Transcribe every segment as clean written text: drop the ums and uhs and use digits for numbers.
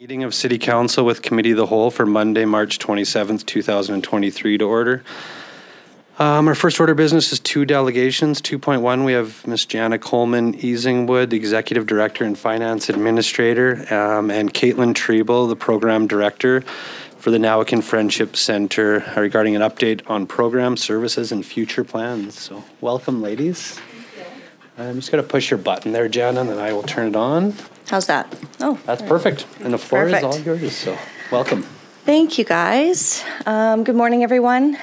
Meeting of City Council with Committee of the Whole for Monday, March 27th, 2023 to order. Our first order of business is two delegations. 2.1, we have Ms. Jana Coleman Easingwood, Executive Director and Finance Administrator, and Caitlin Treble, the Program Director for the Nowickan Friendship Center, regarding an update on program services and future plans. So welcome, ladies. I'm just going to push your button there, Jana, and then I will turn it on. How's that? Oh, that's perfect. And the floor is all yours, so welcome. Thank you, guys. Good morning, everyone.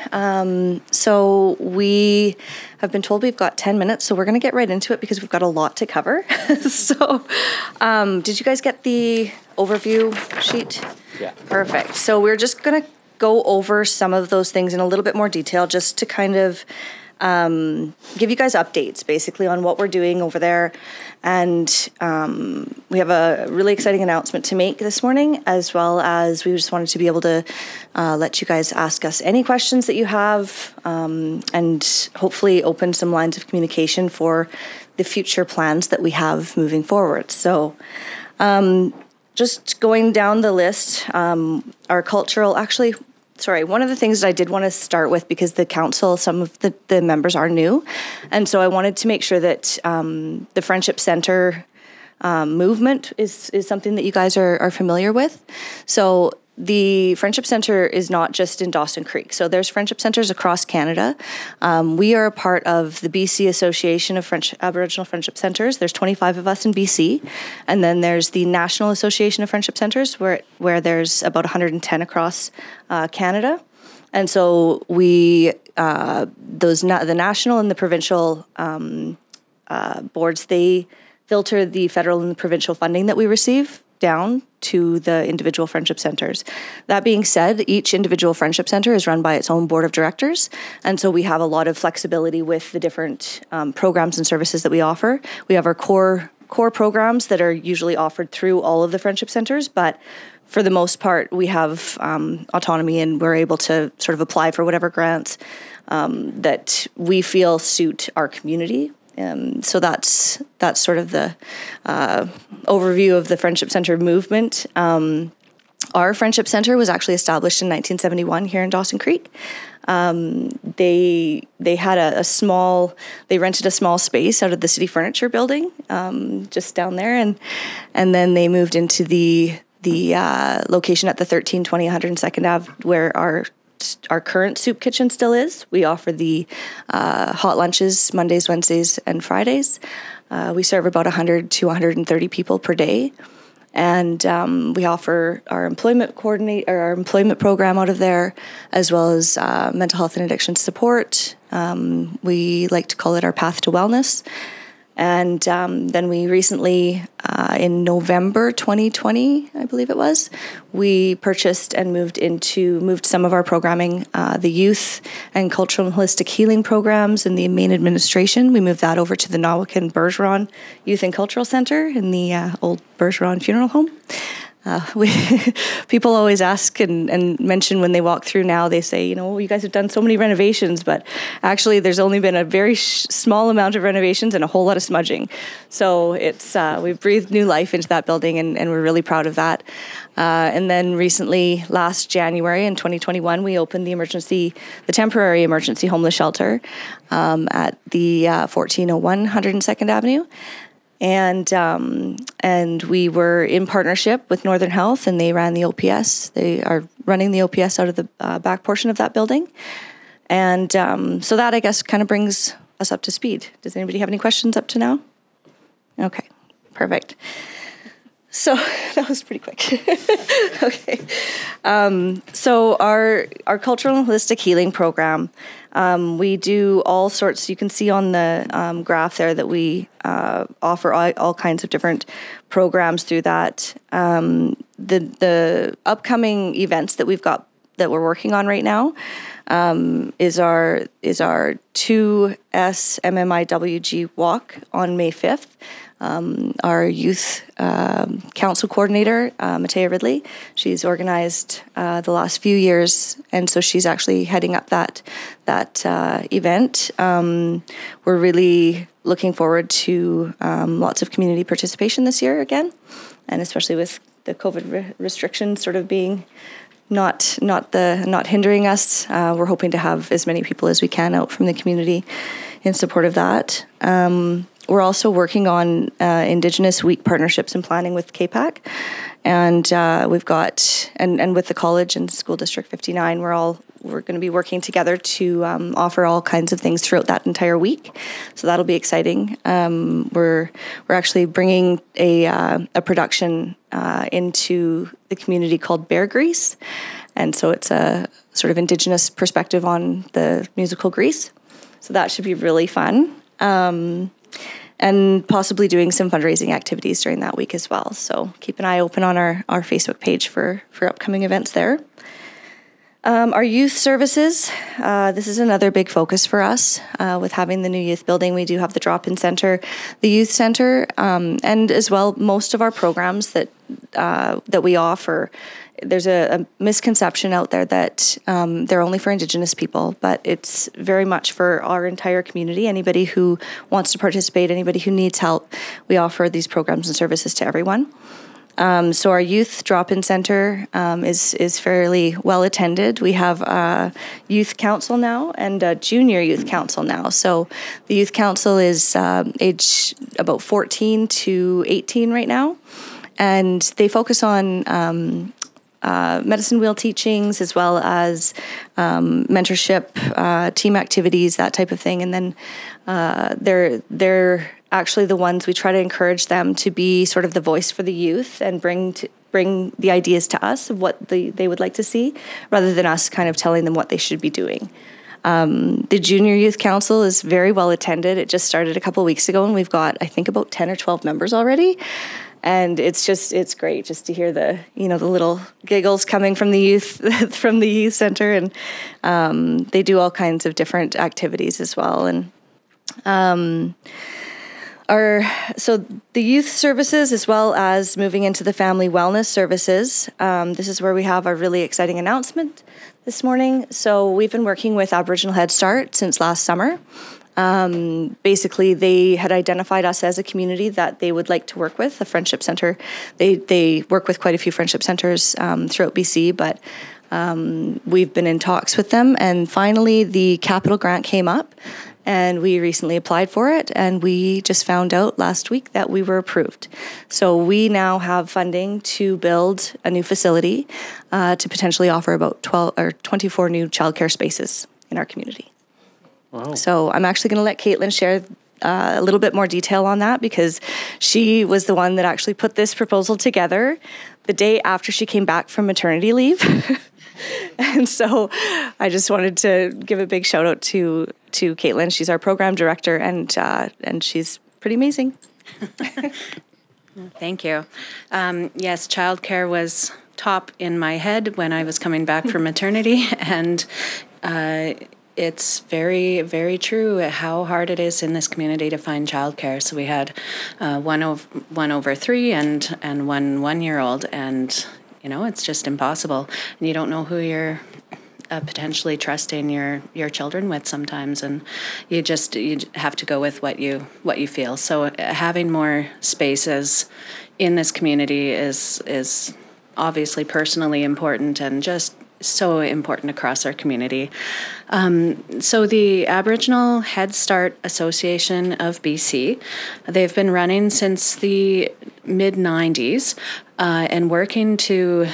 So we have been told we've got 10 minutes, so we're going to get right into it because we've got a lot to cover. So did you guys get the overview sheet? Yeah. Perfect. So we're just going to go over some of those things in a little bit more detail just to kind of give you guys updates basically on what we're doing over there. And we have a really exciting announcement to make this morning, as well as we just wanted to be able to let you guys ask us any questions that you have, and hopefully open some lines of communication for the future plans that we have moving forward. So just going down the list, our cultural, one of the things that I did want to start with, because the council, some of the members are new, and so I wanted to make sure that the Friendship Center movement is something that you guys are familiar with. So the Friendship Center is not just in Dawson Creek. So there's Friendship Centers across Canada. We are a part of the BC Association of Aboriginal Friendship Centers. There's 25 of us in BC. And then there's the National Association of Friendship Centers, where there's about 110 across Canada. And so the national and the provincial boards, they filter the federal and the provincial funding that we receive down to the individual friendship centers. That being said, each individual friendship center is run by its own board of directors, and so we have a lot of flexibility with the different programs and services that we offer. We have our core programs that are usually offered through all of the friendship centers, but for the most part, we have autonomy, and we're able to sort of apply for whatever grants that we feel suit our community. So that's sort of the overview of the Friendship Center movement. Our Friendship Center was actually established in 1971 here in Dawson Creek. They had they rented a small space out of the City Furniture building just down there, and then they moved into the location at the 1320 102nd Ave, where our current soup kitchen still is. We offer the hot lunches Mondays, Wednesdays, and Fridays. We serve about 100 to 130 people per day. And we offer our employment program out of there, as well as mental health and addiction support. We like to call it our path to wellness. And then we recently, in November 2020, I believe it was, we purchased and moved some of our programming, the youth and cultural and holistic healing programs and the main administration. We moved that over to the Nowickan Bergeron Youth and Cultural Center in the old Bergeron Funeral Home. People always ask and mention when they walk through now, they say, you guys have done so many renovations, but actually there's only been a very small amount of renovations and a whole lot of smudging. So it's we've breathed new life into that building, and we're really proud of that. And then recently, last January in 2021, we opened the temporary emergency homeless shelter at the 1401 102nd Avenue. And we were in partnership with Northern Health, and they ran the OPS. They are running the OPS out of the back portion of that building. And so that, I guess, kind of brings us up to speed. Does anybody have any questions up to now? Okay, perfect. So that was pretty quick. Okay. So our cultural and holistic healing program, we do all sorts. You can see on the graph there that we offer all kinds of different programs through that. The upcoming events that we've got that we're working on right now is our 2S MMIWG walk on May 5th. Our youth council coordinator, Matea Ridley, she's organized the last few years, and so she's actually heading up that event. We're really looking forward to lots of community participation this year again, and especially with the COVID restrictions sort of being not hindering us. We're hoping to have as many people as we can out from the community in support of that. We're also working on Indigenous Week partnerships and planning with CAPAC. And we've got, and with the college and School District 59, we're going to be working together to offer all kinds of things throughout that entire week. So that'll be exciting. We're actually bringing a production into the community called Bear Grease. And so it's a sort of Indigenous perspective on the musical Grease. So that should be really fun. And possibly doing some fundraising activities during that week as well. So keep an eye open on our Facebook page for upcoming events there. Our youth services, this is another big focus for us with having the new youth building. We do have the drop-in center, the youth center, and as well most of our programs that we offer. There's a misconception out there that they're only for Indigenous people, but it's very much for our entire community. Anybody who wants to participate, anybody who needs help, we offer these programs and services to everyone. So our youth drop-in center is fairly well attended. We have a youth council now and a junior youth council now. So the youth council is age about 14 to 18 right now, and they focus on medicine wheel teachings as well as mentorship, team activities, that type of thing. And then they're actually the ones we try to encourage them to be sort of the voice for the youth and bring the ideas to us of what they would like to see, rather than us kind of telling them what they should be doing. The Junior Youth Council is very well attended. It just started a couple of weeks ago, and we've got, I think, about 10 or 12 members already. And it's great just to hear the little giggles coming from the youth from the youth center, and they do all kinds of different activities as well. And so the youth services, as well as moving into the family wellness services. This is where we have a really exciting announcement this morning. So we've been working with Aboriginal Head Start since last summer. Basically, they had identified us as a community that they would like to work with, a friendship center. They work with quite a few friendship centers throughout BC, but we've been in talks with them, and finally the capital grant came up, and we recently applied for it, and we just found out last week that we were approved. So we now have funding to build a new facility to potentially offer about 12 or 24 new childcare spaces in our community. Wow. So I'm actually going to let Caitlin share a little bit more detail on that, because she was the one that actually put this proposal together the day after she came back from maternity leave. And so I just wanted to give a big shout out to Caitlin. She's our program director, and she's pretty amazing. Thank you. Yes, childcare was top in my head when I was coming back from maternity, and it's very, very true how hard it is in this community to find childcare. So we had one over 3 and 1-year-old, and it's just impossible. And you don't know who you're potentially trusting your children with sometimes, and you have to go with what you feel. So having more spaces in this community is obviously personally important, and just so important across our community. So the Aboriginal Head Start Association of BC, they've been running since the mid-90s and working to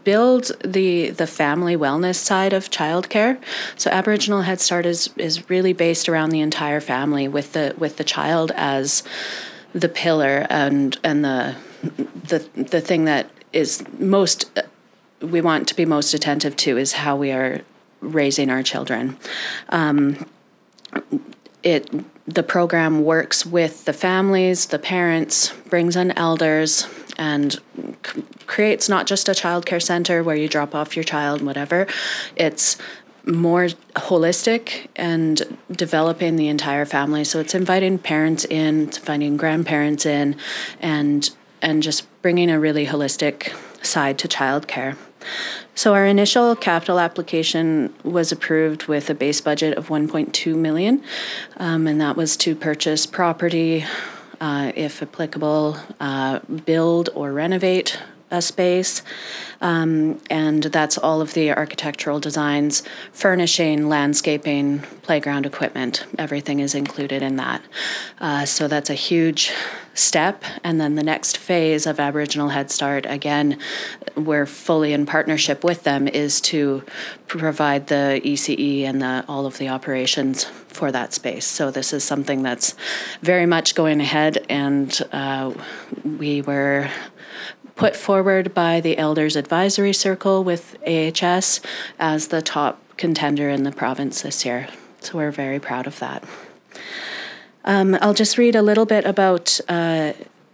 build the family wellness side of childcare. So Aboriginal Head Start is really based around the entire family, with the child as the pillar and the thing that is most we want to be most attentive to is how we are raising our children. The program works with the families, the parents, brings in elders, and creates not just a childcare center where you drop off your child, whatever. It's more holistic and developing the entire family. So it's inviting parents in, it's inviting grandparents in, and just bringing a really holistic side to childcare. So our initial capital application was approved with a base budget of $1.2 million, and that was to purchase property, if applicable, build or renovate a space, and that's all of the architectural designs, furnishing, landscaping, playground equipment. Everything is included in that. So that's a huge step. And then the next phase of Aboriginal Head Start, again, we're fully in partnership with them, is to provide the ECE and all of the operations for that space. So this is something that's very much going ahead, and we were put forward by the Elders Advisory Circle with AHS as the top contender in the province this year. So we're very proud of that. I'll just read a little bit about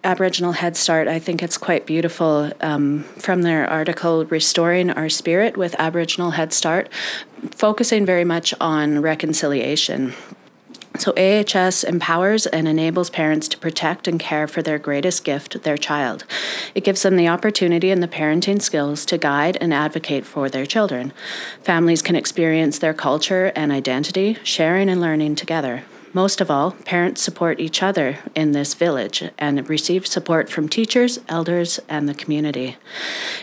Aboriginal Head Start. I think it's quite beautiful from their article, Restoring Our Spirit with Aboriginal Head Start, focusing very much on reconciliation. So AHS empowers and enables parents to protect and care for their greatest gift, their child. It gives them the opportunity and the parenting skills to guide and advocate for their children. Families can experience their culture and identity, sharing and learning together. Most of all, parents support each other in this village and receive support from teachers, elders, and the community.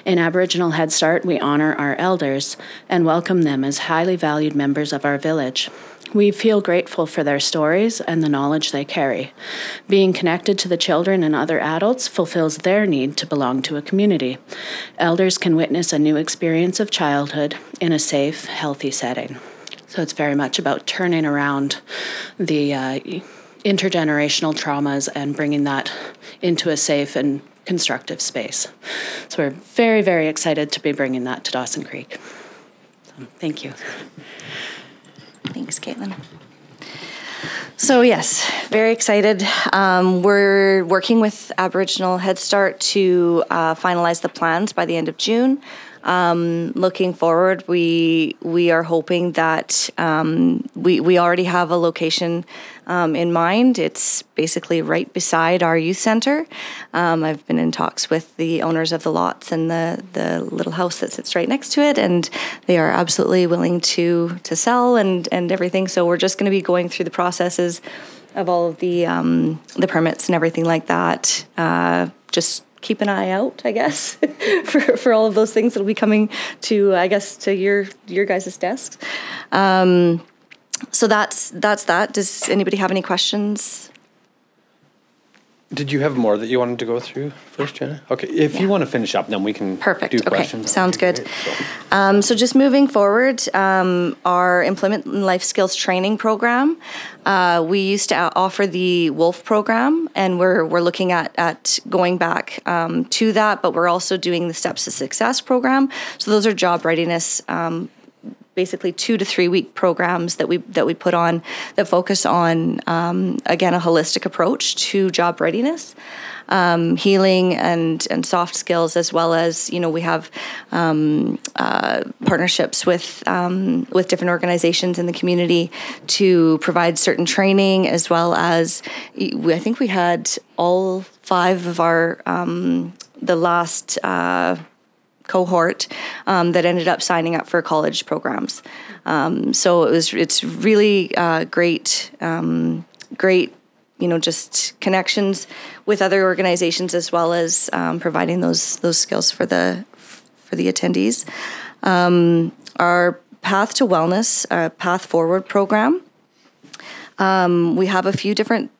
In Aboriginal Head Start, we honor our elders and welcome them as highly valued members of our village. We feel grateful for their stories and the knowledge they carry. Being connected to the children and other adults fulfills their need to belong to a community. Elders can witness a new experience of childhood in a safe, healthy setting. So it's very much about turning around the intergenerational traumas and bringing that into a safe and constructive space. So we're very, very excited to be bringing that to Dawson Creek. So, thank you. Thanks, Caitlin. So yes, very excited. We're working with Aboriginal Head Start to finalize the plans by the end of June. Looking forward, we are hoping that we already have a location in mind. It's basically right beside our youth center. I've been in talks with the owners of the lots and the little house that sits right next to it, and they are absolutely willing to sell and everything. So we're just going to be going through the processes of all of the permits and everything like that. Just keep an eye out, I guess, for all of those things that'll be coming to, I guess, to your guys' desks. So that's that. Does anybody have any questions? Did you have more that you wanted to go through first, Jenna? Okay, if you want to finish up, then we can do questions. Okay, sounds good. Great, so just moving forward, our Employment and Life Skills Training Program, we used to offer the WOLF program, and we're looking at going back to that, but we're also doing the Steps to Success program. So those are job readiness basically 2 to 3 week programs that we put on that focus on again a holistic approach to job readiness, healing and soft skills, as well as we have partnerships with different organizations in the community to provide certain training, as well as I think we had all 5 of our the last cohort that ended up signing up for college programs. So it's really great, just connections with other organizations, as well as providing those skills for the attendees. Our Path to Wellness, Path Forward program. We have a few different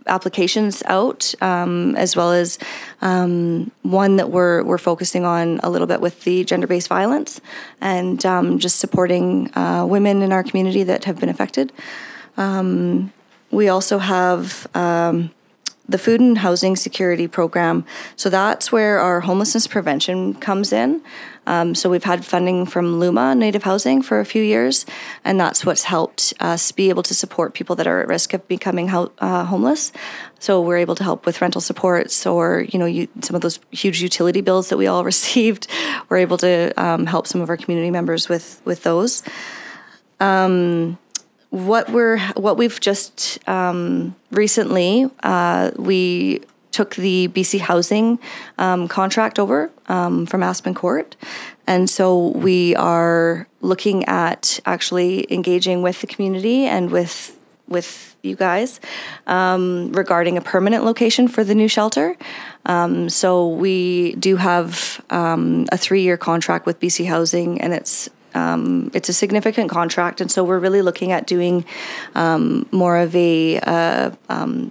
applications out, as well as one that we're focusing on a little bit with the gender-based violence, and just supporting women in our community that have been affected. We also have the Food and Housing Security Program. So that's where our homelessness prevention comes in. So we've had funding from LUMA, Native Housing, for a few years, and that's what's helped us be able to support people that are at risk of becoming homeless. So we're able to help with rental supports, or some of those huge utility bills that we all received. We're able to help some of our community members with those. What we've just recently, we took the BC Housing contract over from Aspen Court, and so we are looking at actually engaging with the community and with with you guys regarding a permanent location for the new shelter. So we do have a 3-year contract with BC Housing, and it's a significant contract, and so we're really looking at doing more of a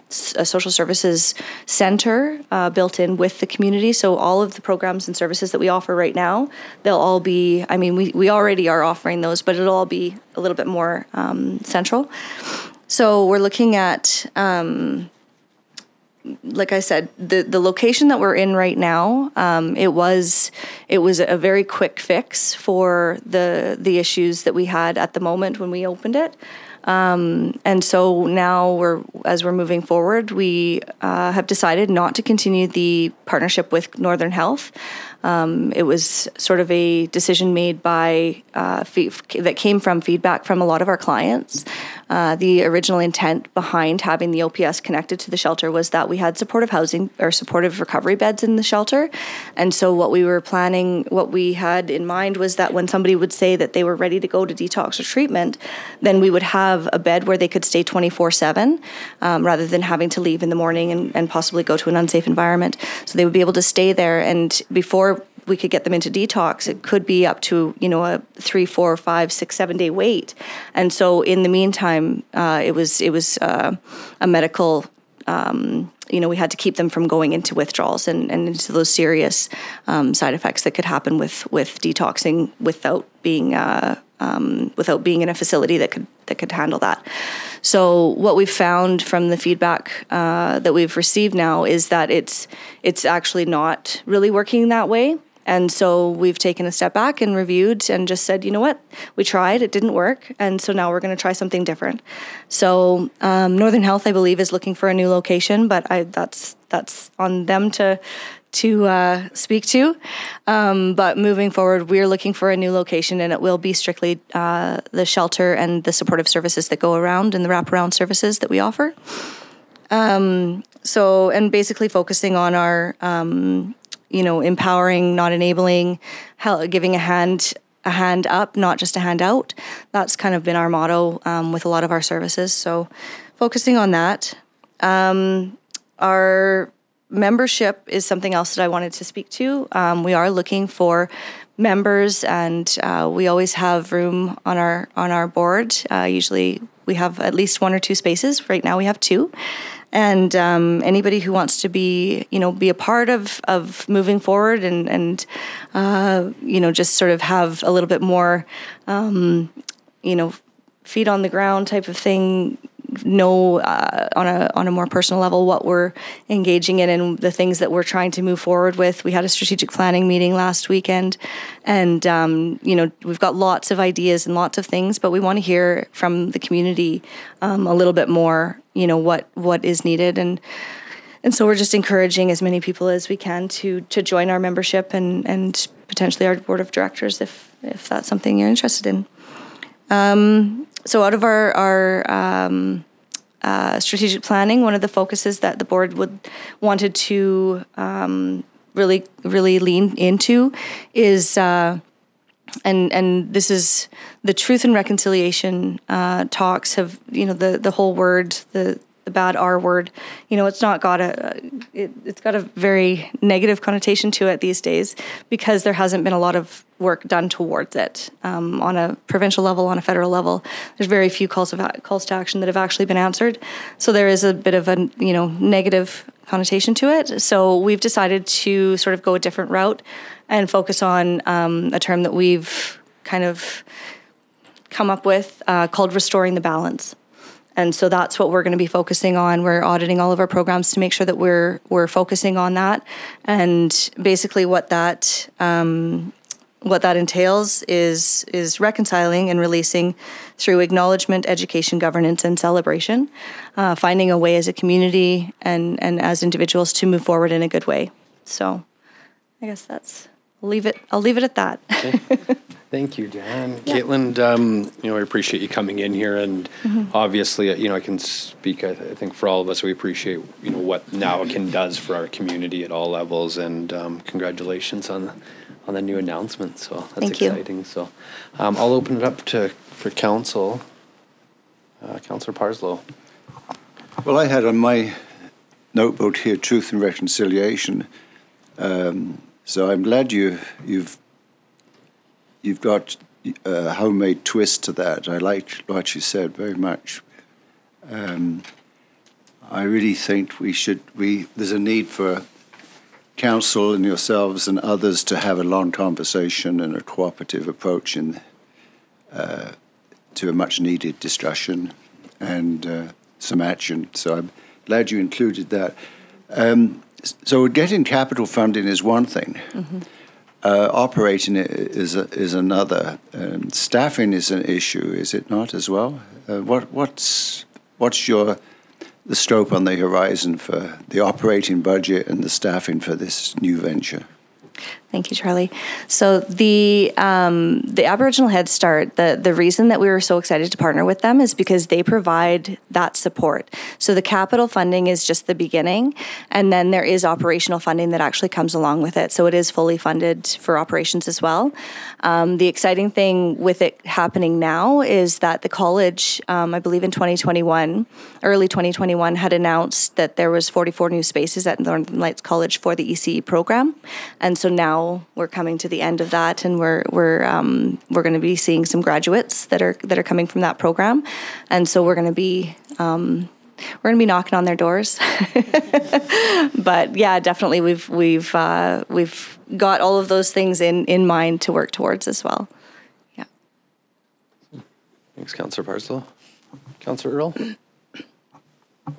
social services center built in with the community. So all of the programs and services that we offer right now, they'll all be, I mean, we already are offering those, but it'll all be a little bit more central. So we're looking at, like I said, the location that we're in right now, it was a very quick fix for the issues that we had at the moment when we opened it. And so now as we're moving forward, we have decided not to continue the partnership with Northern Health. It was sort of a decision made by that came from feedback from a lot of our clients. The original intent behind having the OPS connected to the shelter was that we had supportive housing or supportive recovery beds in the shelter. And so what we had in mind was that when somebody would say that they were ready to go to detox or treatment, then we would have a bed where they could stay 24/7 rather than having to leave in the morning and possibly go to an unsafe environment. So they would be able to stay there, and before we could get them into detox, it could be up to, a 3, 4, 5, 6, 7 day wait. And so in the meantime, it was a medical, we had to keep them from going into withdrawals and into those serious side effects that could happen with detoxing without being in a facility that could handle that. So what we've found from the feedback that we've received now is that it's actually not really working that way. And so we've taken a step back and reviewed and just said, you know what, we tried, it didn't work. And so now we're going to try something different. So Northern Health, I believe, is looking for a new location, but that's on them to speak to. But moving forward, we're looking for a new location, and it will be strictly the shelter and the supportive services that go around and the wraparound services that we offer. And basically focusing on our empowering, not enabling, giving a hand up, not just a hand out. That's kind of been our motto with a lot of our services. So focusing on that. Our membership is something else that I wanted to speak to. We are looking for members, and we always have room on our board. Usually we have at least 1 or 2 spaces. Right now we have 2. And anybody who wants to be a part of moving forward and just sort of have a little bit more, feet on the ground type of thing, know on a more personal level what we're engaging in and the things that we're trying to move forward with. We had a strategic planning meeting last weekend, and we've got lots of ideas and lots of things, but we want to hear from the community a little bit more, what is needed, and so we're just encouraging as many people as we can to join our membership and potentially our board of directors if that's something you're interested in. So out of our strategic planning, one of the focuses that the board wanted to really lean into is, and this is the Truth and Reconciliation talks have, the whole word, the bad R word, it's not got it's got a very negative connotation to it these days because there hasn't been a lot of work done towards it on a provincial level, on a federal level. There's very few calls to action that have actually been answered. So there is a bit of a negative connotation to it. So we've decided to sort of go a different route and focus on a term that we've kind of come up with called restoring the balance. And so that's what we're going to be focusing on. We're auditing all of our programs to make sure that we're focusing on that. And basically what that entails is reconciling and releasing through acknowledgement, education, governance, and celebration, finding a way as a community and as individuals to move forward in a good way. So I guess I'll leave it at that. Okay. Thank you, Dan. Yeah. Caitlin, I appreciate you coming in here, and obviously, I can speak, I think for all of us, we appreciate, what NowAkin does for our community at all levels, and congratulations on the new announcement. So that's exciting. So I'll open it up for council. Councillor Parslow. Well, I had on my notebook here truth and reconciliation. So I'm glad you've got a homemade twist to that. I liked what you said very much. I really think there's a need for council and yourselves and others to have a long conversation and a cooperative approach to a much needed discussion and some action. So I'm glad you included that. So getting capital funding is one thing. Mm-hmm. Operating it is another. Staffing is an issue, is it not, as well? What's the scope on the horizon for the operating budget and the staffing for this new venture? Thank you, Charlie. So the Aboriginal Head Start, the reason that we were so excited to partner with them is because they provide that support. So the capital funding is just the beginning, and then there is operational funding that actually comes along with it. So it is fully funded for operations as well. The exciting thing with it happening now is that the college, I believe in 2021, early 2021, had announced that there was 44 new spaces at Northern Lights College for the ECE program, and so now we're coming to the end of that, and we're going to be seeing some graduates that are coming from that program, and so we're going to be knocking on their doors. But yeah, definitely we've got all of those things in mind to work towards as well. Yeah. Thanks, Councillor Parslow. Councillor Earl.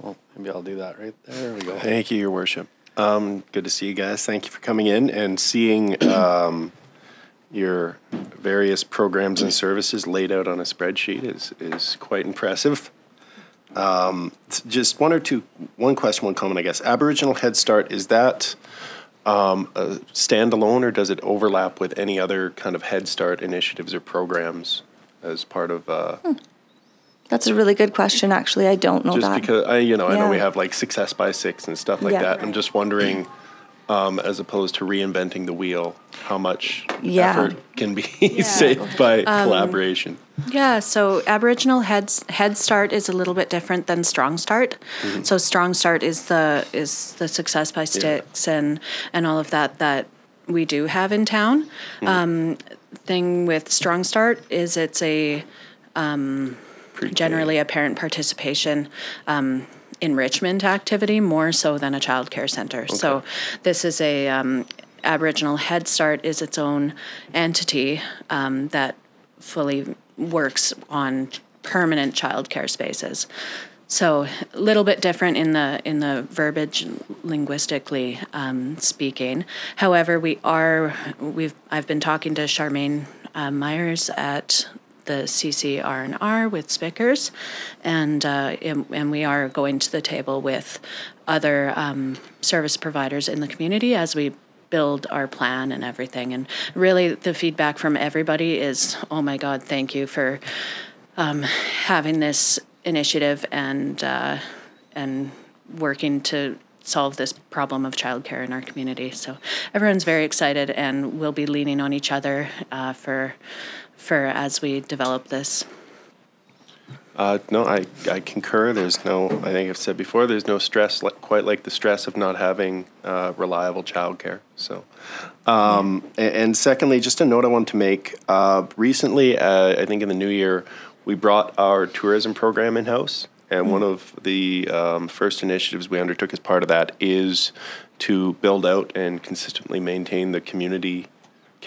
Well, maybe I'll do that right there. There we go. Thank you, Your Worship. Good to see you guys. Thank you for coming in and seeing your various programs and services laid out on a spreadsheet is quite impressive. Just one question, one comment, I guess. Aboriginal Head Start, is that a standalone, or does it overlap with any other kind of Head Start initiatives or programs as part of... That's a really good question, actually. I don't know just that. Just because, I know we have like Success by Six and stuff like that. Right. I'm just wondering, as opposed to reinventing the wheel, how much effort can be saved by collaboration. Yeah, so Aboriginal Head Start is a little bit different than Strong Start. Mm-hmm. So Strong Start is the Success by Six and all of that we do have in town. Mm-hmm. Thing with Strong Start is it's a... generally a parent participation enrichment activity more so than a child care center. Okay. So this is a Aboriginal Head Start is its own entity that fully works on permanent child care spaces. So a little bit different in the verbiage linguistically speaking. However, I've been talking to Charmaine Myers at the CCR&R with Spickers, and we are going to the table with other service providers in the community as we build our plan and everything. And really, the feedback from everybody is, "Oh my God, thank you for having this initiative and working to solve this problem of childcare in our community." So everyone's very excited, and we'll be leaning on each other for as we develop this. No, I concur. I think I've said before, there's no stress quite like the stress of not having reliable childcare. So, and secondly, just a note I want to make. Recently, I think in the new year, we brought our tourism program in-house. And one of the first initiatives we undertook as part of that is to build out and consistently maintain the community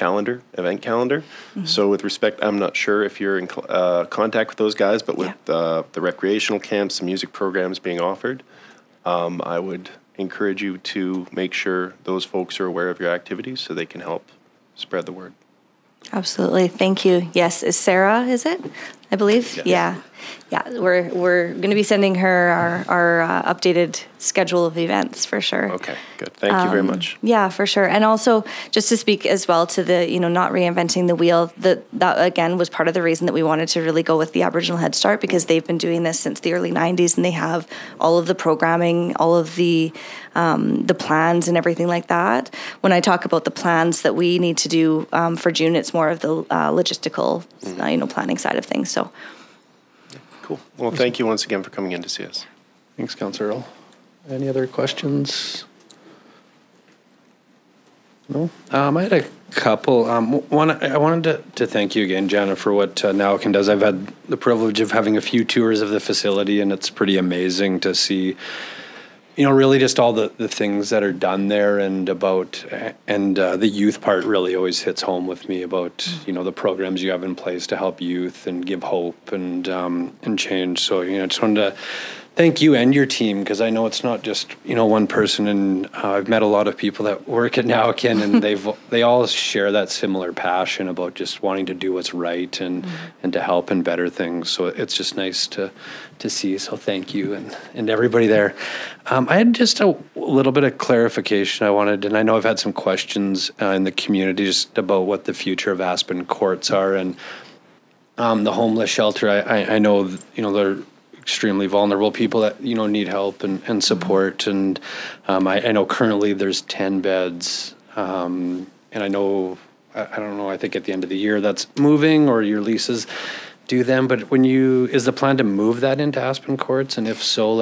event calendar. Mm-hmm. So with respect, I'm not sure if you're in contact with those guys, but with the recreational camps, the music programs being offered, I would encourage you to make sure those folks are aware of your activities so they can help spread the word. Absolutely. Thank you. Yes. Is Sarah, is it? I believe? Yes. Yeah. We're going to be sending her our updated schedule of events for sure. Okay, good. Thank you very much. Yeah, for sure. And also, just to speak as well to the, not reinventing the wheel, that again was part of the reason that we wanted to really go with the Aboriginal Head Start, because they've been doing this since the early 90s, and they have all of the programming, all of the plans and everything like that. When I talk about the plans that we need to do for June, it's more of the logistical, planning side of things. So. Cool. Well, thank you once again for coming in to see us. Thanks, Councillor Earl. Any other questions? No? I had a couple. One, I wanted to thank you again, Jana, for what Nowickan does. I've had the privilege of having a few tours of the facility, and it's pretty amazing to see, really just all the things that are done there, and the youth part really always hits home with me about, the programs you have in place to help youth and give hope and change. So, I just wanted to thank you and your team, because I know it's not just, one person, and I've met a lot of people that work at Nowickan, and they all share that similar passion about just wanting to do what's right and to help and better things. So it's just nice to see. So thank you and everybody there. I had just a little bit of clarification I wanted, and I know I've had some questions in the community just about what the future of Aspen Courts are, and the homeless shelter. I know, they're extremely vulnerable people that need help and support, and I know currently there's 10 beds, and I know I don't know, I think at the end of the year that's moving, or your leases do them, but is the plan to move that into Aspen Courts, and if so,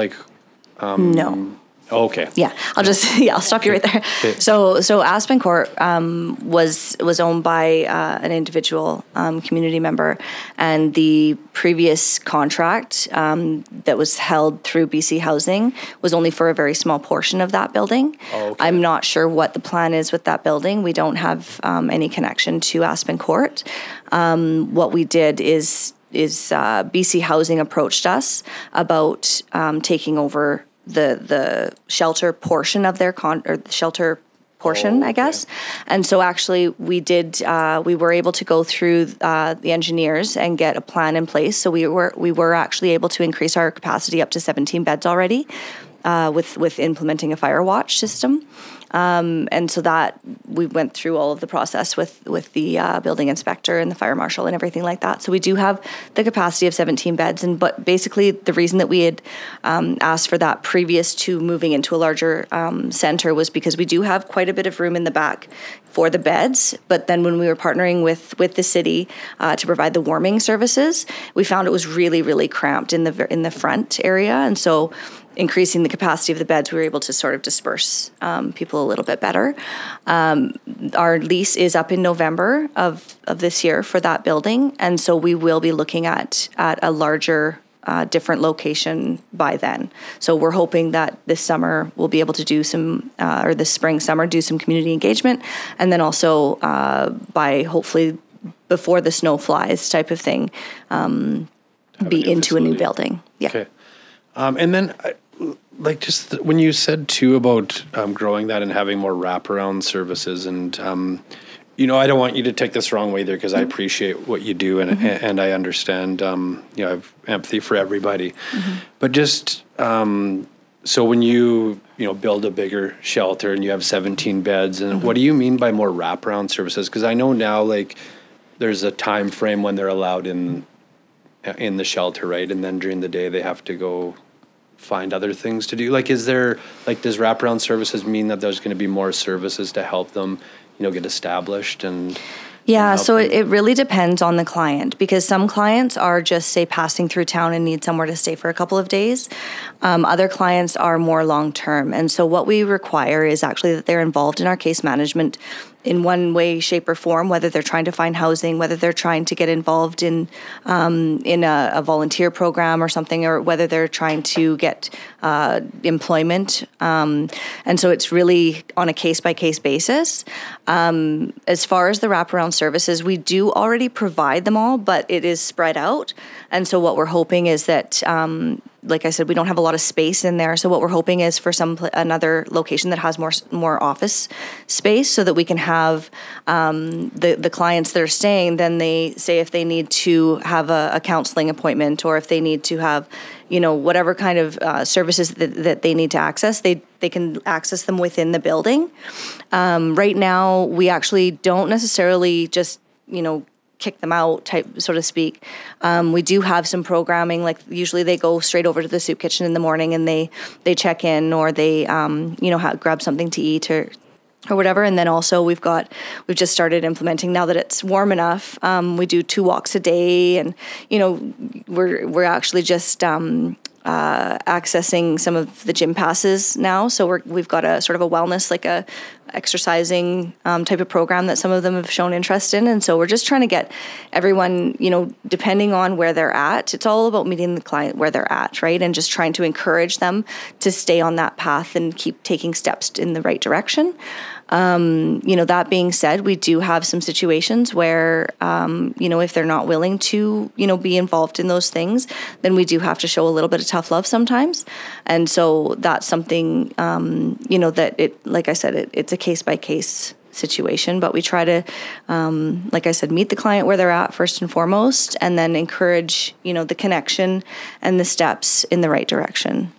no. Oh, okay. Yeah, I'll stop you right there. Okay. So Aspen Court was owned by an individual community member, and the previous contract that was held through BC Housing was only for a very small portion of that building. Oh, okay. I'm not sure what the plan is with that building. We don't have any connection to Aspen Court. What we did is BC Housing approached us about taking over the shelter portion of their shelter portion, I guess. And so actually we were able to go through the engineers and get a plan in place. So we were actually able to increase our capacity up to 17 beds already with implementing a fire watch system. And so that we went through all of the process with the building inspector and the fire marshal and everything like that. So we do have the capacity of 17 beds. But basically the reason that we had asked for that previous to moving into a larger center was because we do have quite a bit of room in the back for the beds. But then when we were partnering with the city to provide the warming services, we found it was really, really cramped in the front area. And so increasing the capacity of the beds, we were able to sort of disperse people a little bit better. Our lease is up in November of this year for that building, and so we will be looking at a larger, different location by then. So we're hoping that this summer we'll be able to do some, or this spring, summer, do some community engagement, and then also by hopefully before the snow flies type of thing, be into a new building. Yeah. Okay. And then, just when you said too about growing that and having more wraparound services, and I don't want you to take this wrong way there, because I appreciate what you do, and I understand. I have empathy for everybody, but just so when you build a bigger shelter and you have 17 beds, and what do you mean by more wraparound services? Because I know now there's a time frame when they're allowed in the shelter, right? And then during the day they have to go find other things to do. Does wraparound services mean that there's going to be more services to help them, get established and? Yeah, so it really depends on the client, because some clients are just, say, passing through town and need somewhere to stay for a couple of days. Other clients are more long-term. And so what we require is actually that they're involved in our case management in one way, shape, or form, whether they're trying to find housing, whether they're trying to get involved in a volunteer program or something, or whether they're trying to get employment. And so it's really on a case-by-case basis. As far as the wraparound services, we do already provide them all, but it is spread out. And so what we're hoping is that, like I said, we don't have a lot of space in there. So what we're hoping is for another location that has more office space, so that we can have the clients that are staying. Then they say if they need to have a counseling appointment, or if they need to have, whatever kind of services that they need to access, they can access them within the building. Right now, we actually don't necessarily just kick them out, type, so to speak. We do have some programming, like usually they go straight over to the soup kitchen in the morning and they check in, or they grab something to eat, or whatever. And then also we've just started implementing, now that it's warm enough, we do 2 walks a day, and we're actually just accessing some of the gym passes now. So we've got a sort of a wellness, like a exercising type of program that some of them have shown interest in. And so we're just trying to get everyone, depending on where they're at, it's all about meeting the client where they're at, right? And just trying to encourage them to stay on that path and keep taking steps in the right direction. That being said, we do have some situations where, if they're not willing to, be involved in those things, then we do have to show a little bit of tough love sometimes. And so that's something, that like I said, it's a case by case situation, but we try to, like I said, meet the client where they're at first and foremost, and then encourage, the connection and the steps in the right direction.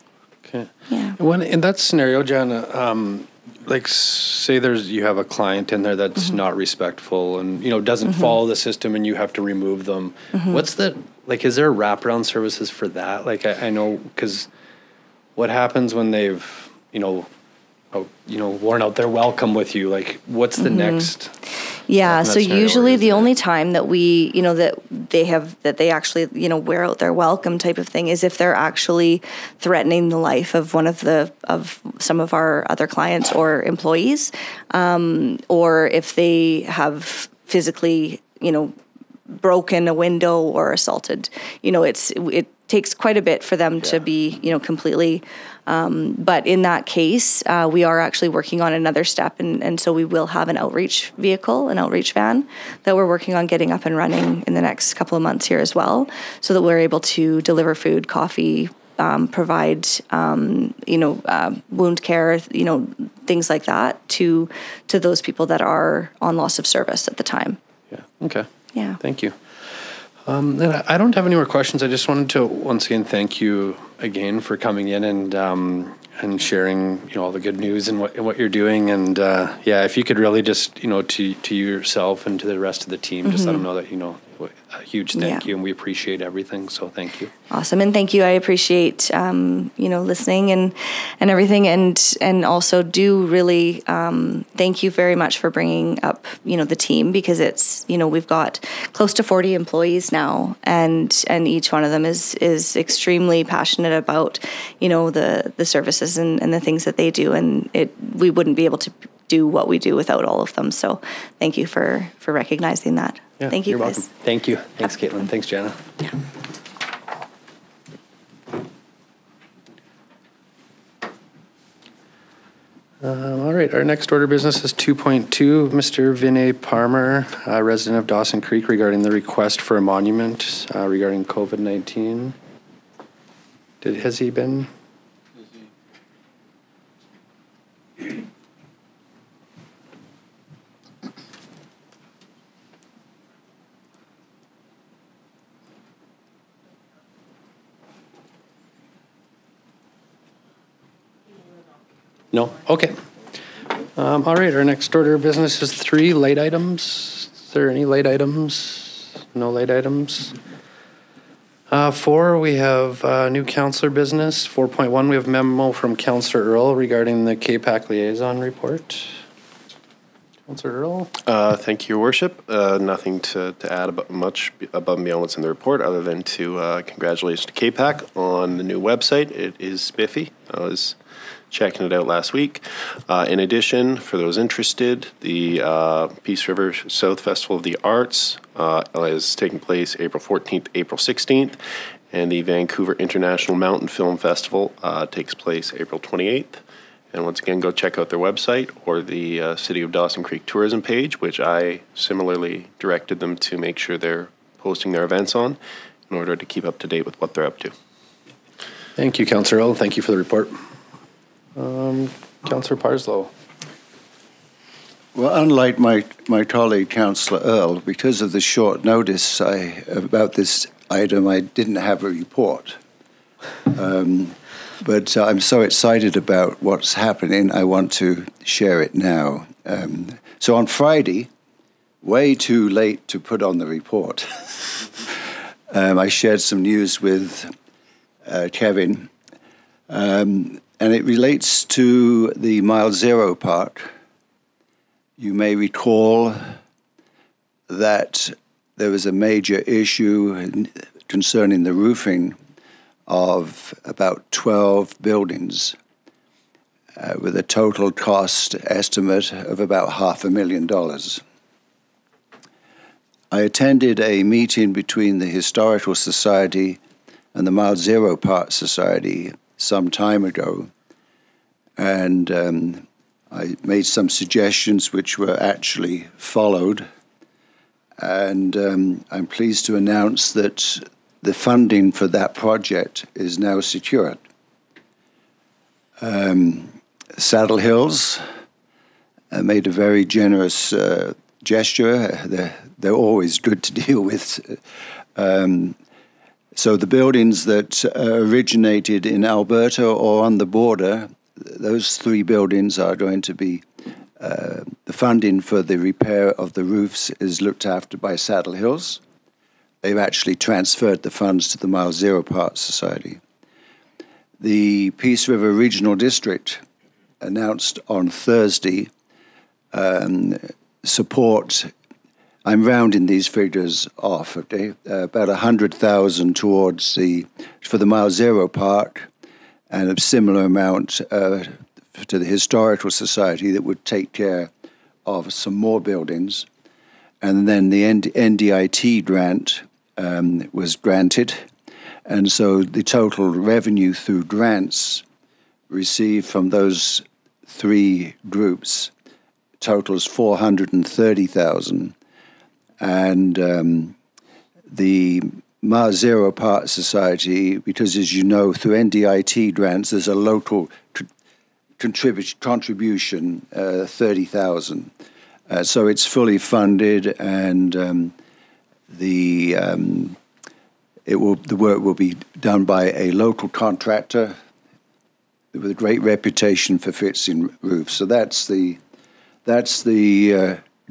Okay. Yeah. In that scenario, Jana, like say you have a client in there that's not respectful and doesn't follow the system, and you have to remove them. What's is there wraparound services for that? Like I know, because what happens when they've worn out their welcome with you? Like what's the next? Yeah, so usually the only time that we, that they actually, wear out their welcome type of thing is if they're actually threatening the life of of some of our other clients or employees, or if they have physically, broken a window or assaulted. It takes quite a bit for them to be, completely. But in that case, we are actually working on another step. And so we will have an outreach vehicle, an outreach van that we're working on getting up and running in the next couple of months here as well, so that we're able to deliver food, coffee, provide, wound care, things like that to those people that are on loss of service at the time. Yeah. Okay. Yeah. Thank you. And I don't have any more questions. I just wanted to once again thank you again for coming in and sharing all the good news and what you're doing. And if you could really just to yourself and to the rest of the team, just let them know that a huge thank you, and we appreciate everything. So thank you. Awesome, and thank you. I appreciate listening and everything, and also do really thank you very much for bringing up the team, because it's we've got close to 40 employees now, and each one of them is extremely passionate about the services and the things that they do, and we wouldn't be able to do what we do without all of them. So thank you for recognizing that. Yeah, thank you. You're guys. welcome. Thank you. Thanks, Caitlin. Thanks, Jana. Yeah. All right. Our next order of business is 2.2. Mr. Vinay Parmar, resident of Dawson Creek, regarding the request for a monument regarding COVID-19. Has he been? No? Okay. All right, our next order of business is 3 late items. Is there any late items? No late items. 4, we have new councillor business. 4.1, we have memo from Councillor Earl regarding the KPAC liaison report. Councillor Earl? Thank you, Your Worship. Nothing to add much above and beyond what's in the report, other than to congratulations to KPAC on the new website. It is spiffy. I was checking it out last week. In addition, for those interested, the Peace River South Festival of the Arts is taking place April 14th, April 16th, and the Vancouver International Mountain Film Festival takes place April 28th. And once again, go check out their website or the City of Dawson Creek tourism page, which I similarly directed them to make sure they're posting their events on in order to keep up to date with what they're up to. Thank you, Councillor Earl. Thank you for the report. Councillor Parslow. Well, unlike my colleague, Councillor Earl, because of the short notice about this item, I didn't have a report. But I'm so excited about what's happening, I want to share it now. So on Friday, way too late to put on the report, I shared some news with Kevin, and it relates to the Mile Zero Park you may recall that there was a major issue concerning the roofing of about 12 buildings with a total cost estimate of about $500,000. I attended a meeting between the Historical Society and the Mile Zero Park Society some time ago, and I made some suggestions which were actually followed, and I'm pleased to announce that the funding for that project is now secured. Saddle Hills made a very generous gesture. They're always good to deal with. So the buildings that originated in Alberta or on the border, those 3 buildings are going to be, the funding for the repair of the roofs is looked after by Saddle Hills. They've actually transferred the funds to the Mile Zero Park Society. The Peace River Regional District announced on Thursday support. I'm rounding these figures off, okay? About $100,000 for the Mile Zero Park, and a similar amount to the Historical Society that would take care of some more buildings. And then the NDIT grant was granted, and so the total revenue through grants received from those 3 groups totals $430,000. And the Mile Zero Park Society, because as you know, through NDIT grants, there's a local contribution, $30,000. So it's fully funded, and the work will be done by a local contractor with a great reputation for fixing roofs. So that's the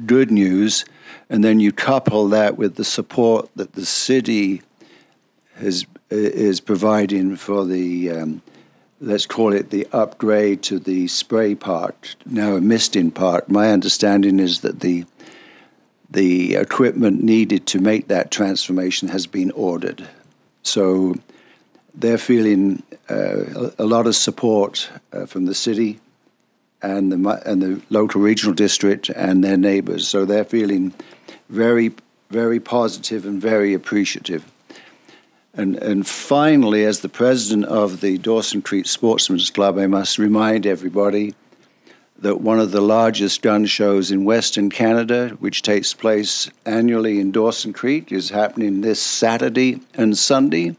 good news. And then you couple that with the support that the city is providing for the, let's call it the upgrade to the spray park, now a misting park. My understanding is that the equipment needed to make that transformation has been ordered. So they're feeling a lot of support from the city and the local regional district and their neighbors. So they're feeling very, very positive and very appreciative. And finally, as the president of the Dawson Creek Sportsman's Club, I must remind everybody that one of the largest gun shows in Western Canada, which takes place annually in Dawson Creek, is happening this Saturday and Sunday.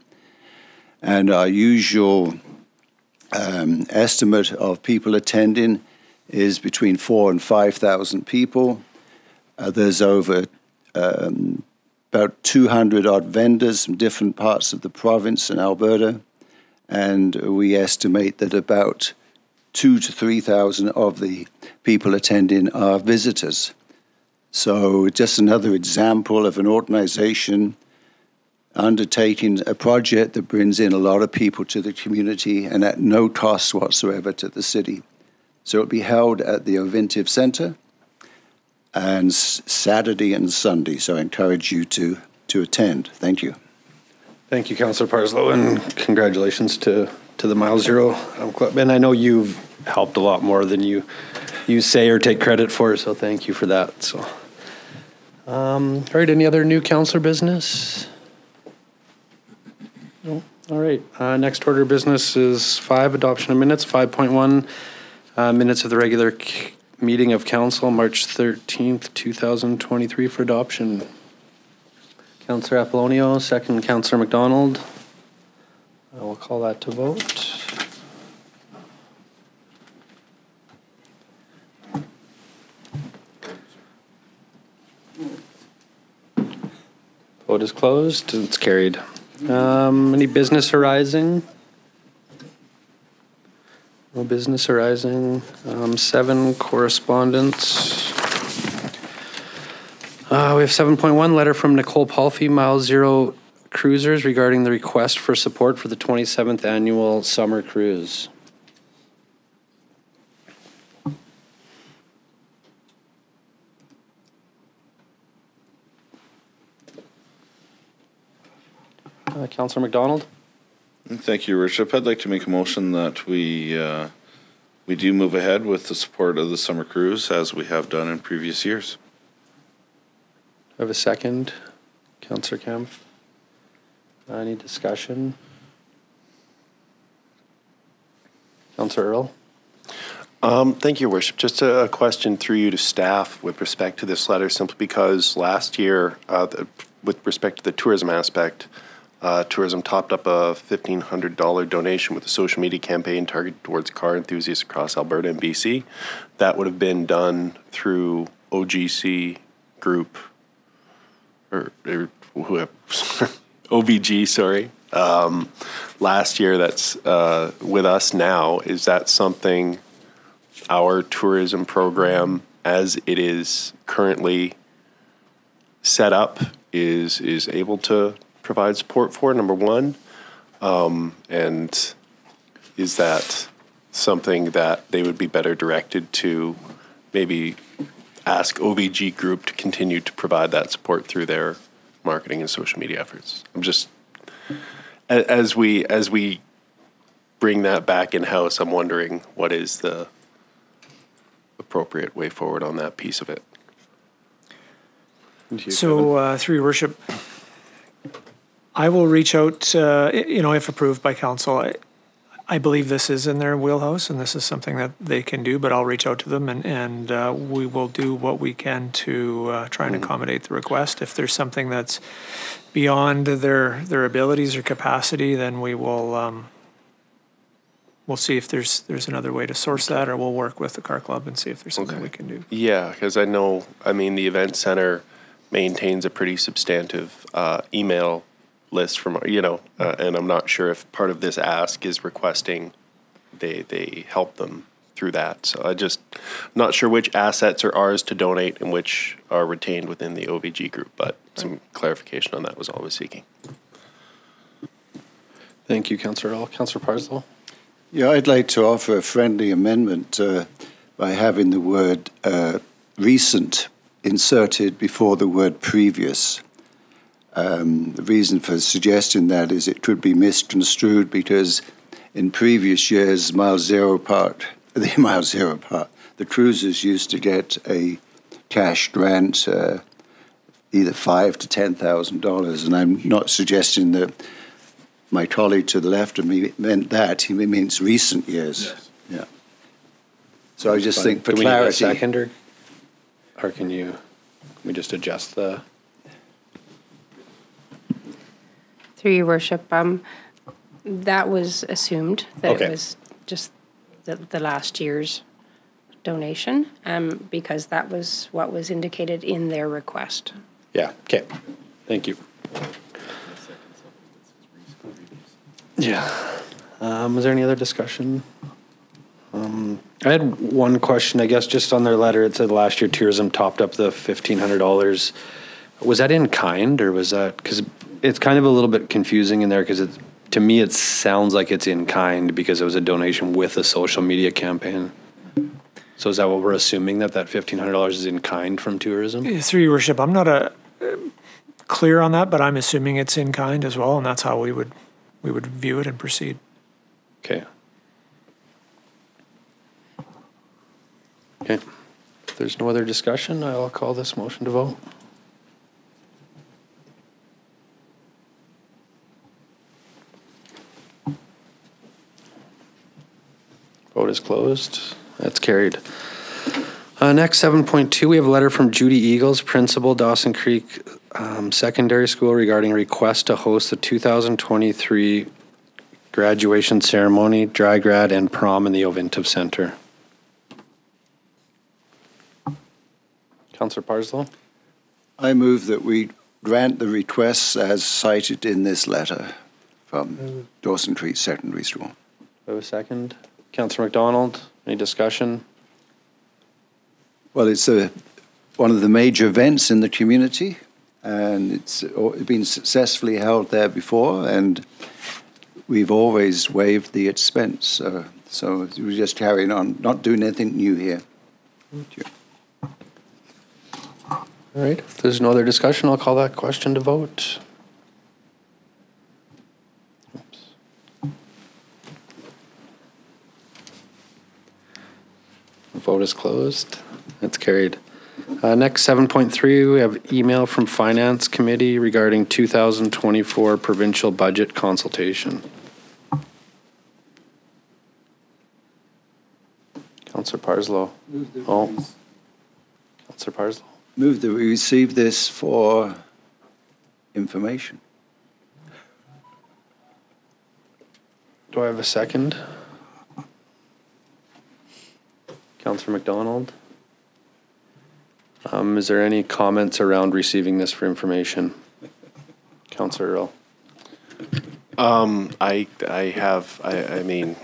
And our usual estimate of people attending is between 4,000 and 5,000 people. There's over about 200 odd vendors from different parts of the province in Alberta, and we estimate that about 2,000 to 3,000 of the people attending are visitors. So just another example of an organization undertaking a project that brings in a lot of people to the community and at no cost whatsoever to the city. So it'll be held at the Ovintiv Center and Saturday and Sunday. So I encourage you to attend. Thank you. Thank you, Councillor Parslow, and congratulations to the Mile Zero Club. And I know you've helped a lot more than you say or take credit for, so thank you for that. So, all right, any other new councillor business? No? All right, next order of business is 5, adoption of minutes. 5.1, minutes of the regular meeting of council, March 13th, 2023 for adoption. Councillor Apollonio, second Councillor McDonald. I will call that to vote. Vote is closed. It's carried. Any business arising? No business arising. 7, correspondence. We have 7.1, letter from Nicole Palfy, Mile Zero Cruisers, regarding the request for support for the 27th annual summer cruise. Councillor McDonald? Thank you, Your Worship. I'd like to make a motion that we do move ahead with the support of the summer cruise as we have done in previous years. I have a second. Councillor Kempf. Any discussion? Councillor Earl? Thank you, Your Worship. Just a question through you to staff with respect to this letter, simply because last year, with respect to the tourism aspect, tourism topped up a $1,500 donation with a social media campaign targeted towards car enthusiasts across Alberta and BC. That would have been done through OGC Group, or whoever, OVG, sorry. Last year, that's with us now. Is that something our tourism program, as it is currently set up, is able to provide support for, number one? And is that something that they would be better directed to maybe ask OVG Group to continue to provide that support through their marketing and social media efforts? I'm just, as we bring that back in-house, I'm wondering what is the appropriate way forward on that piece of it. So, through your worship, I will reach out, if approved by council. I believe this is in their wheelhouse and this is something that they can do, but I'll reach out to them and we will do what we can to try and accommodate the request. If there's something that's beyond their abilities or capacity, then we will we'll see if there's another way to source that, or we'll work with the car club and see if there's something we can do. Yeah, because I know, the event center maintains a pretty substantive email list from, and I'm not sure if part of this ask is requesting they help them through that. So I just not sure which assets are ours to donate and which are retained within the OVG Group, but some clarification on that was all I was seeking. Thank you, Councillor Earl. Councillor Parslow? Yeah, I'd like to offer a friendly amendment by having the word recent inserted before the word previous. The reason for suggesting that is it could be misconstrued because in previous years, the cruisers used to get a cash grant, either $5,000 to $10,000, and I'm not suggesting that my colleague to the left of me meant that. He means recent years. Yes. Yeah. So I just think for Do we clarity. need a second, or can we just adjust the? Through your worship, that was assumed that Okay. it was just the last year's donation, because that was what was indicated in their request. Yeah, okay. Thank you. Yeah. Was there any other discussion? I had one question, I guess, just on their letter. It said last year tourism topped up the $1,500. Was that in kind, or was that, because it's kind of a little bit confusing in there, because to me it sounds like it's in kind because it was a donation with a social media campaign. So is that what we're assuming, that $1,500 is in kind from tourism? Through your worship, I'm not clear on that, but I'm assuming it's in kind as well, and that's how we would view it and proceed. Okay. Okay. If there's no other discussion, I'll call this motion to vote. Vote is closed. That's carried. Next, 7.2, we have a letter from Judy Eagles, Principal, Dawson Creek Secondary School, regarding a request to host the 2023 graduation ceremony, dry grad, and prom in the Ovintiv Center. Councillor Parslow? I move that we grant the requests as cited in this letter from Dawson Creek Secondary School. Do I have a second? Councillor McDonald, any discussion? Well, it's one of the major events in the community, and it's been successfully held there before, and we've always waived the expense. So we're just carrying on, not doing anything new here. Thank you. All right, if there's no other discussion, I'll call that question to vote. Vote is closed. That's carried. Next, 7.3, we have email from Finance Committee regarding 2024 provincial budget consultation. Councillor Parslow. Oh. Councillor Parslow. Move that we receive this for information. Do I have a second? Councillor McDonald. Is there any comments around receiving this for information? Councillor Earl. I mean,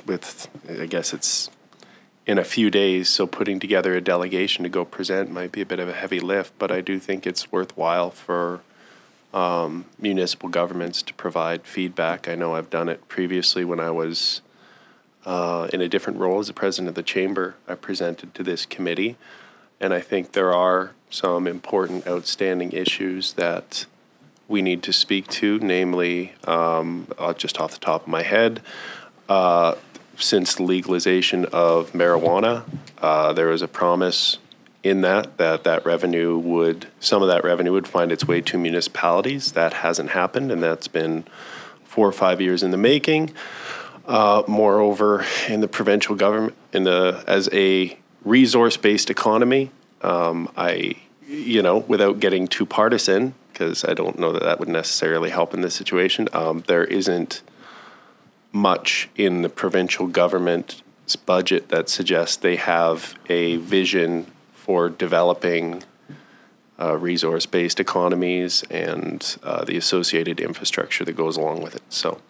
I guess it's in a few days, so putting together a delegation to go present might be a bit of a heavy lift, but I do think it's worthwhile for municipal governments to provide feedback. I know I've done it previously when I was in a different role as the president of the chamber. I presented to this committee, and I think there are some important outstanding issues that we need to speak to, namely, just off the top of my head, since the legalization of marijuana, there was a promise in that revenue some of that revenue would find its way to municipalities. That hasn't happened, and that's been 4 or 5 years in the making. Moreover, in the provincial government, as a resource-based economy, without getting too partisan, because I don't know that would necessarily help in this situation, there isn't much in the provincial government's budget that suggests they have a vision for developing resource-based economies and the associated infrastructure that goes along with it. So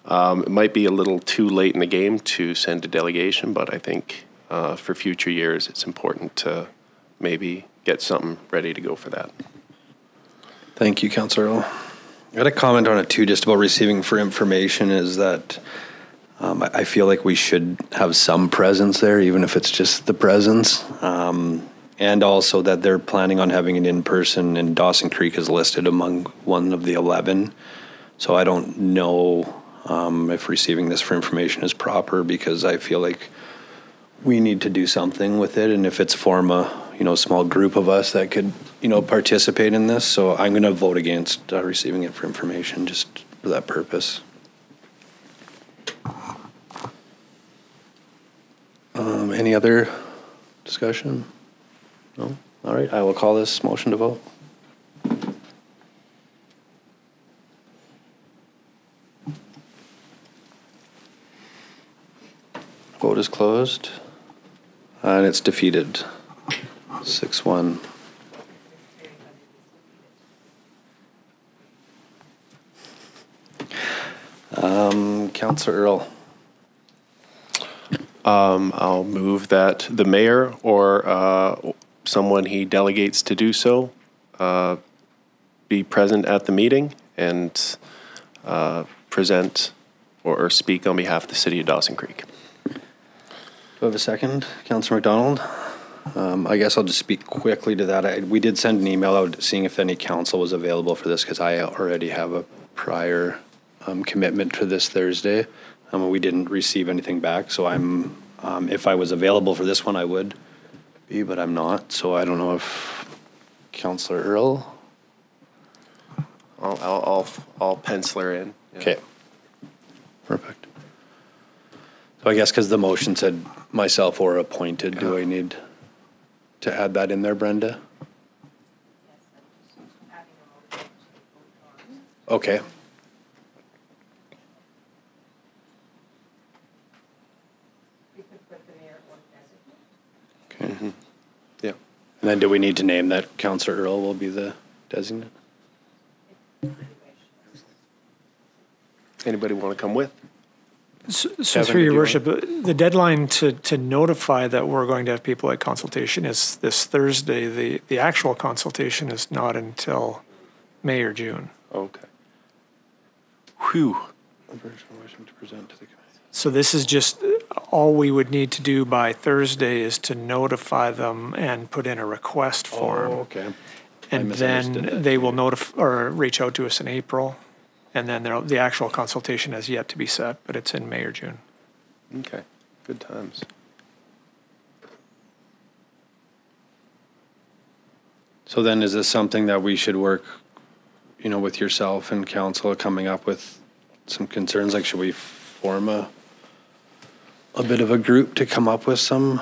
it might be a little too late in the game to send a delegation, but I think for future years it's important to maybe get something ready to go for that. Thank you, Councillor Earl. I got a comment on it too, just about receiving for information, is that I feel like we should have some presence there, even if it's just the presence. And also that they're planning on having an in-person, and Dawson Creek is listed among one of the 11. So I don't know if receiving this for information is proper, because I feel like we need to do something with it. And if it's form a small group of us that could participate in this. So I'm going to vote against receiving it for information just for that purpose. Any other discussion? No? All right, I will call this motion to vote. Vote is closed, and it's defeated, 6-1. Councillor Earl. I'll move that the mayor or someone he delegates to do so be present at the meeting and present or speak on behalf of the city of Dawson Creek. Do I have a second? Councillor McDonald? I guess I'll just speak quickly to that. We did send an email out seeing if any council was available for this, because I already have a prior commitment to this Thursday. We didn't receive anything back, so if I was available for this one, I would be, but I'm not. So I don't know if Councillor Earl. I'll pencil her in. Yeah. Okay. Perfect. So I guess because the motion said myself or appointed, do I need to add that in there, Brenda? Okay. Okay. Mm-hmm. Yeah. And then do we need to name that Councillor Earl will be the designate? Anybody want to come with? So Kevin, through your did you worship, the deadline to notify that we're going to have people at consultation is this Thursday. The actual consultation is not until May or June. Okay. Whew. So this is just, all we would need to do by Thursday is to notify them and put in a request form. Oh, okay. And then they will notify or reach out to us in April. And then the actual consultation has yet to be set, but it's in May or June. Okay. Good times. So then is this something that we should work, with yourself and council coming up with some concerns? Like, should we form a bit of a group to come up with some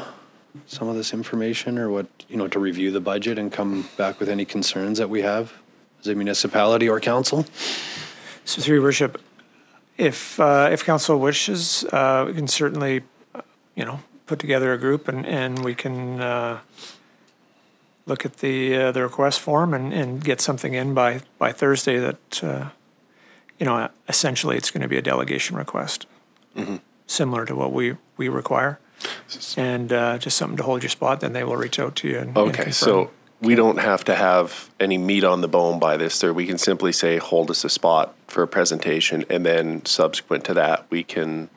of this information, or what, to review the budget and come back with any concerns that we have as a municipality or council? So through your worship, if council wishes, we can certainly, put together a group and we can look at the request form and get something in by Thursday that, essentially it's going to be a delegation request, similar to what we require. And just something to hold your spot, then they will reach out to you. And Okay, so we don't have to have any meat on the bone by this Thursday. We can simply say, hold us a spot for a presentation, and then subsequent to that, we can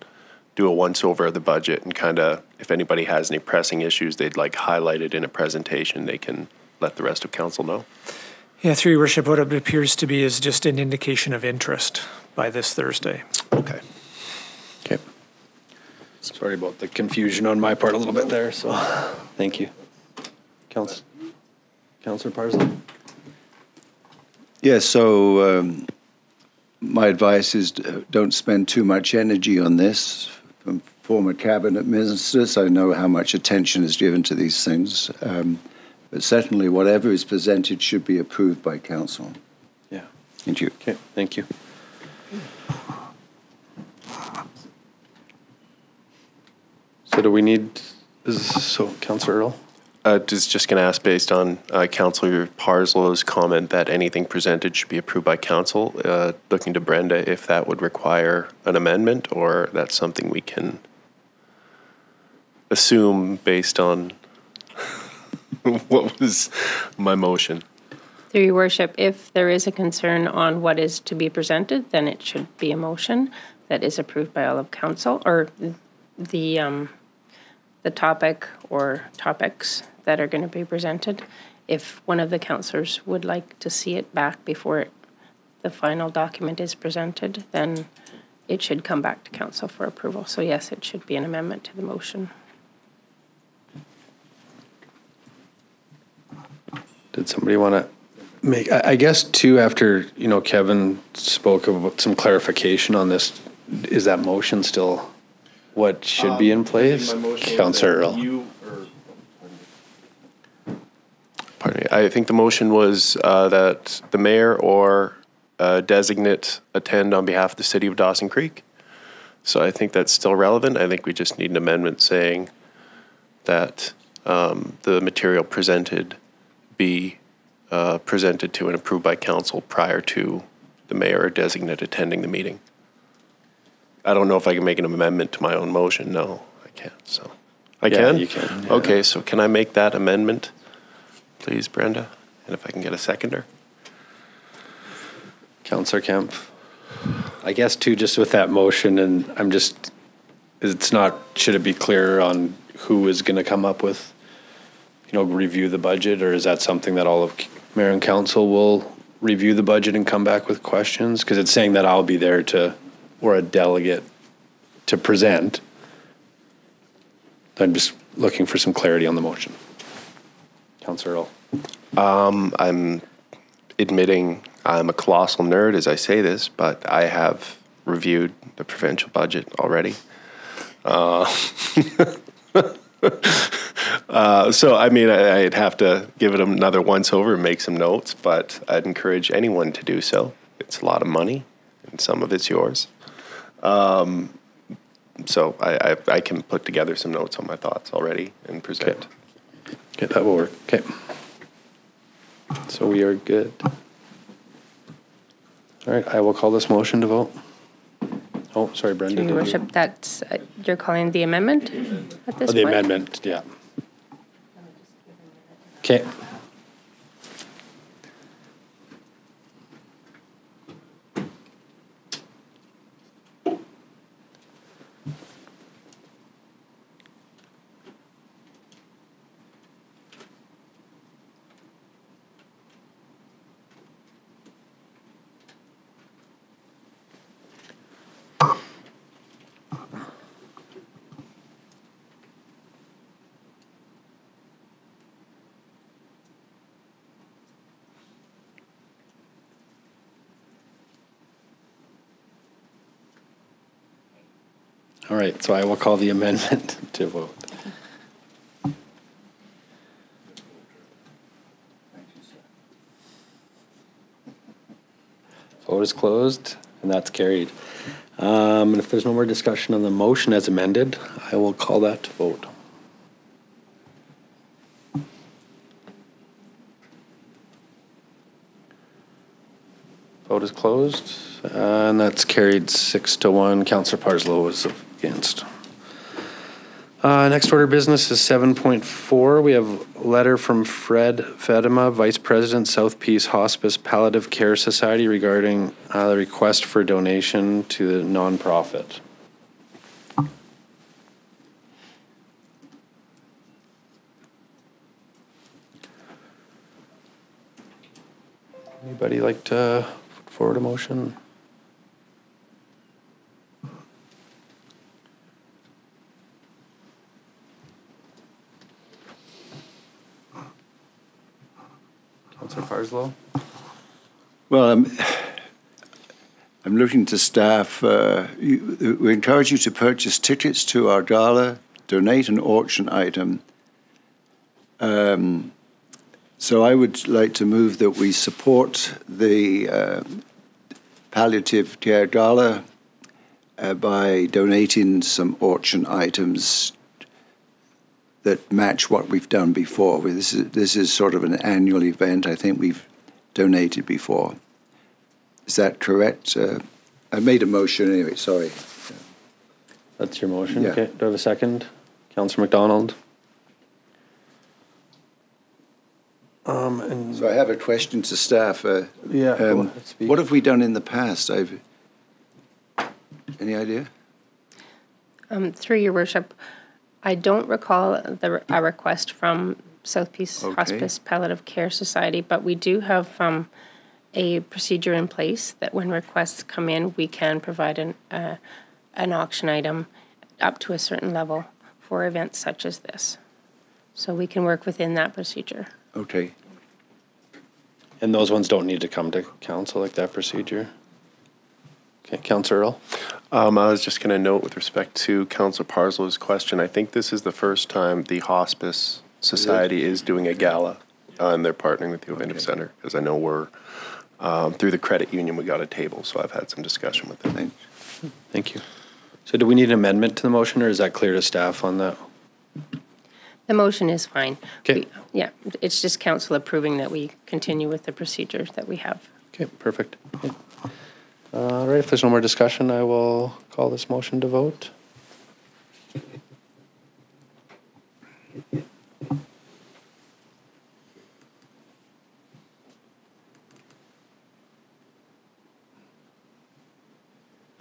do a once-over of the budget and kind of, if anybody has any pressing issues they'd like highlighted in a presentation, they can let the rest of council know. Yeah, through your worship, what it appears to be is just an indication of interest by this Thursday. Okay. Okay. Sorry about the confusion on my part a little bit there, so thank you. Councillor Parsley? Yeah, so my advice is don't spend too much energy on this. From former cabinet ministers, I know how much attention is given to these things. But certainly whatever is presented should be approved by council. Yeah. Thank you. Okay, thank you. So do we need, Councillor Earl? Just going to ask, based on Councillor Parslow's comment that anything presented should be approved by council, looking to Brenda if that would require an amendment, or that's something we can assume based on what was my motion. Through your worship, if there is a concern on what is to be presented, then it should be a motion that is approved by all of council, or the topic or topics that are going to be presented. If one of the councillors would like to see it back before the final document is presented, then it should come back to council for approval. So yes, it should be an amendment to the motion. Did somebody want to make, I guess too, after, Kevin spoke about some clarification on this, is that motion still what should be in place? Councillor Earl. Pardon me. I think the motion was that the mayor or designate attend on behalf of the city of Dawson Creek. So I think that's still relevant. I think we just need an amendment saying that the material presented be presented to and approved by council prior to the mayor or designate attending the meeting. I don't know if I can make an amendment to my own motion. No, I can't. So I can? You can. Yeah. Okay, so can I make that amendment, please, Brenda? And if I can get a seconder? Councillor Kemp. I guess too, just with that motion, and should it be clear on who is going to come up with, review the budget, or is that something that all of mayor and council will review the budget and come back with questions? Because it's saying that I'll be there or a delegate to present. I'm just looking for some clarity on the motion. Councillor Earl. I'm admitting I'm a colossal nerd as I say this, but I have reviewed the provincial budget already. So, I'd have to give it another once over and make some notes, but I'd encourage anyone to do so. It's a lot of money, and some of it's yours. So I can put together some notes on my thoughts already and present. Okay, that will work. Okay. So we are good. All right, I will call this motion to vote. Oh, sorry, Brenda. Your worship, that's, you're calling the amendment at this point? The amendment, yeah. Okay. All right, so I will call the amendment to vote. Vote is closed, and that's carried. And if there's no more discussion on the motion as amended, I will call that to vote. Vote is closed, and that's carried 6-1. Councillor Parslow was against. Next order of business is 7.4. We have a letter from Fred Fedema, Vice President, South Peace Hospice Palliative Care Society, regarding the request for donation to the nonprofit. Anybody like to put forward a motion? Councillor Parslow? Well, I'm looking to staff. We encourage you to purchase tickets to our gala, donate an auction item. So I would like to move that we support the palliative care gala by donating some auction items that match what we've done before. This is sort of an annual event. I think we've donated before. Is that correct? I made a motion anyway, sorry. That's your motion? Yeah. Okay, do I have a second? Councillor McDonald? So I have a question to staff. Go ahead, speak. What have we done in the past? Any idea? Through your worship, I don't recall a request from South Peace Hospice Palliative Care Society, but we do have a procedure in place that when requests come in, we can provide an auction item up to a certain level for events such as this. So we can work within that procedure. Okay. And those ones don't need to come to council, like that procedure? Okay, Councillor Earl? I was just going to note with respect to Councillor Parslow's question, I think this is the first time the Hospice Society is doing a gala, and they're partnering with the Ovindiv Center, because I know we're, through the credit union, we got a table, so I've had some discussion with them. Thank you. So do we need an amendment to the motion, or is that clear to staff on that? The motion is fine. Okay. Yeah, it's just council approving that we continue with the procedure that we have. Okay, perfect. Okay. All right, if there's no more discussion, I will call this motion to vote.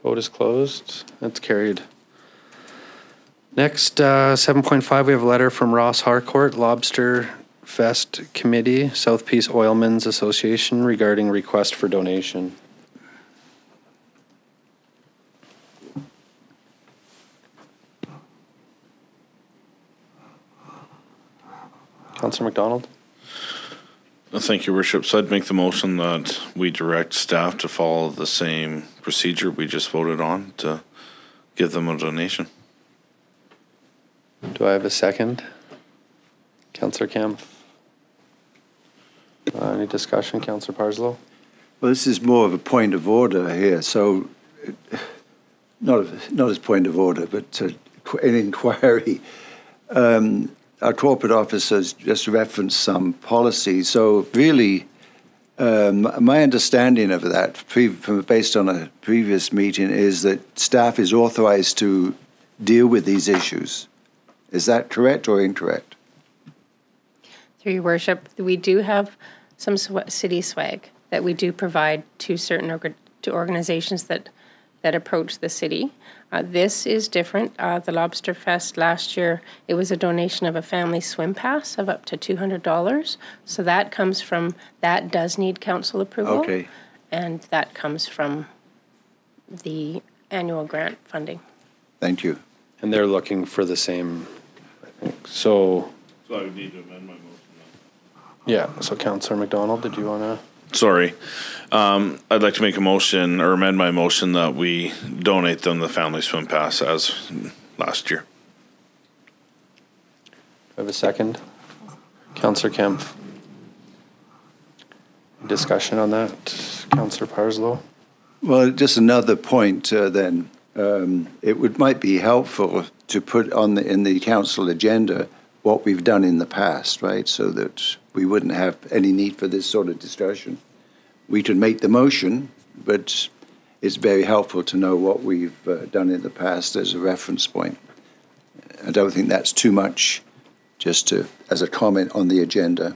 Vote is closed. That's carried. Next, 7.5, we have a letter from Ross Harcourt, Lobster Fest Committee, South Peace Oilmen's Association, regarding request for donation. Councillor McDonald? Thank you, Worship. So I'd make the motion that we direct staff to follow the same procedure we just voted on to give them a donation. Do I have a second? Councillor Kemp? Any discussion, Councillor Parslow? Well, this is more of a point of order here. So, not as point of order, but an inquiry. Our corporate office has just referenced some policy. So, really, my understanding of that, based on a previous meeting, is that staff is authorized to deal with these issues. Is that correct or incorrect? Through your worship, we do have some city swag that we do provide to certain organizations that approach the city. This is different. The Lobster Fest last year, it was a donation of a family swim pass of up to $200. So that does need council approval. Okay. And that comes from the annual grant funding. Thank you. And they're looking for the same, I think. So I would need to amend my motion then. yeah, so Councillor McDonald, did you want to? Sorry. I'd like to make a motion or amend my motion that we donate them the family swim pass as last year. Do I have a second? Councillor Kemp. Discussion on that, Councillor Parslow? Well, just another point then. It might be helpful to put on in the council agenda what we've done in the past, right? So that we wouldn't have any need for this sort of discussion. We could make the motion, but it's very helpful to know what we've done in the past as a reference point. I don't think that's too much just as a comment on the agenda.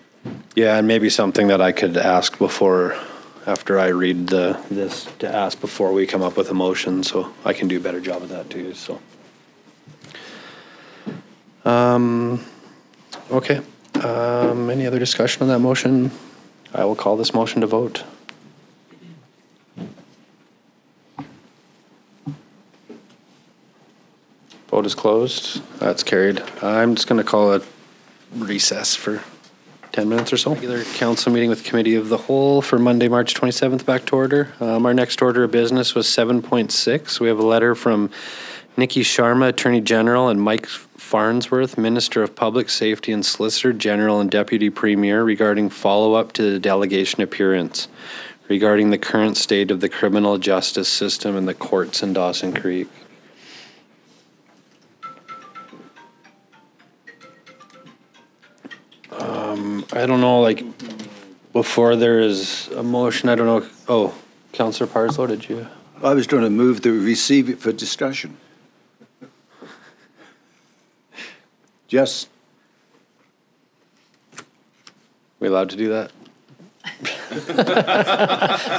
Yeah, and maybe something that I could ask before, after I read this, to ask before we come up with a motion, so I can do a better job of that too, so. Okay, any other discussion on that motion? I will call this motion to vote. Vote is closed. That's carried. I'm just going to call a recess for 10 minutes or so. Regular council meeting with Committee of the Whole for Monday, March 27th, back to order. Our next order of business was 7.6. We have a letter from Nikki Sharma, Attorney General, and Mike Farnsworth, Minister of Public Safety and Solicitor General and Deputy Premier, regarding follow-up to the delegation appearance regarding the current state of the criminal justice system and the courts in Dawson Creek. I don't know, like, before there is a motion, I don't know. Oh, Councillor Parslow, did you? I was going to move to receive it for discussion. Just. We allowed to do that?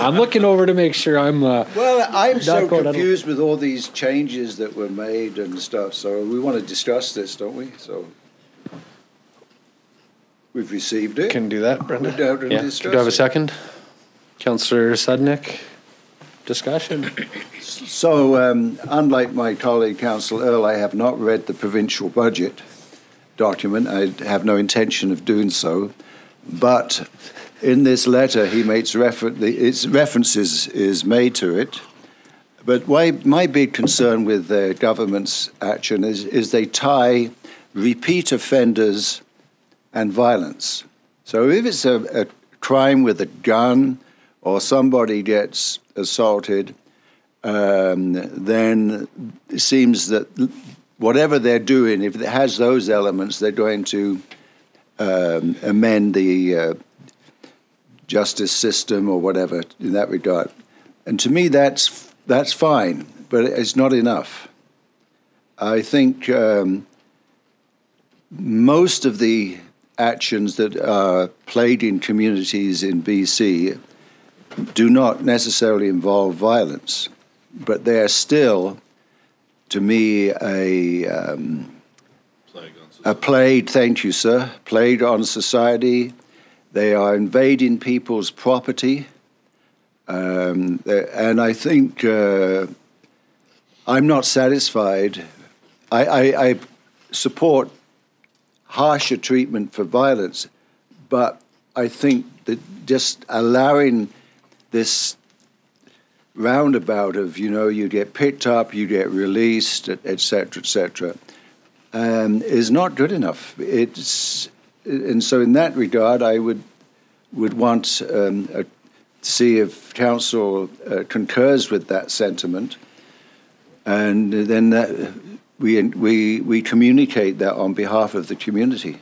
I'm looking over to make sure I'm. Well, I'm so confused with all these changes that were made and stuff. So we want to discuss this, don't we? So we've received it. Can do that, Brenda. Yeah. Do I have a second? Councillor Sudnick, discussion. So, unlike my colleague, Councillor Earl, I have not read the provincial budget document. I have no intention of doing so. But in this letter, he makes references is made to it. But my big concern with the government's action is they tie repeat offenders and violence. So if it's a crime with a gun or somebody gets assaulted, then it seems that whatever they're doing, if it has those elements, they're going to amend the justice system or whatever in that regard. And to me, that's fine, but it's not enough. I think most of the actions that are played in communities in BC do not necessarily involve violence, but they are still, to me, a plague, thank you, sir, plague on society. They are invading people's property. And I think I'm not satisfied. I support harsher treatment for violence, but I think that just allowing this roundabout of, you get picked up, you get released, et cetera, is not good enough. And so in that regard, I would want to see if council concurs with that sentiment, and then we communicate that on behalf of the community.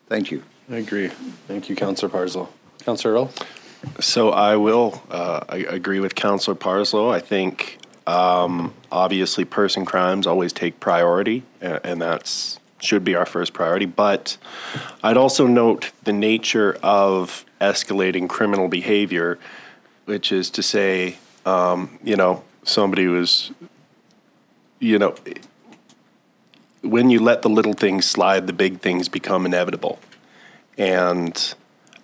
Thank you. I agree. Thank you, Councillor Parslow. Councillor Earl? So I will I agree with Councillor Parslow. I think obviously person crimes always take priority, and that's should be our first priority. But I'd also note the nature of escalating criminal behavior, which is to say, somebody was, when you let the little things slide, the big things become inevitable. And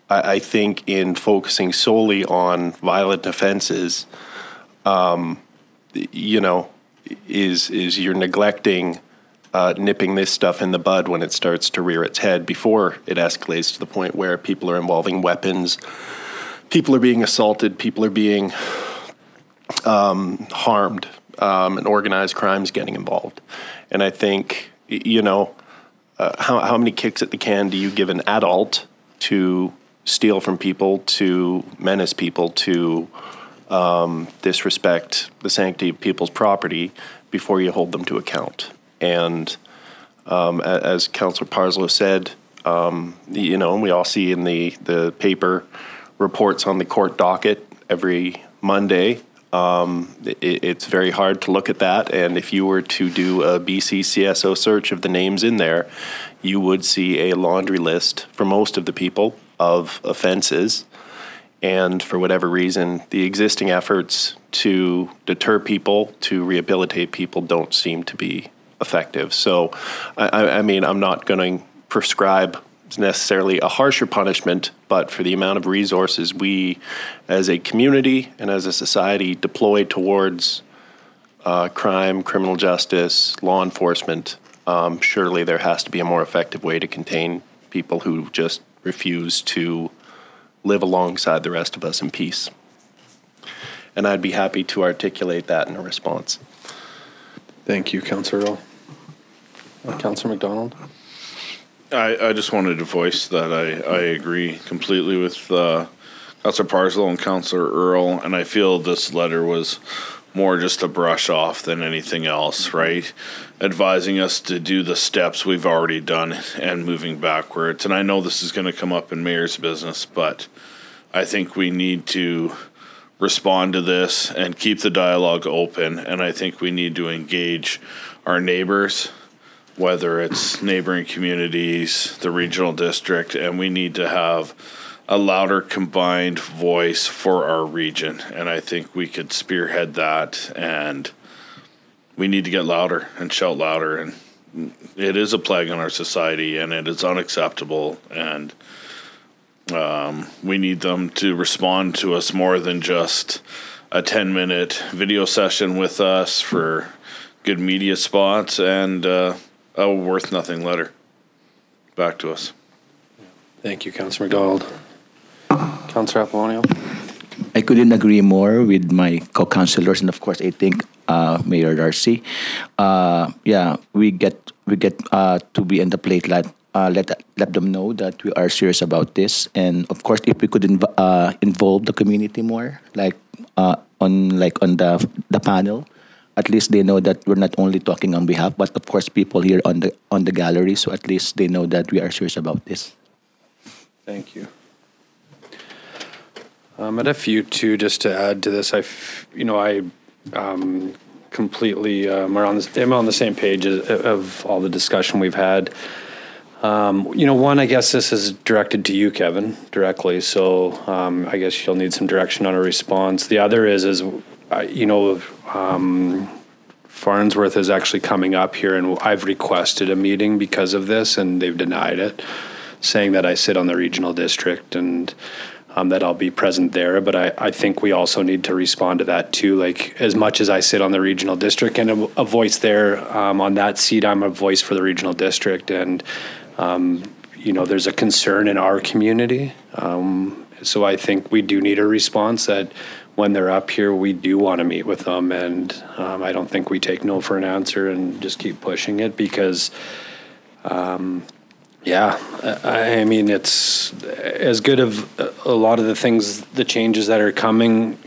I think in focusing solely on violent offenses, is you're neglecting nipping this stuff in the bud when it starts to rear its head before it escalates to the point where people are involving weapons, people are being assaulted, people are being harmed, and organized crime's getting involved. And I think, how many kicks at the can do you give an adult to steal from people, to menace people, to disrespect the sanctity of people's property before you hold them to account? And as Councillor Parslow said, we all see in the paper reports on the court docket every Monday. It's very hard to look at that, and if you were to do a BC CSO search of the names in there, you would see a laundry list for most of the people of offenses. And for whatever reason, the existing efforts to deter people, to rehabilitate people, don't seem to be effective. So, I mean, I'm not going to prescribe necessarily a harsher punishment, but for the amount of resources we, as a community and as a society, deploy towards crime, criminal justice, law enforcement, surely there has to be a more effective way to contain people who just refuse to live alongside the rest of us in peace. And I'd be happy to articulate that in a response. Thank you, Councillor Earl. Councillor McDonald? I just wanted to voice that I agree completely with Councillor Parslow and Councillor Earl, and I feel this letter was more just a brush off than anything else, right? Advising us to do the steps we've already done and moving backwards. And I know this is going to come up in Mayor's business, but I think we need to respond to this and keep the dialogue open. And I think we need to engage our neighbors, whether it's neighboring communities, the regional district, and we need to have a louder combined voice for our region. And I think we could spearhead that, and we need to get louder and shout louder. And it is a plague on our society, and it is unacceptable. And we need them to respond to us more than just a 10-minute video session with us for good media spots and a worth nothing letter back to us. Thank you, Councillor McDonald. Councillor Apollonio? I couldn't agree more with my co-councillors, and of course, I think Mayor Darcy. We get to be in the plate. Let them know that we are serious about this, and of course, if we could involve the community more, on the panel, at least they know that we're not only talking on behalf, but of course, people here on the gallery. So at least they know that we are serious about this. Thank you. I had a few too, just to add to this. I completely am on the same page of all the discussion we've had. One, I guess this is directed to you, Kevin, directly. So I guess you'll need some direction on a response. The other is Farnsworth is actually coming up here, and I've requested a meeting because of this, and they've denied it, saying that I sit on the regional district and that I'll be present there. But I think we also need to respond to that too. Like, as much as I sit on the regional district and a voice there on that seat, I'm a voice for the regional district, and there's a concern in our community. So I think we do need a response that when they're up here, we do want to meet with them, and I don't think we take no for an answer and just keep pushing it because. I mean, it's as good of a lot of the things, the changes that are coming,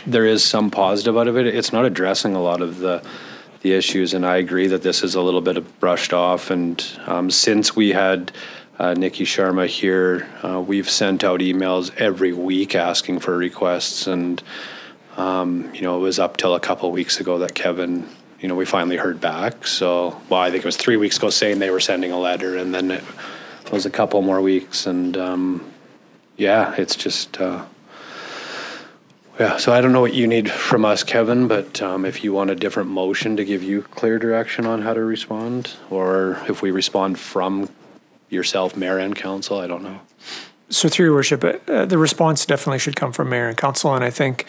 there is some positive out of it. It's not addressing a lot of the issues, and I agree that this is a little bit of brushed off. And since we had Nikki Sharma here, we've sent out emails every week asking for requests, and it was up till a couple of weeks ago that Kevin, we finally heard back. So, I think it was 3 weeks ago saying they were sending a letter, and then it was a couple more weeks. And it's just, so I don't know what you need from us, Kevin, but if you want a different motion to give you clear direction on how to respond, or if we respond from yourself, Mayor and Council, I don't know. So through your worship, the response definitely should come from Mayor and Council, and I think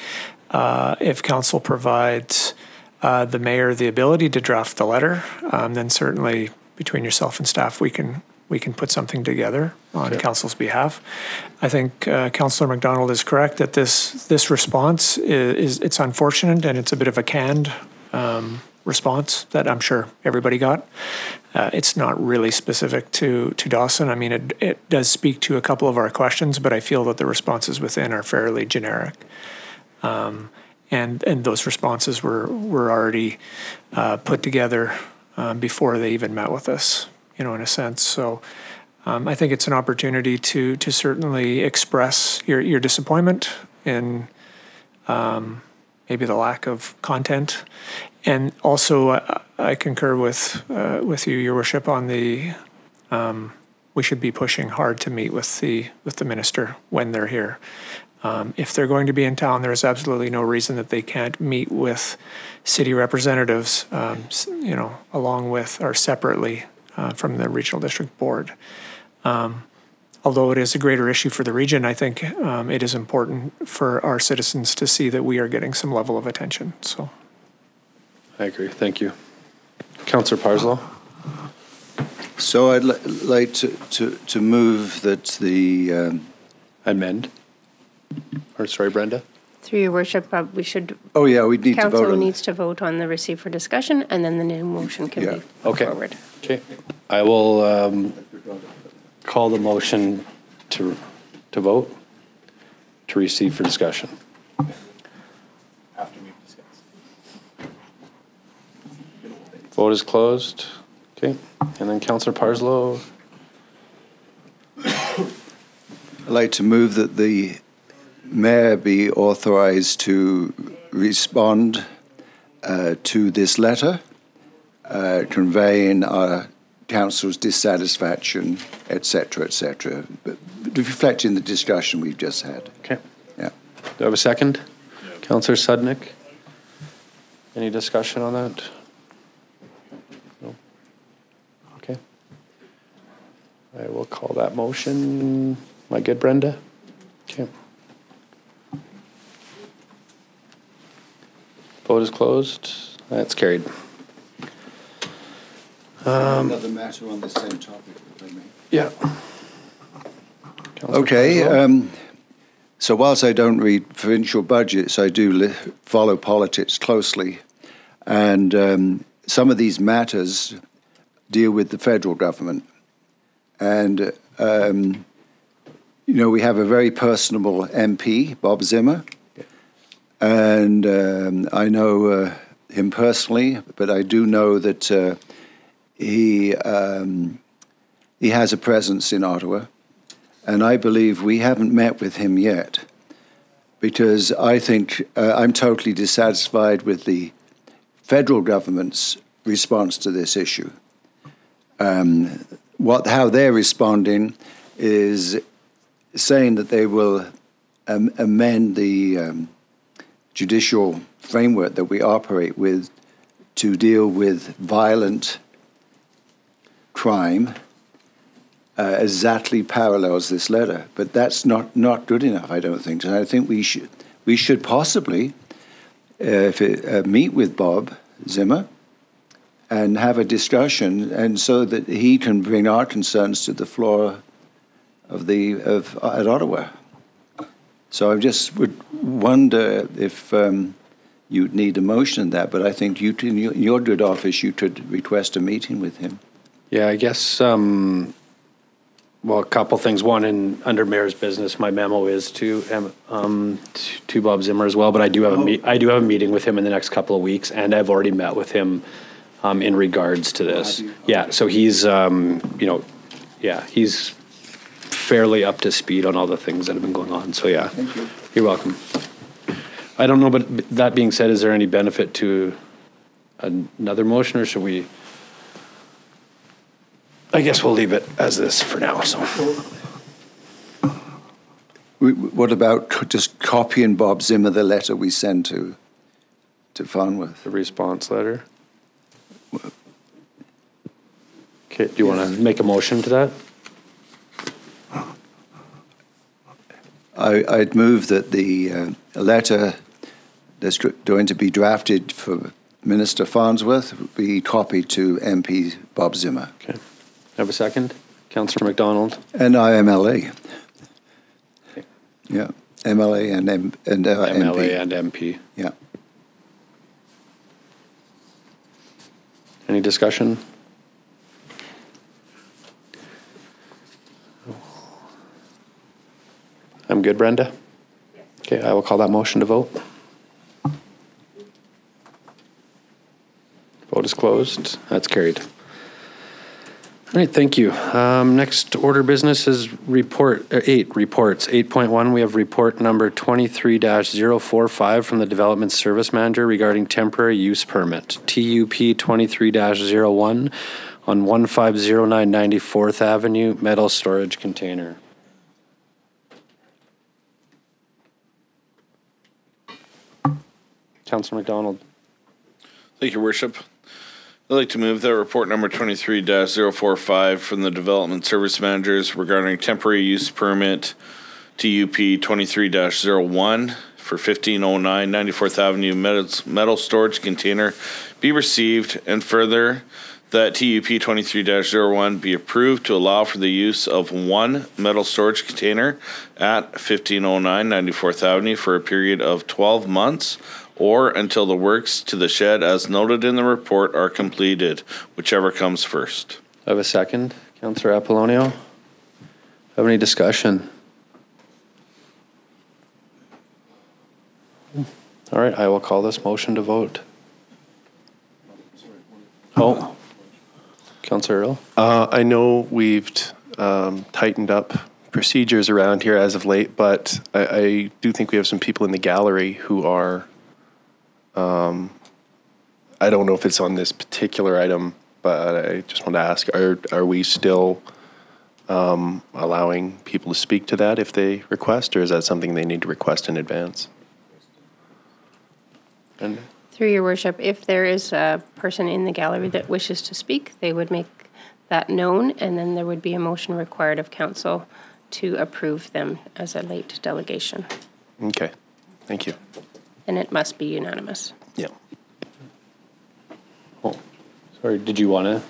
if Council provides the Mayor the ability to draft the letter, then certainly between yourself and staff we can we can put something together on council's behalf. I think Councillor McDonald is correct that this response is it's unfortunate and it's a bit of a canned response that I'm sure everybody got. It's not really specific to Dawson. I mean, it does speak to a couple of our questions, but I feel that the responses within are fairly generic. And those responses were already put together before they even met with us, in a sense. So I think it's an opportunity to certainly express your disappointment in maybe the lack of content. And also, I concur with you, Your Worship, on the we should be pushing hard to meet with the minister when they're here. If they're going to be in town, there is absolutely no reason that they can't meet with city representatives, along with or separately from the regional district board. Although it is a greater issue for the region, I think it is important for our citizens to see that we are getting some level of attention. So, I agree. Thank you. Councillor Parslow. So I'd like to move that the amend. Or sorry, Brenda. Through Your Worship, we should. Oh yeah, we need to vote. Council needs to vote on the receive for discussion, and then the new motion can be put forward. Okay. I will call the motion to vote to receive for discussion. After we've discussed. Vote is closed. Okay. And then Councillor Parslow. I'd like to move that the mayor be authorized to respond to this letter, conveying our council's dissatisfaction, etc., but reflecting the discussion we've just had. Okay. Yeah. Do I have a second? Councillor Sudnick. Any discussion on that? No. Okay. I will call that motion. Am I good, Brenda? Okay. Vote is closed. That's carried. Another matter on the same topic, if I may. Yeah. Okay. So whilst I don't read provincial budgets, I do follow politics closely. And some of these matters deal with the federal government. And, we have a very personable MP, Bob Zimmer. And I know him personally, but I do know that he has a presence in Ottawa. And I believe we haven't met with him yet, because I think I'm totally dissatisfied with the federal government's response to this issue. How they're responding is saying that they will amend the judicial framework that we operate with to deal with violent crime. Exactly parallels this letter, but that's not good enough, I don't think. And I think we should possibly meet with Bob Zimmer and have a discussion, and so that he can bring our concerns to the floor at Ottawa. So I just would wonder if you'd need a motion on that, but I think in your good office you could request a meeting with him. Yeah, I guess. Well, a couple things. One, under mayor's business, my memo is to Bob Zimmer as well. But I do have a meeting with him in the next couple of weeks, and I've already met with him in regards to this. Yeah, so he's he's fairly up to speed on all the things that have been going on. So yeah, thank you. You're welcome. I don't know, but that being said, is there any benefit to another motion, or should we? I guess we'll leave it as this for now. So, what about just copying Bob Zimmer the letter we send to Farnworth? The response letter. Okay. Do you want to make a motion to that? I'd move that the letter that's going to be drafted for Minister Farnsworth be copied to MP Bob Zimmer. Okay. Have a second? Councillor McDonald. And I MLA. Yeah, MLA and MLA MP. and MP. Yeah. Any discussion? I'm good, Brenda? Okay, I will call that motion to vote. Vote is closed. That's carried. All right, thank you. Next order business is reports. 8.1, we have report number 23-045 from the Development Service Manager regarding temporary use permit, TUP 23-01 on 1509 94th Avenue, metal storage container. Councillor McDonald. Thank you, Worship. I'd like to move that report number 23-045 from the Development Service Managers regarding temporary use permit TUP 23-01 for 1509 94th Avenue metal storage container be received, and further that TUP 23-01 be approved to allow for the use of one metal storage container at 1509 94th Avenue for a period of 12 months or until the works to the shed as noted in the report are completed, whichever comes first. I have a second. Councillor Apollonio. Have any discussion? All right, I will call this motion to vote. Oh, Councillor Earl. I know we've tightened up procedures around here as of late, but I do think we have some people in the gallery who are, I don't know if it's on this particular item, but I just want to ask, are we still allowing people to speak to that if they request, or is that something they need to request in advance? And Through your worship, if there is a person in the gallery that wishes to speak, they would make that known, and then there would be a motion required of council to approve them as a late delegation. okay, thank you. And it must be unanimous. Yeah. Oh, sorry, did you want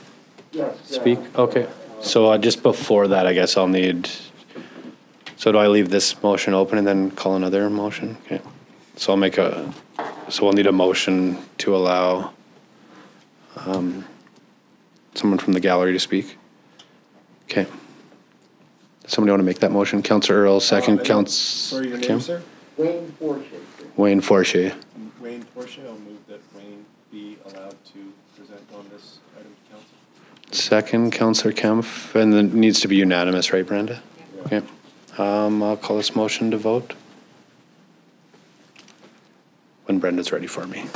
to speak? Okay, so just before that, I guess I'll need, so do I leave this motion open and then call another motion? Okay, so we'll need a motion to allow someone from the gallery to speak. Okay. Somebody want to make that motion? Councillor Earl, second. Sorry, your name, sir? Wayne Forche. Wayne Forche, I'll move that Wayne be allowed to present on this item to council. Second, Councillor Kempf, and then it needs to be unanimous, right, Brenda? Yeah. Okay. I'll call this motion to vote when Brenda's ready for me.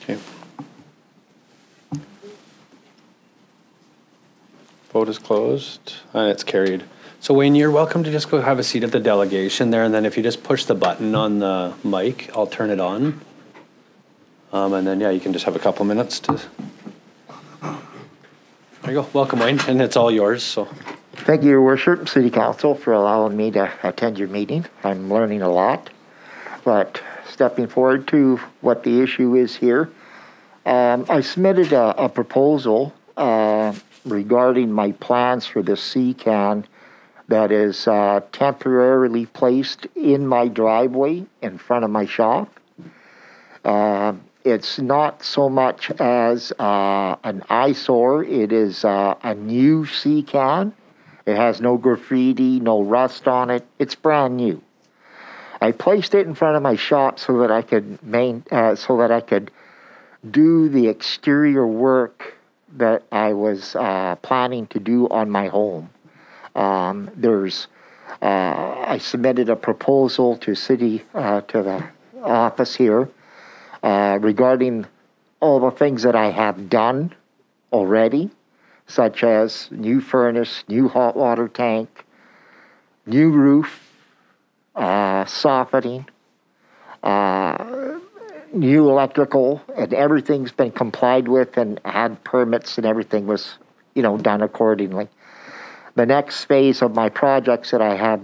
Okay. Vote is closed, and it's carried. So Wayne, you're welcome to just go have a seat at the delegation there, and then if you just push the button on the mic, I'll turn it on. And then, yeah, you can just have a couple minutes to... There you go. Welcome, Wayne, and it's all yours, so... Thank you, Your Worship, City Council, for allowing me to attend your meeting. I'm learning a lot, but stepping forward to what the issue is here, I submitted a proposal regarding my plans for the C-can that is temporarily placed in my driveway in front of my shop. It's not so much as an eyesore. It is a new C-can. It has no graffiti, no rust on it. It's brand new. I placed it in front of my shop so that I could do the exterior work that I was planning to do on my home. I submitted a proposal to the office here regarding all the things that I have done already, such as new furnace, new hot water tank, new roof, softening, new electrical, and everything's been complied with and had permits and everything was, done accordingly. The next phase of my projects that I have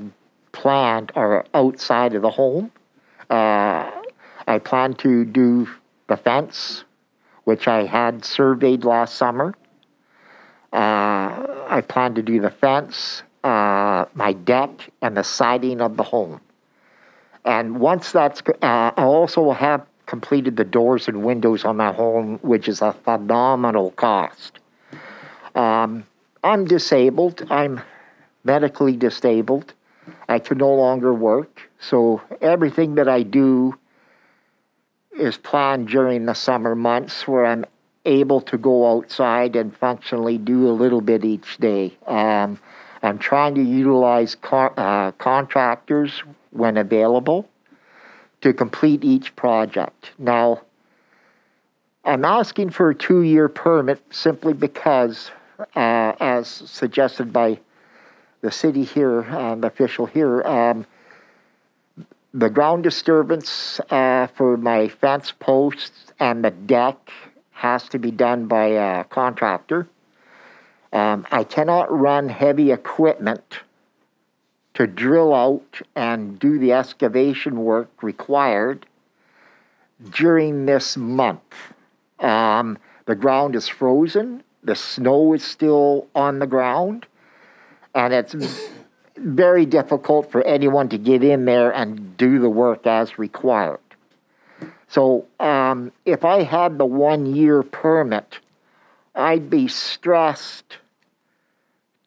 planned are outside of the home. I plan to do the fence, which I had surveyed last summer. I plan to do the fence, my deck, and the siding of the home. And once that's, I also have completed the doors and windows on my home, which is a phenomenal cost. I'm disabled. I'm medically disabled. I can no longer work. So everything that I do is planned during the summer months where I'm able to go outside and functionally do a little bit each day. I'm trying to utilize contractors when available to complete each project. Now, I'm asking for a 2-year permit simply because, as suggested by the city here, the official here, the ground disturbance for my fence posts and the deck has to be done by a contractor. I cannot run heavy equipment to drill out and do the excavation work required during this month. The ground is frozen, the snow is still on the ground, and it's very difficult for anyone to get in there and do the work as required. So if I had the 1-year permit, I'd be stressed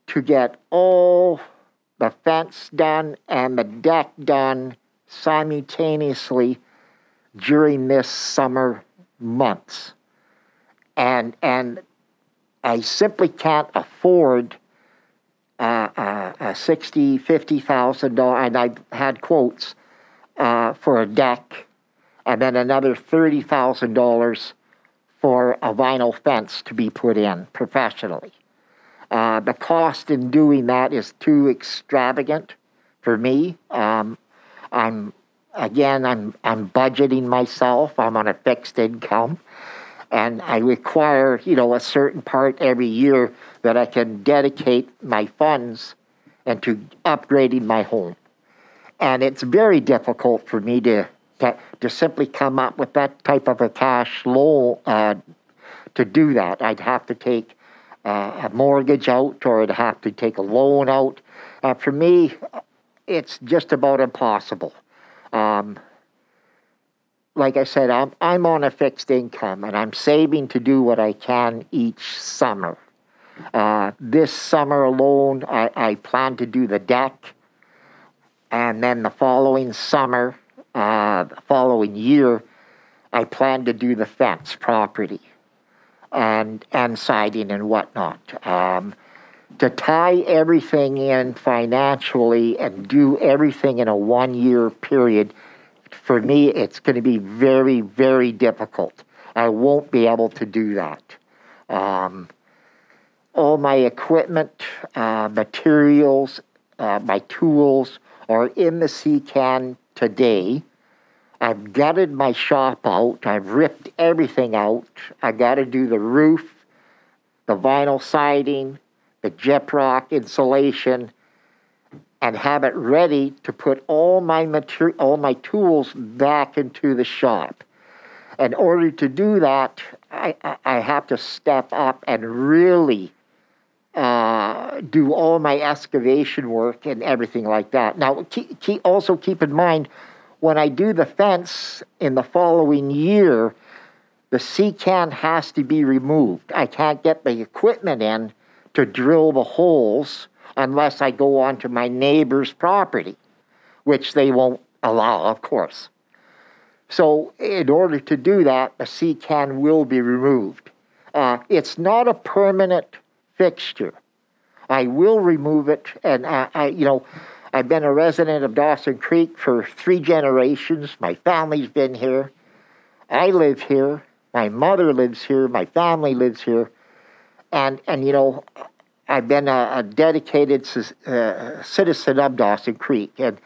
to get all the fence done and the deck done simultaneously during this summer months. And I simply can't afford a $60,000, $50,000, and I've had quotes for a deck, and then another $30,000 for a vinyl fence to be put in professionally. The cost in doing that is too extravagant for me. I'm budgeting myself. I'm on a fixed income, and I require, a certain part every year that I can dedicate my funds into upgrading my home. And it's very difficult for me to simply come up with that type of a cash loan to do that. I'd have to take a mortgage out, or I'd have to take a loan out. For me, it's just about impossible. Like I said, I'm on a fixed income, and I'm saving to do what I can each summer. This summer alone, I plan to do the deck, and then the following summer, the following year, I plan to do the fence property and siding and whatnot. To tie everything in financially and do everything in a 1-year period, for me, it's going to be very, very difficult. I won't be able to do that. All my equipment, materials, my tools are in the CCAN today. I've gutted my shop out. I've ripped everything out. I got to do the roof, the vinyl siding, the Gyprock insulation, and have it ready to put all my tools back into the shop. In order to do that, I have to step up and really do all my excavation work and everything like that. Now, also keep in mind, when I do the fence in the following year, the CCAN has to be removed. I can't get the equipment in to drill the holes unless I go onto my neighbor's property, which they won't allow, of course. So in order to do that, the CCAN will be removed. It's not a permanent fixture. I will remove it, and I've been a resident of Dawson Creek for 3 generations. My family's been here. I live here. My mother lives here. My family lives here. And I've been a dedicated citizen of Dawson Creek. And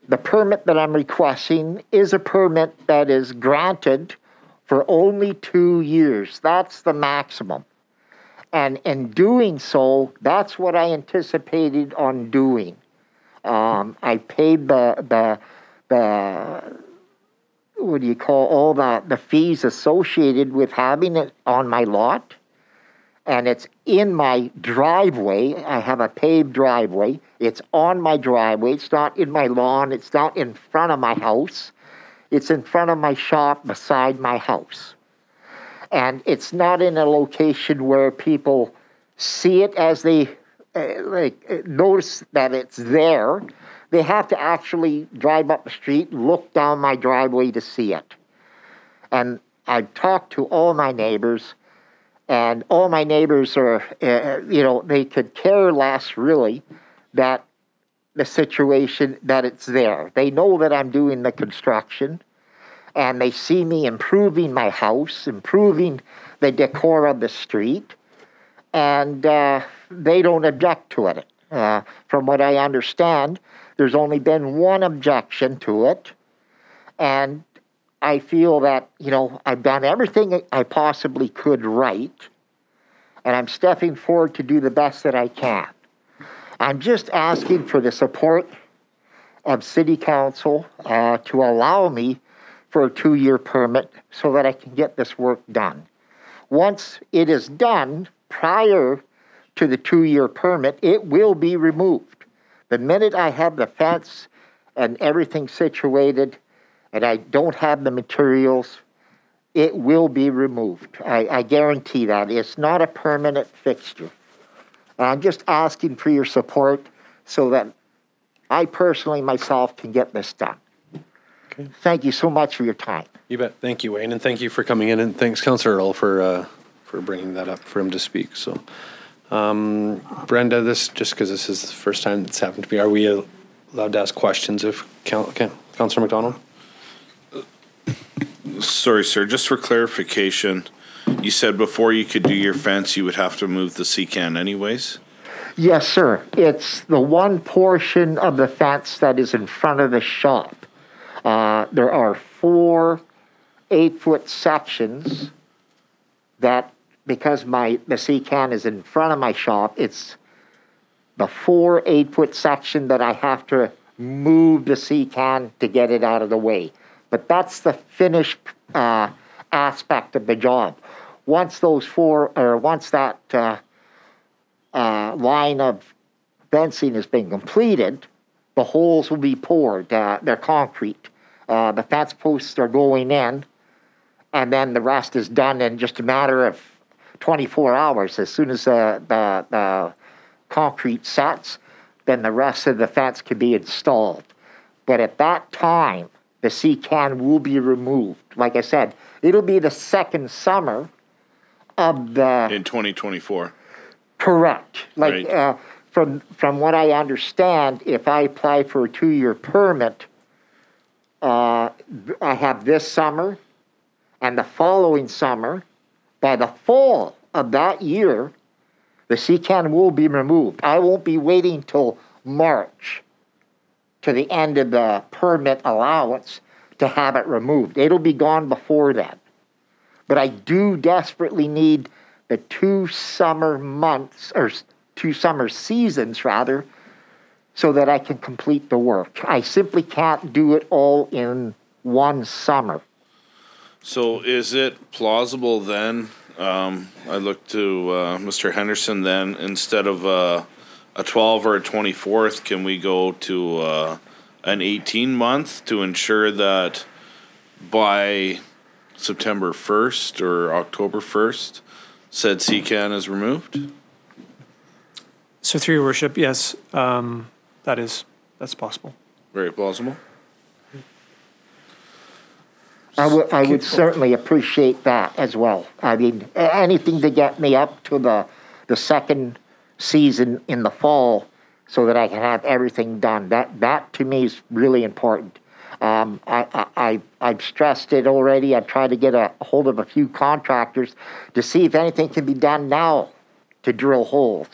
the permit that I'm requesting is a permit that is granted for only 2 years. That's the maximum. And in doing so, that's what I anticipated on doing. I paid the what do you call, all the fees associated with having it on my lot. And it's in my driveway. I have a paved driveway. It's on my driveway. It's not in my lawn. It's not in front of my house. It's in front of my shop beside my house. And it's not in a location where people see it as they notice that it's there. They have to actually drive up the street, look down my driveway to see it. And I've talked to all my neighbors, and all my neighbors are, they could care less really that the situation, that it's there. They know that I'm doing the construction, and they see me improving my house, improving the decor of the street, and they don't object to it. From what I understand, there's only been one objection to it, and I feel that, I've done everything I possibly could right, and I'm stepping forward to do the best that I can. I'm just asking for the support of City Council to allow me for a 2-year permit so that I can get this work done. Once it is done, prior to the 2-year permit, it will be removed. The minute I have the fence and everything situated, and I don't have the materials, it will be removed. I guarantee that. It's not a permanent fixture. And I'm just asking for your support so that I personally, myself, can get this done. Okay. Thank you so much for your time. You bet. Thank you, Wayne, and thank you for coming in, and thanks, Councillor Earl, for bringing that up for him to speak. So, Brenda, this, just because this is the first time it's happened to me, are we allowed to ask questions of Councillor McDonald? Sorry, sir, just for clarification, you said before you could do your fence, you would have to move the CCAN anyways? Yes, sir. It's the one portion of the fence that is in front of the shop. There are 4 8-foot sections that, because the CCAN is in front of my shop, it's the 4 8-foot section that I have to move the CCAN to get it out of the way. But that's the finished aspect of the job. Once that line of fencing has been completed, the holes will be poured. They're concrete. The fence posts are going in, and then the rest is done in just a matter of 24 hours. As soon as the concrete sets, then the rest of the fence can be installed. But at that time, the CCAN will be removed. Like I said, it'll be the second summer of the... In 2024. Correct. Like, right. From what I understand, if I apply for a 2-year permit, I have this summer and the following summer. By the fall of that year, the CCAN will be removed. I won't be waiting till March to the end of the permit allowance to have it removed. It'll be gone before then. But I do desperately need the 2 summer months, or 2 summer seasons rather, so that I can complete the work. I simply can't do it all in one summer. So is it plausible then, I look to Mr. Henderson then, instead of a 12 or a 24th, can we go to an 18-month to ensure that by September 1st or October 1st, said CCAN is removed? So through your worship, yes, that's possible. Very plausible. I would certainly appreciate that as well. I mean, anything to get me up to the second season in the fall so that I can have everything done. That to me is really important. I've stressed it already. I've tried to get a hold of a few contractors to see if anything can be done now to drill holes.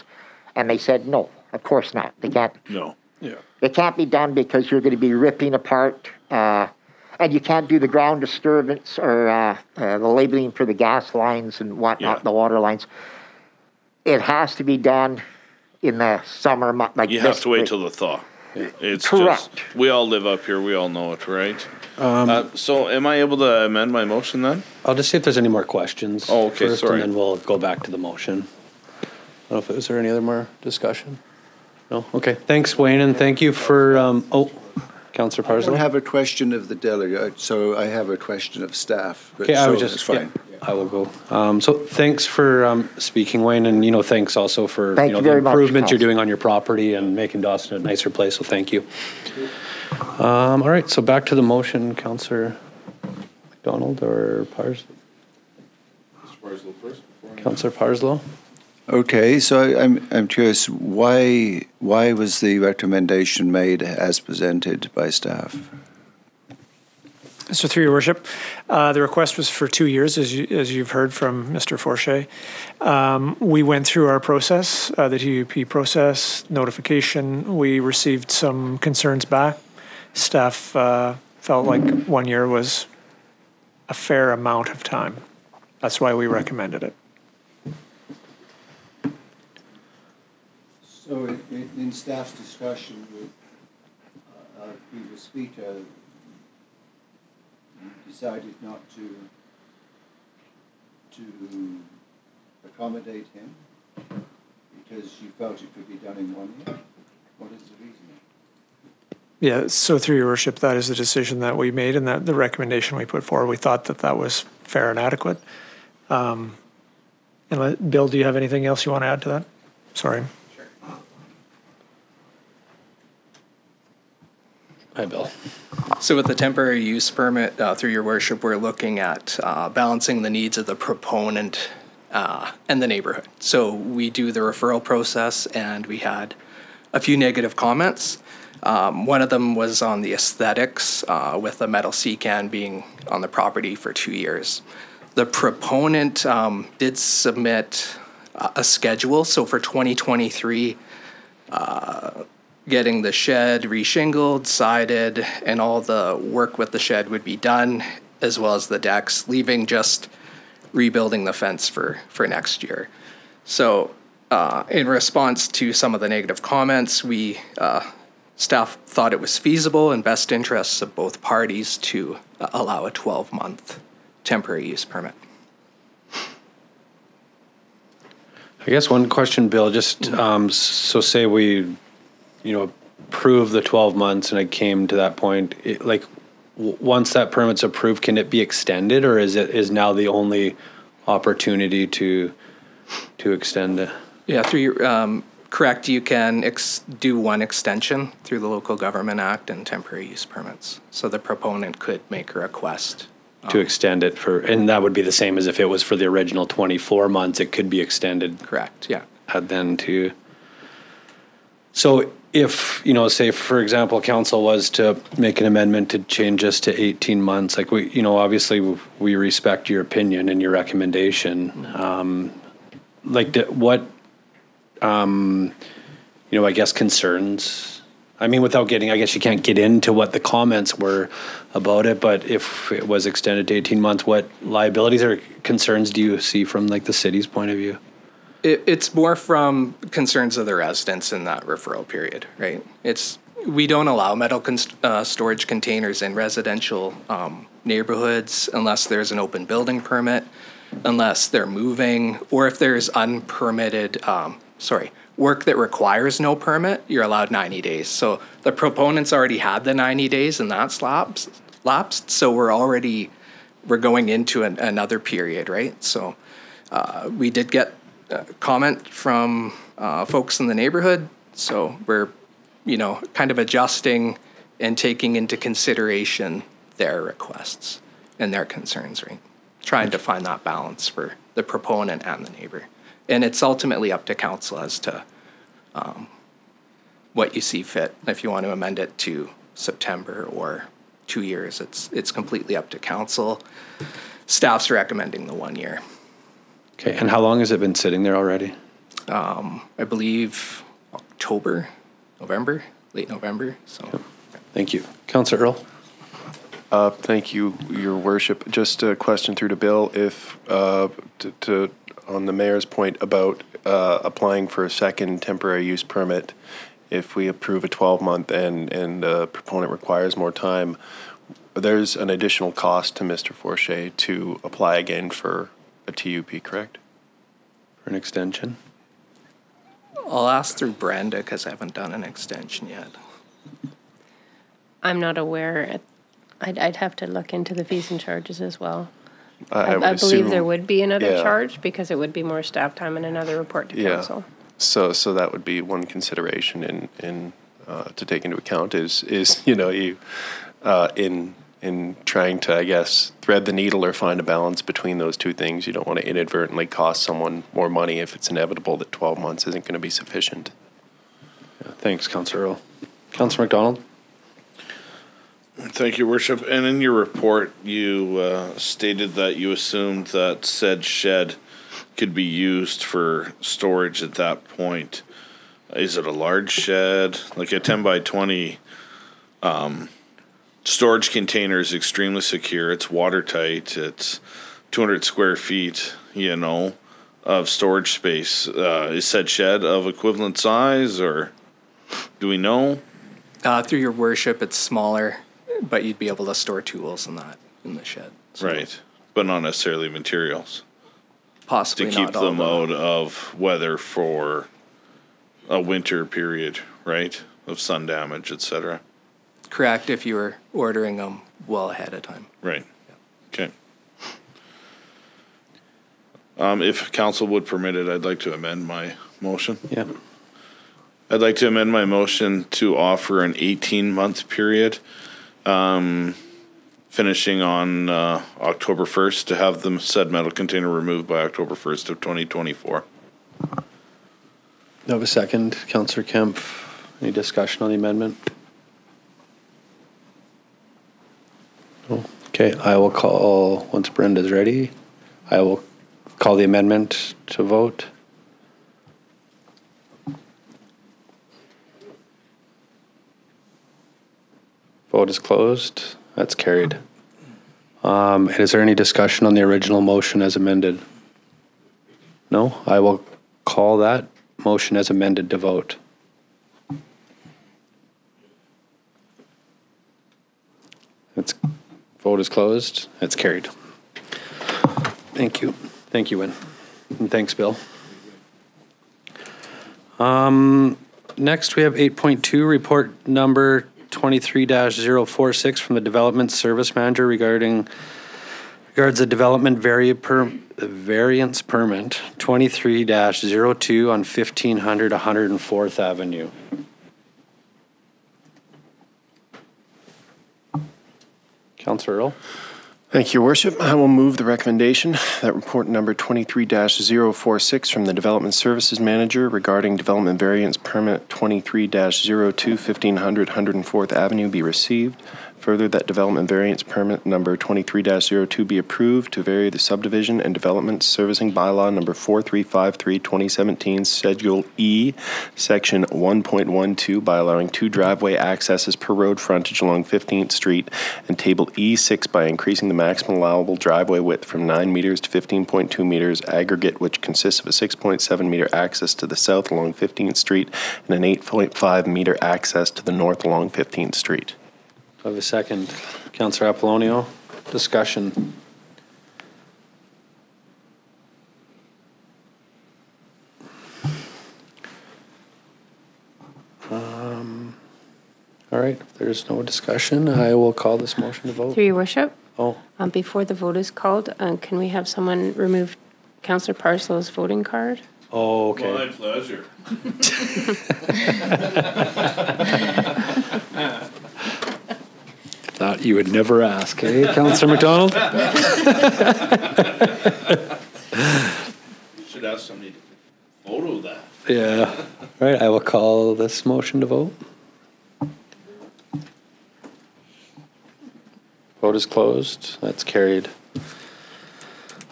And they said, no, of course not. They can't. No. Yeah. It can't be done because you're going to be ripping apart, and you can't do the ground disturbance or the labeling for the gas lines and whatnot, the water lines. It has to be done in the summer month. Like you have to wait till the thaw. It's Correct. just, we all live up here. We all know it, right? So am I able to amend my motion then? I'll just see if there's any more questions. Oh, okay, first, sorry. And then we'll go back to the motion. I don't know is there any other more discussion? No? Okay. Thanks, Wayne, and thank you for, Councillor I don't Parslow. have a question of the delegate, so I have a question of staff. But Okay, I so was just, it's fine. yeah, I will go. So thanks for speaking, Wayne, and, thanks also for, Thank you the very much, improvements you're Council. doing on your property and making Dawson a nicer place, so thank you. All right, so back to the motion, Councillor McDonald or Parslow? Councillor Parslow? Okay, so I'm curious, why was the recommendation made as presented by staff? So through your worship, the request was for 2 years, as you've heard from Mr. Forche. We went through our process, the TUP process, notification. We received some concerns back. Staff felt like 1 year was a fair amount of time. That's why we recommended it. So in staff's discussion with our previous speaker, you decided not to accommodate him because you felt it could be done in 1 year? What is the reason? Yeah, so through your worship, that is the decision that we made and that the recommendation we put forward. We thought that was fair and adequate. And Bill, do you have anything else you want to add to that? Sorry. Hi, Bill. So with the temporary use permit, through your worship, we're looking at balancing the needs of the proponent and the neighborhood. So we do the referral process, and we had a few negative comments. One of them was on the aesthetics, with the metal sea can being on the property for 2 years. The proponent did submit a schedule. So for 2023, getting the shed reshingled, sided, and all the work with the shed would be done, as well as the decks, leaving just rebuilding the fence for next year. So in response to some of the negative comments, staff thought it was feasible in best interests of both parties to allow a 12-month temporary use permit. I guess one question, Bill, just so say we, approve the 12 months and it came to that point, once that permit's approved, can it be extended, or is now the only opportunity to extend it? Yeah, through your, correct, you can do one extension through the Local Government Act and temporary use permits. So the proponent could make a request To extend it and that would be the same as if it was for the original 24 months, it could be extended. Correct, yeah. So if, say, for example, council was to make an amendment to change this to 18 months, obviously we respect your opinion and your recommendation. I guess concerns, without getting, I guess you can't get into what the comments were about it, but if it was extended to 18 months, what liabilities or concerns do you see from the city's point of view? It's more from concerns of the residents in that referral period, right? We don't allow metal storage containers in residential neighborhoods unless there's an open building permit, unless they're moving, or if there's unpermitted, work that requires no permit, you're allowed 90 days. So the proponents already had the 90 days and that's lapsed. So we're going into another period, right? So we did get comment from folks in the neighborhood. So we're, kind of adjusting and taking into consideration their requests and their concerns, right? Trying to find that balance for the proponent and the neighbor. And it's ultimately up to council as to what you see fit. If you want to amend it to September or 2 years, it's completely up to council. Staff's recommending the 1 year. Okay, and how long has it been sitting there already? I believe November, late November. So, okay. Thank you. Councillor Earl. Thank you, Your Worship. Just a question through to Bill, if on the mayor's point about applying for a second temporary use permit, if we approve a 12-month and the proponent requires more time, there's an additional cost to Mr. Forche to apply again for a TUP, correct? For an extension? I'll ask through Brenda because I haven't done an extension yet. I'm not aware. I'd have to look into the fees and charges as well. I would I believe there assume- would be another yeah. charge because it would be more staff time and another report to Yeah. council. So that would be one consideration in to take into account is you know in trying to, I guess, thread the needle or find a balance between those two things. You don't want to inadvertently cost someone more money if it's inevitable that 12 months isn't going to be sufficient. Yeah, thanks, Councillor Earl. Councillor McDonald? Thank you, Worship. And in your report, you stated that you assumed that said shed could be used for storage at that point. Is it a large shed? Like a 10 by 20 storage container is extremely secure. It's watertight. It's 200 square feet, you know, of storage space. Is said shed of equivalent size, or do we know? Through your worship, it's smaller, but you'd be able to store tools in the shed. So Right, but not necessarily materials. Possibly To keep not all them of out of weather for a winter period, right? Of sun damage, etc. Correct, if you were ordering them well ahead of time. Right. Okay. If council would permit it, I'd like to amend my motion. Yeah. I'd like to amend my motion to offer an 18-month period, finishing on October 1st, to have the said metal container removed by October 1st of 2024. You have a second, Councillor Kemp. Any discussion on the amendment? No? Okay, I will call, once Brenda's ready, I will call the amendment to vote. Vote is closed. That's carried. Is there any discussion on the original motion as amended? No? I will call that motion as amended to vote. Vote is closed. That's carried. Thank you. Thank you, Wynn. And thanks, Bill. Next, we have 8.2, report number 23-046 from the Development Service Manager regards the development variance permit 23-02 on 1500 104th Avenue. Councillor Earl. Thank you, Your Worship. I will move the recommendation that report number 23-046 from the Development Services Manager regarding development variance permit 23-02 1500 104th Avenue be received. Further, that development variance permit number 23-02 be approved to vary the subdivision and development servicing bylaw number 4353/2017, Schedule E, Section 1.12, by allowing 2 driveway accesses per road frontage along 15th Street, and Table E6 by increasing the maximum allowable driveway width from 9 meters to 15.2 meters aggregate, which consists of a 6.7 meter access to the south along 15th Street and an 8.5 meter access to the north along 15th Street. I have a second. Councillor Apollonio, discussion. All right, if there's no discussion, I will call this motion to vote. Through your worship, Oh, before the vote is called, can we have someone remove Councillor Parslow's voting card? oh, okay. My pleasure. Thought you would never ask, eh, Councillor McDonald? Should ask somebody to photo that. Yeah. All right, I will call this motion to vote. Vote is closed. That's carried.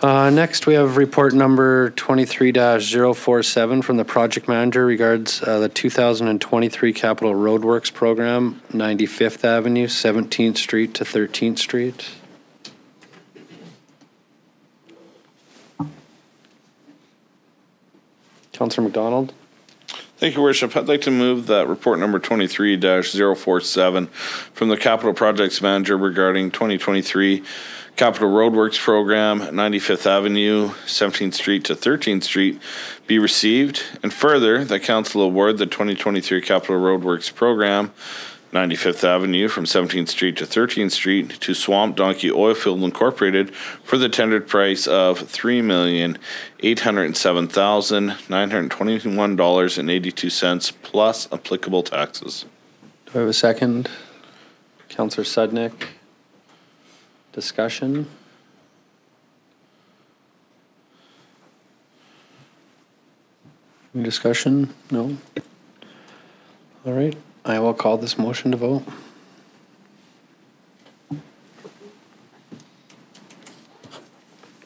Next, we have report number 23-047 from the project manager regards the 2023 Capital Roadworks Program, 95th Avenue, 17th Street to 13th Street. Councillor McDonald? Thank Thank you, Worship. I'd like to move that report number 23-047 from the Capital Projects Manager regarding 2023 Capital Roadworks Program, 95th Avenue, 17th Street to 13th Street, be received. And further, that Council award the 2023 Capital Roadworks Program, 95th Avenue from 17th Street to 13th Street to Swamp Donkey Oilfield Incorporated for the tendered price of $3,807,921.82 plus applicable taxes. Do I have a second? Councillor Sudnick. Discussion? Any discussion? No? All right. I will call this motion to vote.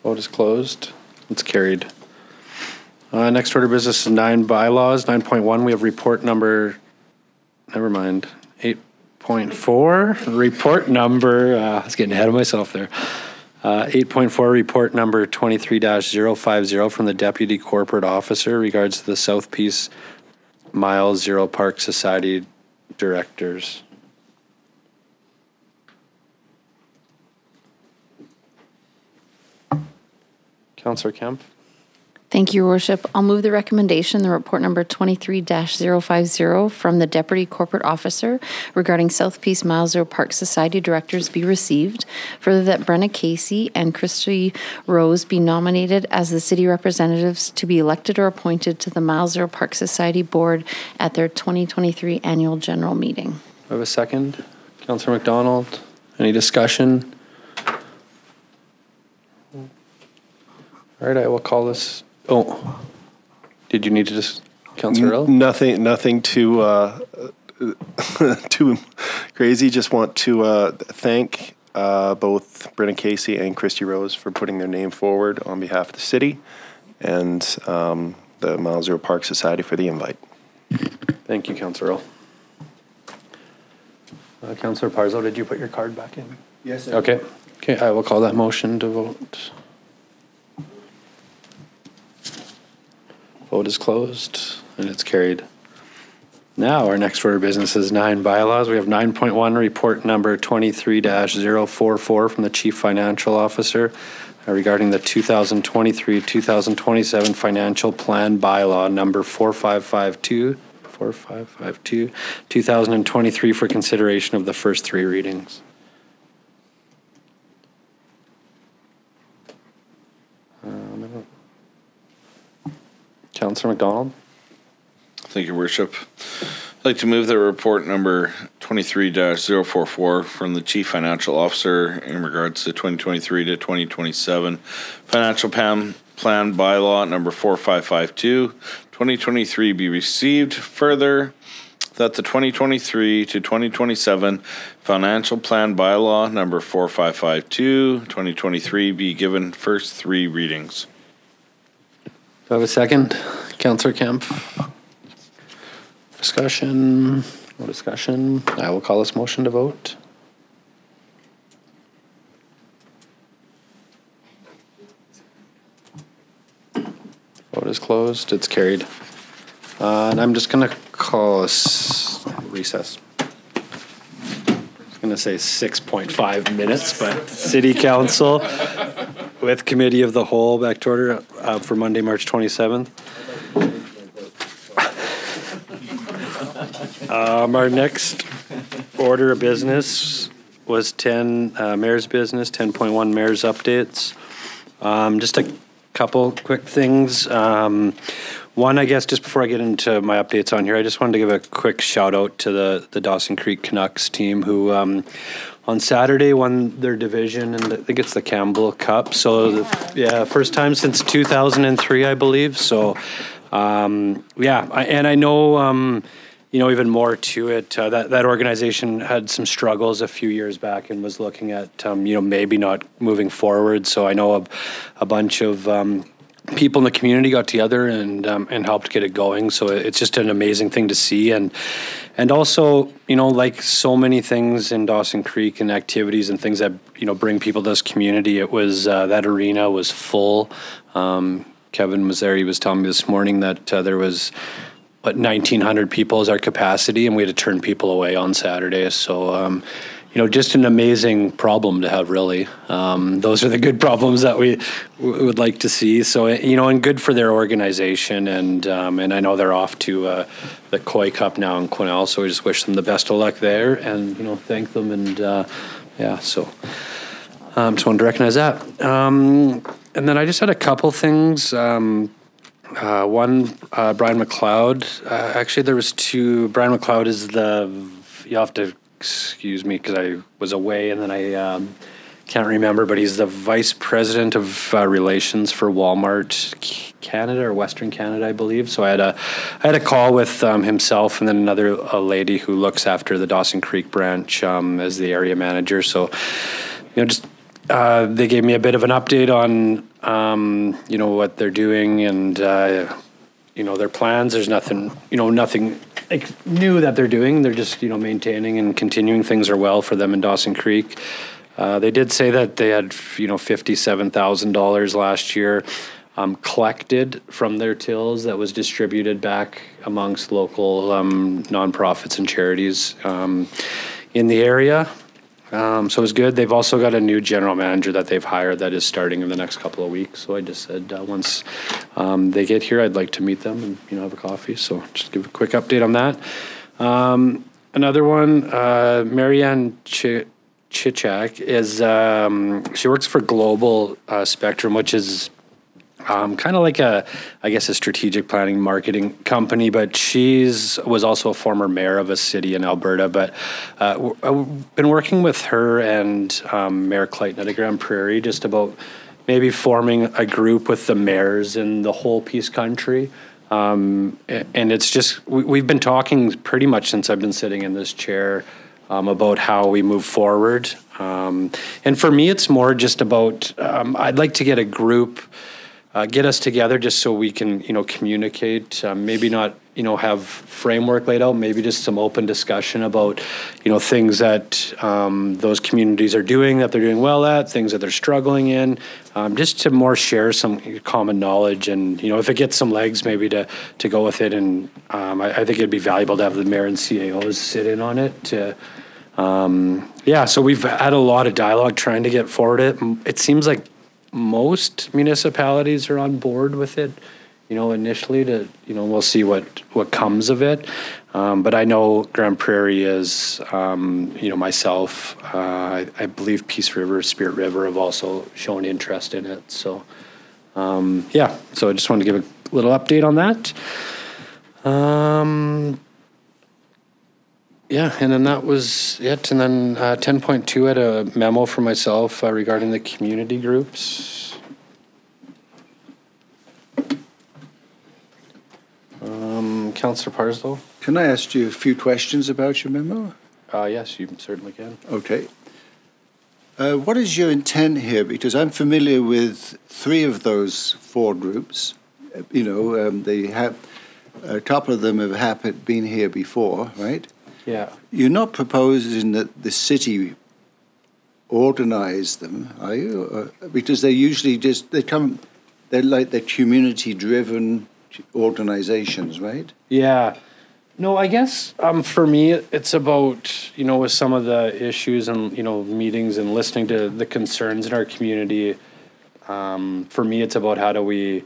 Vote is closed. It's carried. Next order of business is 9 bylaws. 9.1, we have report number, never mind, 8.4, report number, I was getting ahead of myself there. 8.4, report number 23-050 from the Deputy Corporate Officer regards to the South Peace Mile Zero Park Society directors. Councillor Kemp. Thank you, Your Worship. I'll move the recommendation, the report number 23-050 from the Deputy Corporate Officer regarding South Peace Mile Zero Park Society directors be received. Further, that Brenna Casey and Christy Rose be nominated as the city representatives to be elected or appointed to the Mile Zero Park Society board at their 2023 annual general meeting. I have a second. Councillor McDonald. Any discussion? All right, I will call this. Oh, did you need to just, Councillor Earl? Nothing too too crazy. Just want to thank both Brenna Casey and Christy Rose for putting their name forward on behalf of the city and the Mile Zero Park Society for the invite. Thank you, Councillor Earl. Councillor Parzo, did you put your card back in? Yes, sir. Okay. Okay, I will call that motion to vote. Vote is closed, and it's carried. Now, our next order of business is 9 bylaws. We have 9.1, report number 23-044 from the Chief Financial Officer regarding the 2023-2027 Financial Plan Bylaw number 4552, 2023 for consideration of the first 3 readings. Councillor McDonald. Thank you, Worship. I'd like to move that report number 23-044 from the Chief Financial Officer in regards to 2023 to 2027 Financial Plan Bylaw number 4552, 2023 be received. Further, that the 2023 to 2027 Financial Plan Bylaw number 4552, 2023 be given first 3 readings. Do I have a second? Councillor Kemp. Discussion? No discussion. I will call this motion to vote. Vote is closed. It's carried. And I'm just going to call us recess. I was going to say 6.5 minutes, but City Council with Committee of the Whole back to order for Monday, March 27th. Our next order of business was 10 Mayor's Business, 10.1 Mayor's Updates. Just a couple quick things. One, I guess, just before I get into my updates on here, I just wanted to give a quick shout out to the Dawson Creek Canucks team who on Saturday won their division, and I think it's the Campbell Cup. So, first time since 2003, I believe. So, and I know, even more to it. That organization had some struggles a few years back and was looking at, maybe not moving forward. So I know a bunch of people in the community got together and helped get it going. So it's just an amazing thing to see. And also, like so many things in Dawson Creek and activities and things that, bring people to this community, it was, that arena was full. Kevin was there. He was telling me this morning that there was 1,900 people is our capacity, and we had to turn people away on Saturdays. So, just an amazing problem to have, really. Those are the good problems that we would like to see. So, and good for their organization. And I know they're off to the Koi Cup now in Quesnel, so we just wish them the best of luck there and, thank them. And, so just wanted to recognize that. And then I just had a couple things. One, Brian McLeod. Actually, there was two. Brian McLeod is you'll have to excuse me because I was away and then I can't remember, but he's the vice president of relations for Walmart Canada or Western Canada, I believe. So I had a call with himself and then another lady who looks after the Dawson Creek branch as the area manager. So, just they gave me a bit of an update on what they're doing and their plans. There's nothing new that they're doing. They're just maintaining and continuing. Things are well for them in Dawson Creek. They did say that they had $57,000 last year collected from their tills that was distributed back amongst local nonprofits and charities in the area. So it was good. They've also got a new general manager that they've hired that is starting in the next couple of weeks. So I just said once they get here, I'd like to meet them and have a coffee. So just give a quick update on that. Another one, Marianne Chichak is she works for Global Spectrum, which is kind of like a strategic planning marketing company, but was also a former mayor of a city in Alberta. But I've been working with her and Mayor Clayton at Grand Prairie just about maybe forming a group with the mayors in the whole Peace Country. And it's just, we've been talking pretty much since I've been sitting in this chair about how we move forward. And for me, it's more just about, I'd like to get a group, get us together just so we can, communicate, maybe not, have framework laid out, maybe just some open discussion about, things that those communities are doing, that they're doing well at, things that they're struggling in, just to more share some common knowledge and, if it gets some legs, maybe to go with it. And I think it'd be valuable to have the mayor and CAOs sit in on it to, so we've had a lot of dialogue trying to get forward it. It seems like most municipalities are on board with it, initially we'll see what comes of it. But I know Grand Prairie is, myself, I believe Peace River, Spirit River have also shown interest in it. So, so I just wanted to give a little update on that. And then that was it. And then 10.2 had a memo for myself regarding the community groups. Councillor Parslow? Can I ask you a few questions about your memo? Yes, you certainly can. Okay. What is your intent here? Because I'm familiar with 3 of those 4 groups. They have, a couple of them have been here before, right? Yeah. You're not proposing that the city organize them, are you? Because they're usually they're like the community-driven organizations, right? Yeah. No, I guess for me, it's about, with some of the issues and, meetings and listening to the concerns in our community. For me, it's about how do we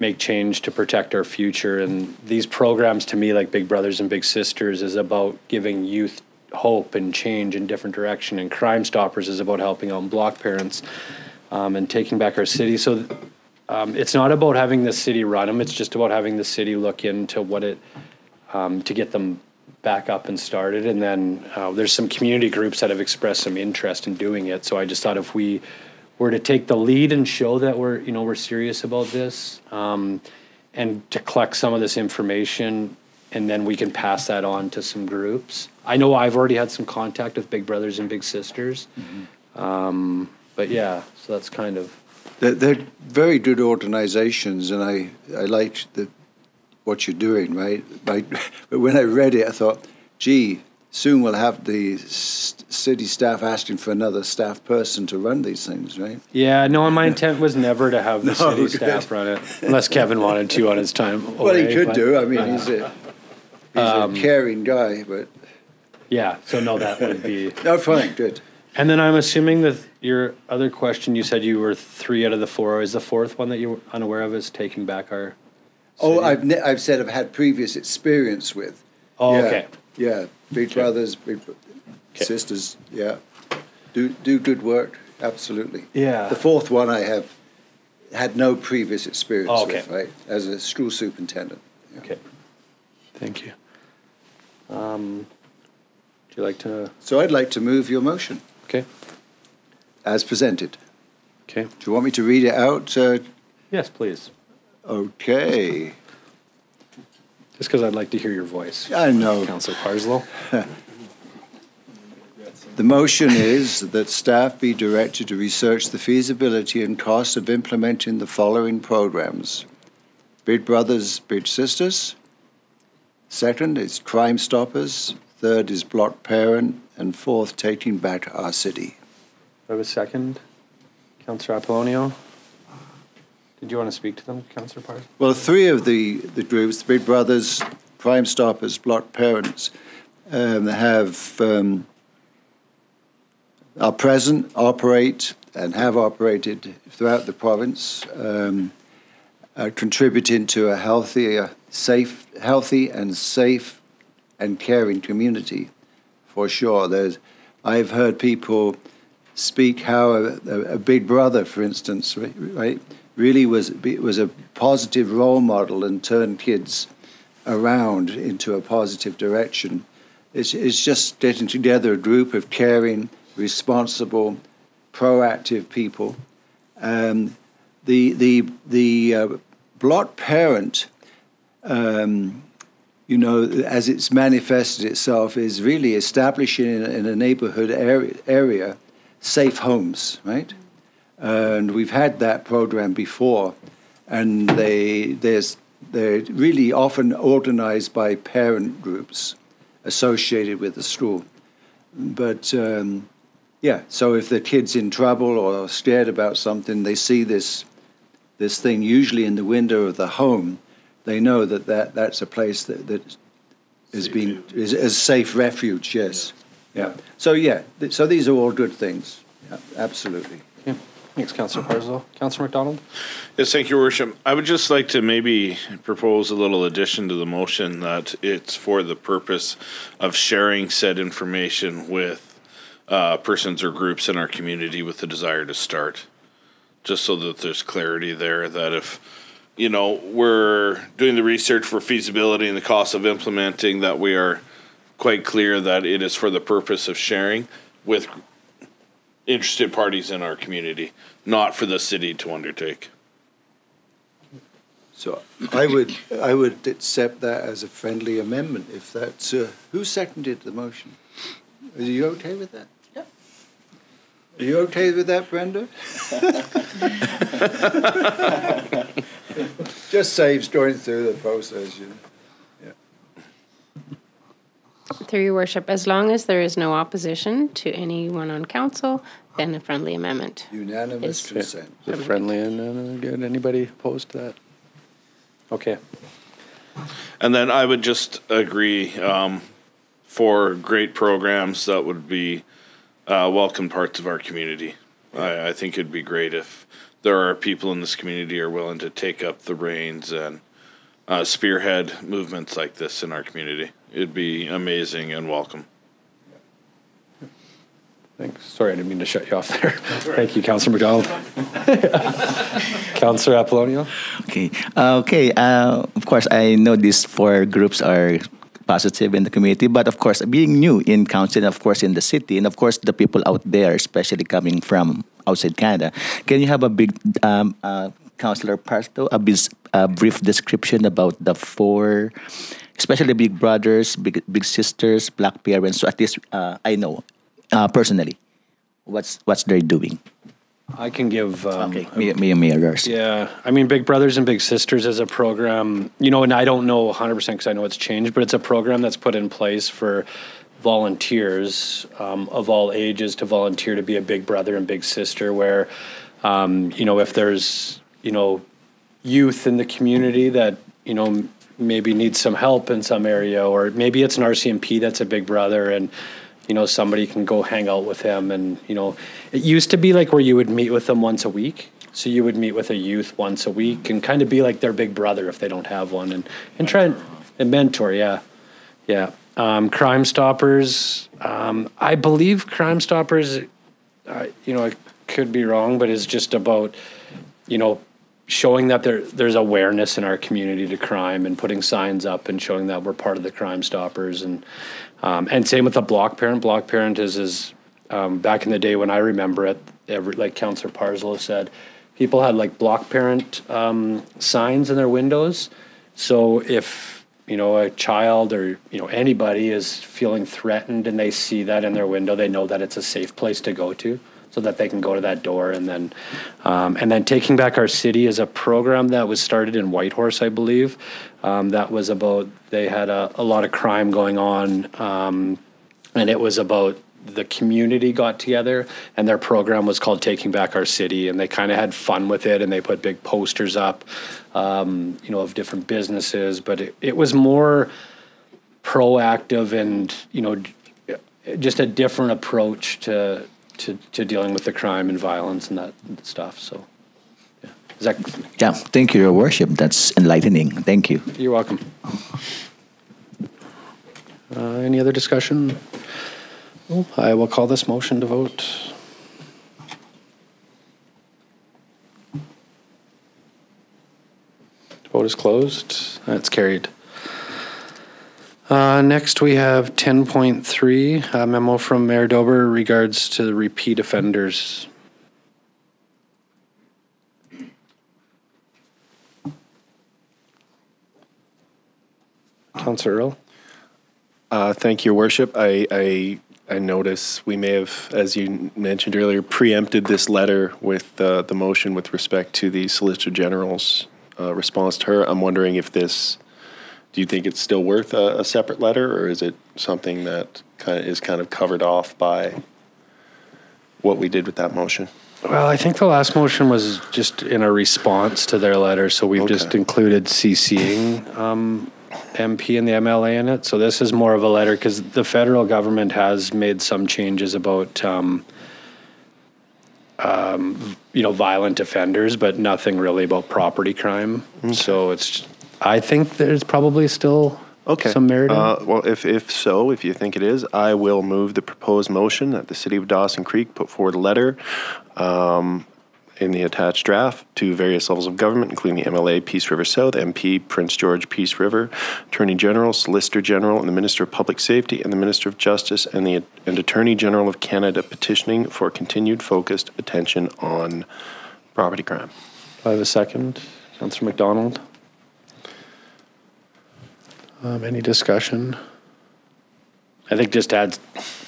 make change to protect our future. And these programs, to me, like Big Brothers and Big Sisters, is about giving youth hope and change in different direction. And Crime Stoppers is about helping out Block parents and taking back our city. So it's not about having the city run them. It's just about having the city look into what it, to get them back up and started. And then there's some community groups that have expressed some interest in doing it. So I just thought if we were to take the lead and show that we're serious about this, and to collect some of this information, and then we can pass that on to some groups. I know I've already had some contact with Big Brothers and Big Sisters, but so that's kind of. They're very good organizations, and I like what you're doing, right? But when I read it, I thought, gee, soon we'll have the city staff asking for another staff person to run these things, right? Yeah, no, my intent was never to have the No, city good. staff run it, unless Kevin wanted to on his time. Well, he away, could but- do. I mean, he's a caring guy, but Yeah, so no, that would be. no, fine, good. And then I'm assuming that your other question, you said you were 3 out of the 4. Is the fourth one that you were unaware of is taking back our? Oh, city? I've said I've had previous experience with. Oh, Yeah, okay. Yeah, big brothers, big sisters. Yeah, do good work. Absolutely. Yeah. The fourth one I have had no previous experience Oh, okay. with, right? As a school superintendent. Yeah. Okay. Thank you. Would you like to? So I'd like to move your motion Okay. as presented. Okay. Do you want me to read it out? Yes, please. Okay. Just because I'd like to hear your voice. I know. Councillor Parslow. The motion is that staff be directed to research the feasibility and cost of implementing the following programs. Big Brothers, Big Sisters. Second is Crime Stoppers. Third is Block Parent. And fourth, Taking Back Our City. I have a second. Councillor Apollonio. Did you want to speak to them, Councillor Parslow? Well, 3 of the groups, the Big Brothers, Crime Stoppers, Block Parents, are present, operate, and have operated throughout the province, contributing to a healthy and safe and caring community, for sure. I've heard people speak how a big brother, for instance, right, really was a positive role model and turned kids around into a positive direction. It's just getting together a group of caring, responsible, proactive people. The Block Parent, as it's manifested itself, is really establishing in a neighborhood area safe homes, right? And we've had that program before, and they're really often organized by parent groups associated with the school. But so if the kid's in trouble or scared about something, they see this thing usually in the window of the home. They know that's a place that is a safe refuge. Yes, yeah. So these are all good things. Yeah, absolutely. Yeah. Thanks, Councillor Parslow. Councillor McDonald. Yes, thank you, Your Worship. I would just like to maybe propose a little addition to the motion that it's for the purpose of sharing said information with persons or groups in our community with the desire to start. Just so that there's clarity there that if, we're doing the research for feasibility and the cost of implementing, that we are quite clear that it is for the purpose of sharing with interested parties in our community, not for the city to undertake. So I would accept that as a friendly amendment if that's who seconded the motion? Are you okay with that? Yep. Are you okay with that, Brenda? Just saves going through the process, Yeah. Through your worship, as long as there is no opposition to anyone on council, then a friendly amendment. Unanimous Is- consent. Is it friendly and good? Anybody opposed to that? Okay. And then I would just agree for great programs that would be welcome parts of our community. I think it'd be great if there are people in this community who are willing to take up the reins and spearhead movements like this in our community. It'd be amazing and welcome. Thanks. Sorry, I didn't mean to shut you off there. Thank you, Councillor McDonald. Councillor Apollonio. Okay. Of course, I know these 4 groups are positive in the community, but of course, being new in council, of course, in the city, and of course, the people out there, especially coming from outside Canada, can you have a big, Councillor Parslow, a brief description about the 4, especially Big Brothers, Big Sisters, Black Parents, so at least I know personally what's they're doing. I can give. Yours. Yeah, I mean, Big Brothers and Big Sisters is a program, and I don't know 100% because I know it's changed, but it's a program that's put in place for volunteers of all ages to volunteer to be a big brother and big sister where, if there's, youth in the community that, maybe needs some help in some area, or maybe it's an RCMP that's a big brother and, somebody can go hang out with him. And, it used to be like where you would meet with them once a week. So you would meet with a youth once a week and kind of be like their big brother if they don't have one and try and mentor. Yeah. Yeah. Crime Stoppers. I believe Crime Stoppers, I could be wrong, but is just about, showing that there's awareness in our community to crime and putting signs up and showing that we're part of the Crime Stoppers. And same with the Block Parent. Block Parent is back in the day when I remember it, like Councillor Parslow said, people had like Block Parent signs in their windows. So if, a child or, anybody is feeling threatened and they see that in their window, they know that it's a safe place to go to so that they can go to that door. And then Taking Back Our City is a program that was started in Whitehorse, I believe. That was about, they had a lot of crime going on. And it was about the community got together and their program was called Taking Back Our City, and they kind of had fun with it and they put big posters up, of different businesses, but it was more proactive and, just a different approach to dealing with the crime and violence and that stuff. So, yeah. Yeah, thank you, Your Worship. That's enlightening. Thank you. You're welcome. Any other discussion? Well, I will call this motion to vote. Vote is closed. That's carried. Next, we have 10.3, a memo from Mayor Dober regards to repeat offenders. Councillor Earl. Thank you, Your Worship. I notice we may have, as you mentioned earlier, preempted this letter with the motion with respect to the Solicitor General's response to her. I'm wondering if this, do you think it's still worth a separate letter, or is it something that is kind of covered off by what we did with that motion? Well, I think the last motion was just in a response to their letter, so we've just included CCing MP and the MLA in it. So this is more of a letter because the federal government has made some changes about, violent offenders, but nothing really about property crime. Okay. So I think there's probably still some merit in it. Well, if you think it is, I will move the proposed motion that the City of Dawson Creek put forward a letter in the attached draft to various levels of government, including the MLA, Peace River South, MP, Prince George, Peace River, Attorney General, Solicitor General, and the Minister of Public Safety, and the Minister of Justice, and Attorney General of Canada petitioning for continued focused attention on property crime. Do I have a second? Councillor McDonald. Any discussion? I think just adds,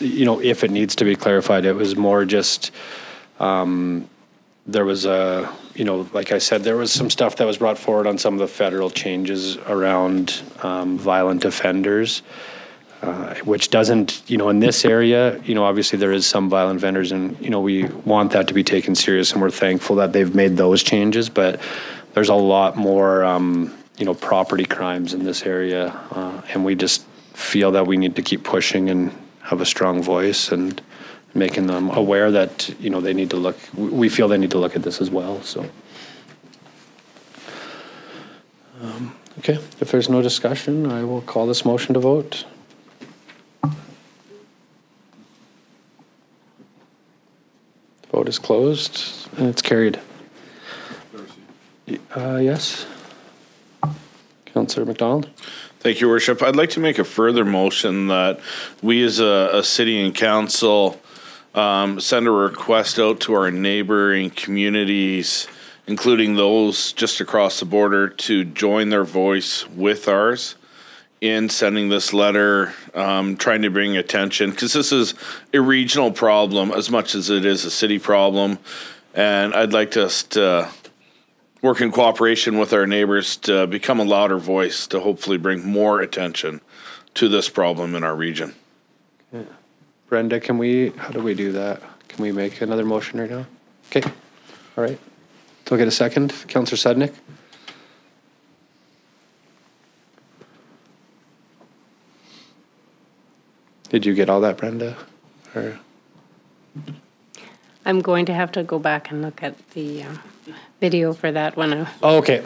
if it needs to be clarified, it was more just, there was like I said, there was some stuff that was brought forward on some of the federal changes around violent offenders, which doesn't, in this area, obviously there is some violent offenders and, we want that to be taken serious and we're thankful that they've made those changes, but there's a lot more, property crimes in this area, and we just feel that we need to keep pushing and have a strong voice and making them aware that, they need to look, we feel they need to look at this as well, so. Okay, if there's no discussion, I will call this motion to vote. Vote is closed, and it's carried. Yes? Councillor McDonald? Thank you, Worship. I'd like to make a further motion that we as a city and council send a request out to our neighboring communities, including those just across the border, to join their voice with ours in sending this letter, trying to bring attention, because this is a regional problem as much as it is a city problem. And I'd like us to work in cooperation with our neighbors to become a louder voice to hopefully bring more attention to this problem in our region. Brenda, how do we do that? Can we make another motion right now? Okay, all right. So I'll get a second. Councillor Sudnick? Did you get all that, Brenda? Or? I'm going to have to go back and look at the video for that one. Oh, okay.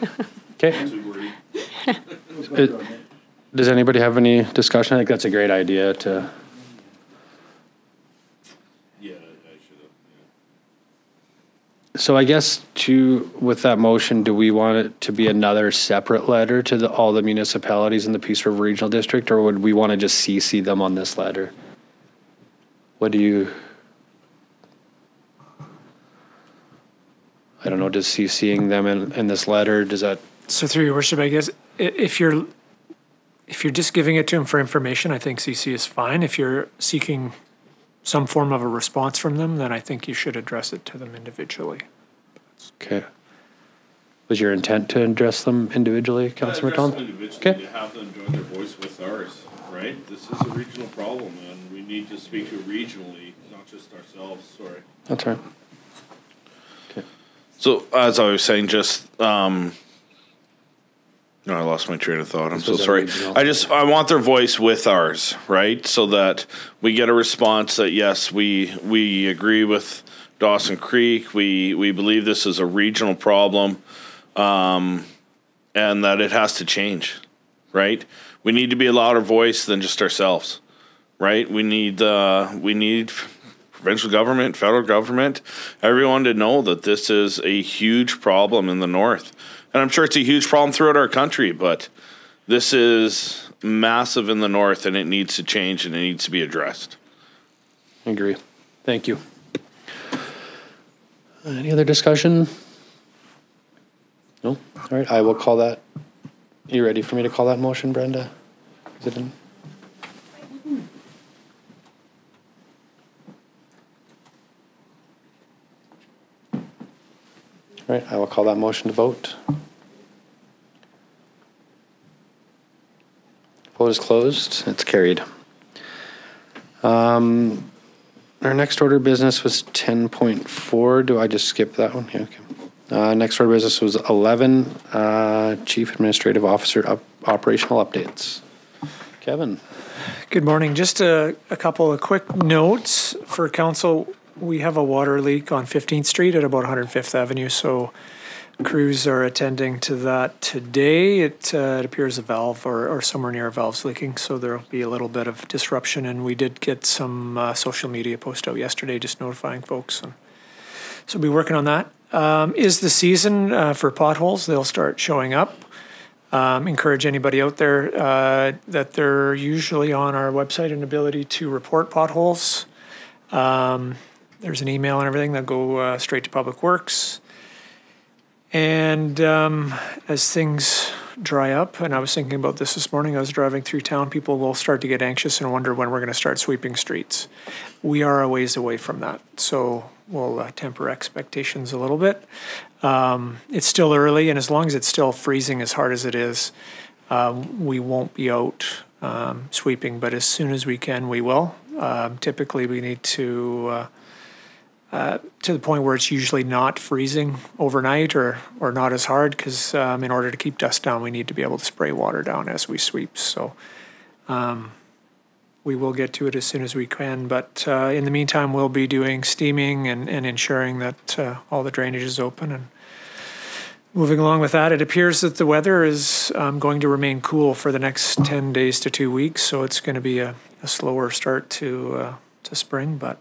Okay. Does anybody have any discussion? I think that's a great idea to. Yeah, I should have. So I guess with that motion, do we want it to be another separate letter to all the municipalities in the Peace River Regional District, or would we want to just CC them on this letter? What do you? I don't know. Does CCing them in this letter, does that? So through your worship, I guess if you're just giving it to them for information, I think CC is fine. If you're seeking some form of a response from them, then I think you should address it to them individually. Okay. Was your intent to address them individually, Councillor McDonald? Okay. To have them join their voice with ours, right? This is a regional problem, and we need to speak to it regionally, not just ourselves. Sorry. That's right. Okay. So as I was saying, just no, I lost my train of thought. I'm so sorry. I want their voice with ours, right? So that we get a response that yes, we agree with Dawson Creek. We believe this is a regional problem, and that it has to change, right? We need to be a louder voice than just ourselves, right? We need provincial government, federal government, everyone to know that this is a huge problem in the north. And I'm sure it's a huge problem throughout our country, but this is massive in the north and it needs to change and it needs to be addressed. I agree. Thank you. Any other discussion? No? All right, I will call that. You ready for me to call that motion, Brenda? Is it in? All right, I will call that motion to vote. Vote is closed. It's carried. Our next order of business was 10.4. Do I just skip that one? Yeah, okay. Next order of business was 11. Chief Administrative Officer operational updates. Kevin. Good morning. Just a couple of quick notes for council. We have a water leak on 15th Street at about 105th Avenue, so crews are attending to that today. It appears a valve or somewhere near a valve's leaking, so there'll be a little bit of disruption, and we did get some social media post out yesterday just notifying folks. And so we'll be working on that. Is the season for potholes. They'll start showing up. Encourage anybody out there that they're usually on our website an ability to report potholes. There's an email and everything that go straight to Public Works. And as things dry up, and I was thinking about this morning, I was driving through town, people will start to get anxious and wonder when we're going to start sweeping streets. We are a ways away from that, so we'll temper expectations a little bit. It's still early, and as long as it's still freezing as hard as it is, we won't be out sweeping, but as soon as we can, we will. Typically, we need to the point where it's usually not freezing overnight or not as hard, because in order to keep dust down, we need to be able to spray water down as we sweep. So we will get to it as soon as we can. But in the meantime, we'll be doing steaming and ensuring that all the drainage is open. And moving along with that, it appears that the weather is going to remain cool for the next 10 days to 2 weeks. So it's going to be a slower start to spring, but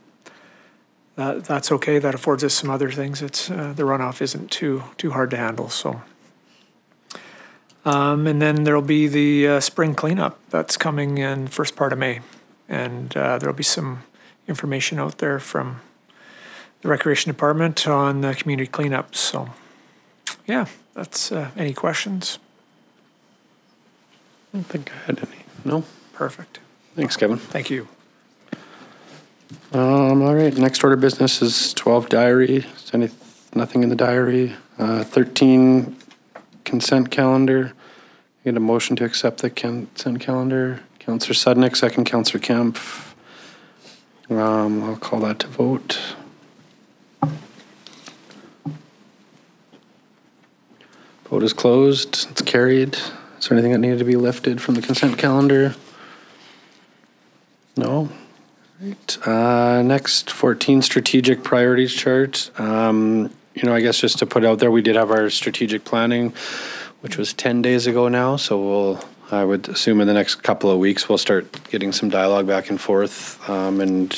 that's okay. That affords us some other things. It's the runoff isn't too hard to handle. So, and then there'll be the spring cleanup that's coming in first part of May, and there'll be some information out there from the Recreation Department on the community cleanup. So, yeah, that's any questions? I don't think I had any. No. Perfect. Thanks, Kevin. Thank you. All right, next order of business is 12 diary. Is nothing in the diary? 13 consent calendar. Get a motion to accept the consent calendar. Councillor Sudnick, second Councillor Kemp. I'll call that to vote. Vote is closed. It's carried. Is there anything that needed to be lifted from the consent calendar? No. Right. Next, 14 strategic priorities chart. I guess just to put out there, we did have our strategic planning, which was 10 days ago now. So I would assume in the next couple of weeks, we'll start getting some dialogue back and forth and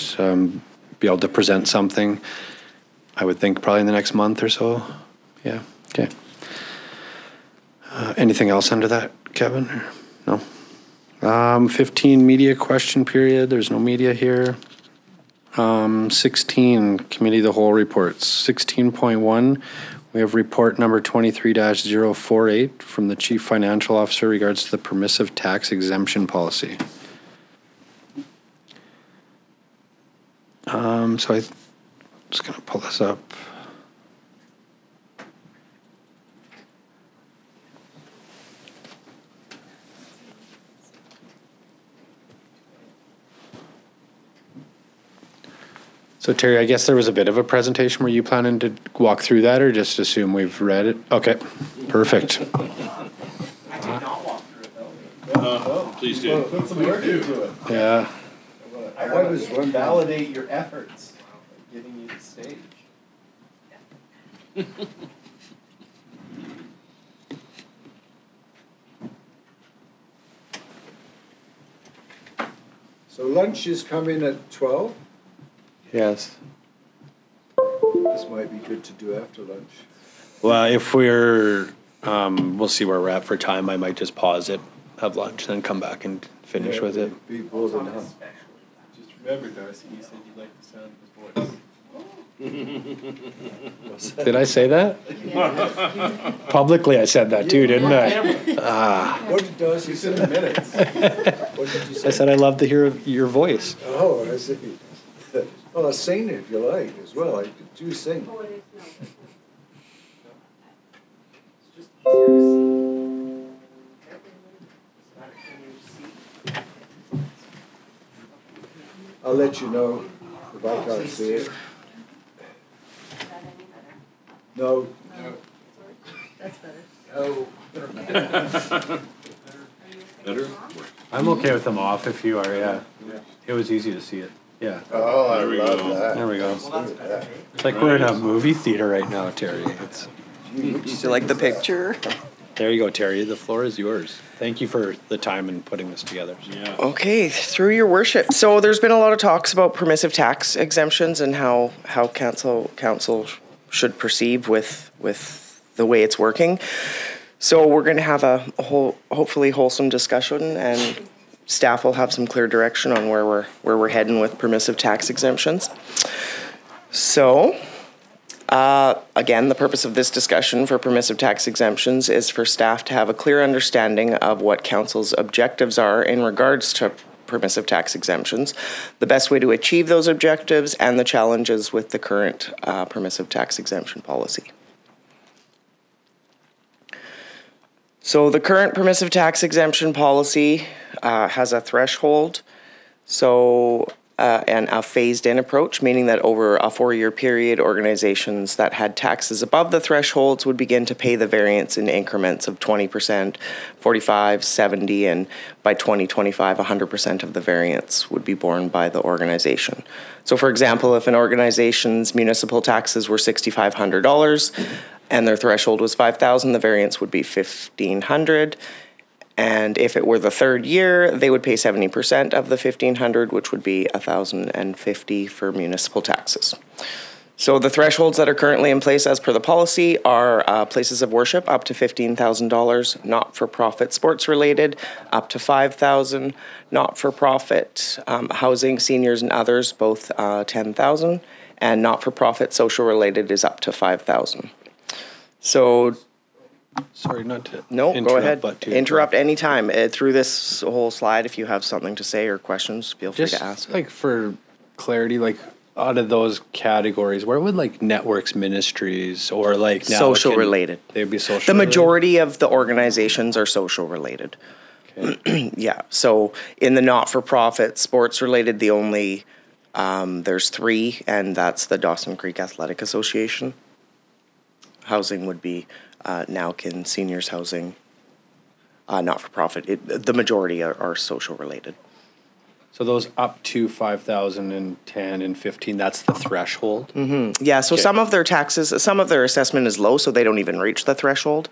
be able to present something. I would think probably in the next month or so. Yeah. Okay. Anything else under that, Kevin? Or no. 15 media question period. There's no media here. 16 committee of the whole reports. 16.1. We have report number 23-048 from the Chief Financial Officer regards to the permissive tax exemption policy. So I'm just going to pull this up. So Terry, I guess there was a bit of a presentation. Were you planning to walk through that or just assume we've read it? Okay, perfect. I did not walk through it though. Please do. Put some work into it. Yeah. I want to validate your efforts getting you to stage. So lunch is coming at 12? Yes. This might be good to do after lunch. Well, if we'll see where we're at for time. I might just pause it, have lunch, then come back and finish with it. Be more than Just remember, Darcy, you said you like the sound of his voice. Did I say that? Publicly, I said that too, didn't I? What did Darcy say? In minutes. What did you say? I said I love to hear your voice. Oh, I see. Well, I'll sing if you like as well. I do sing. I'll let you know if I can't see it. No. That's better. Oh. Better? I'm okay with them off if you are, yeah. It was easy to see it. Yeah. Oh, I There we love go. that. There we go. It's like we're in a movie theater right now, Terry. Do you like the picture? There you go, Terry. The floor is yours. Thank you for the time and putting this together. Yeah. Okay, through your worship. So there's been a lot of talks about permissive tax exemptions and how council should perceive with the way it's working. So we're going to have a hopefully wholesome discussion, and staff will have some clear direction on where we're heading with permissive tax exemptions. So, again, the purpose of this discussion for permissive tax exemptions is for staff to have a clear understanding of what council's objectives are in regards to permissive tax exemptions, the best way to achieve those objectives, and the challenges with the current permissive tax exemption policy. So the current permissive tax exemption policy has a threshold, and a phased-in approach, meaning that over a 4-year period, organizations that had taxes above the thresholds would begin to pay the variance in increments of 20%, 45, 70, and by 2025, 100% of the variance would be borne by the organization. So for example, if an organization's municipal taxes were $6,500 and their threshold was $5,000, the variance would be $1,500. And if it were the third year, they would pay 70% of the $1,500, which would be $1,050 for municipal taxes. So the thresholds that are currently in place as per the policy are places of worship up to $15,000, not-for-profit sports-related up to $5,000, not-for-profit housing, seniors, and others both $10,000, and not-for-profit social-related is up to $5,000. So. Sorry, not to go ahead. But to interrupt anytime through this whole slide. If you have something to say or questions, feel free to ask. Like for clarity, like out of those categories, where would like networks, ministries, or like now social related? They'd be social. The majority of the organizations are social related. Okay. Yeah. So in the not-for-profit, sports related, the only There's 3, and that's the Dawson Creek Athletic Association. Housing would be Nowkin Seniors Housing, not for profit. The majority are social related. So those up to 5,000 and 10 and 15, that's the threshold? Mm-hmm. Yeah, so some of their taxes, some of their assessment is low, so they don't even reach the threshold.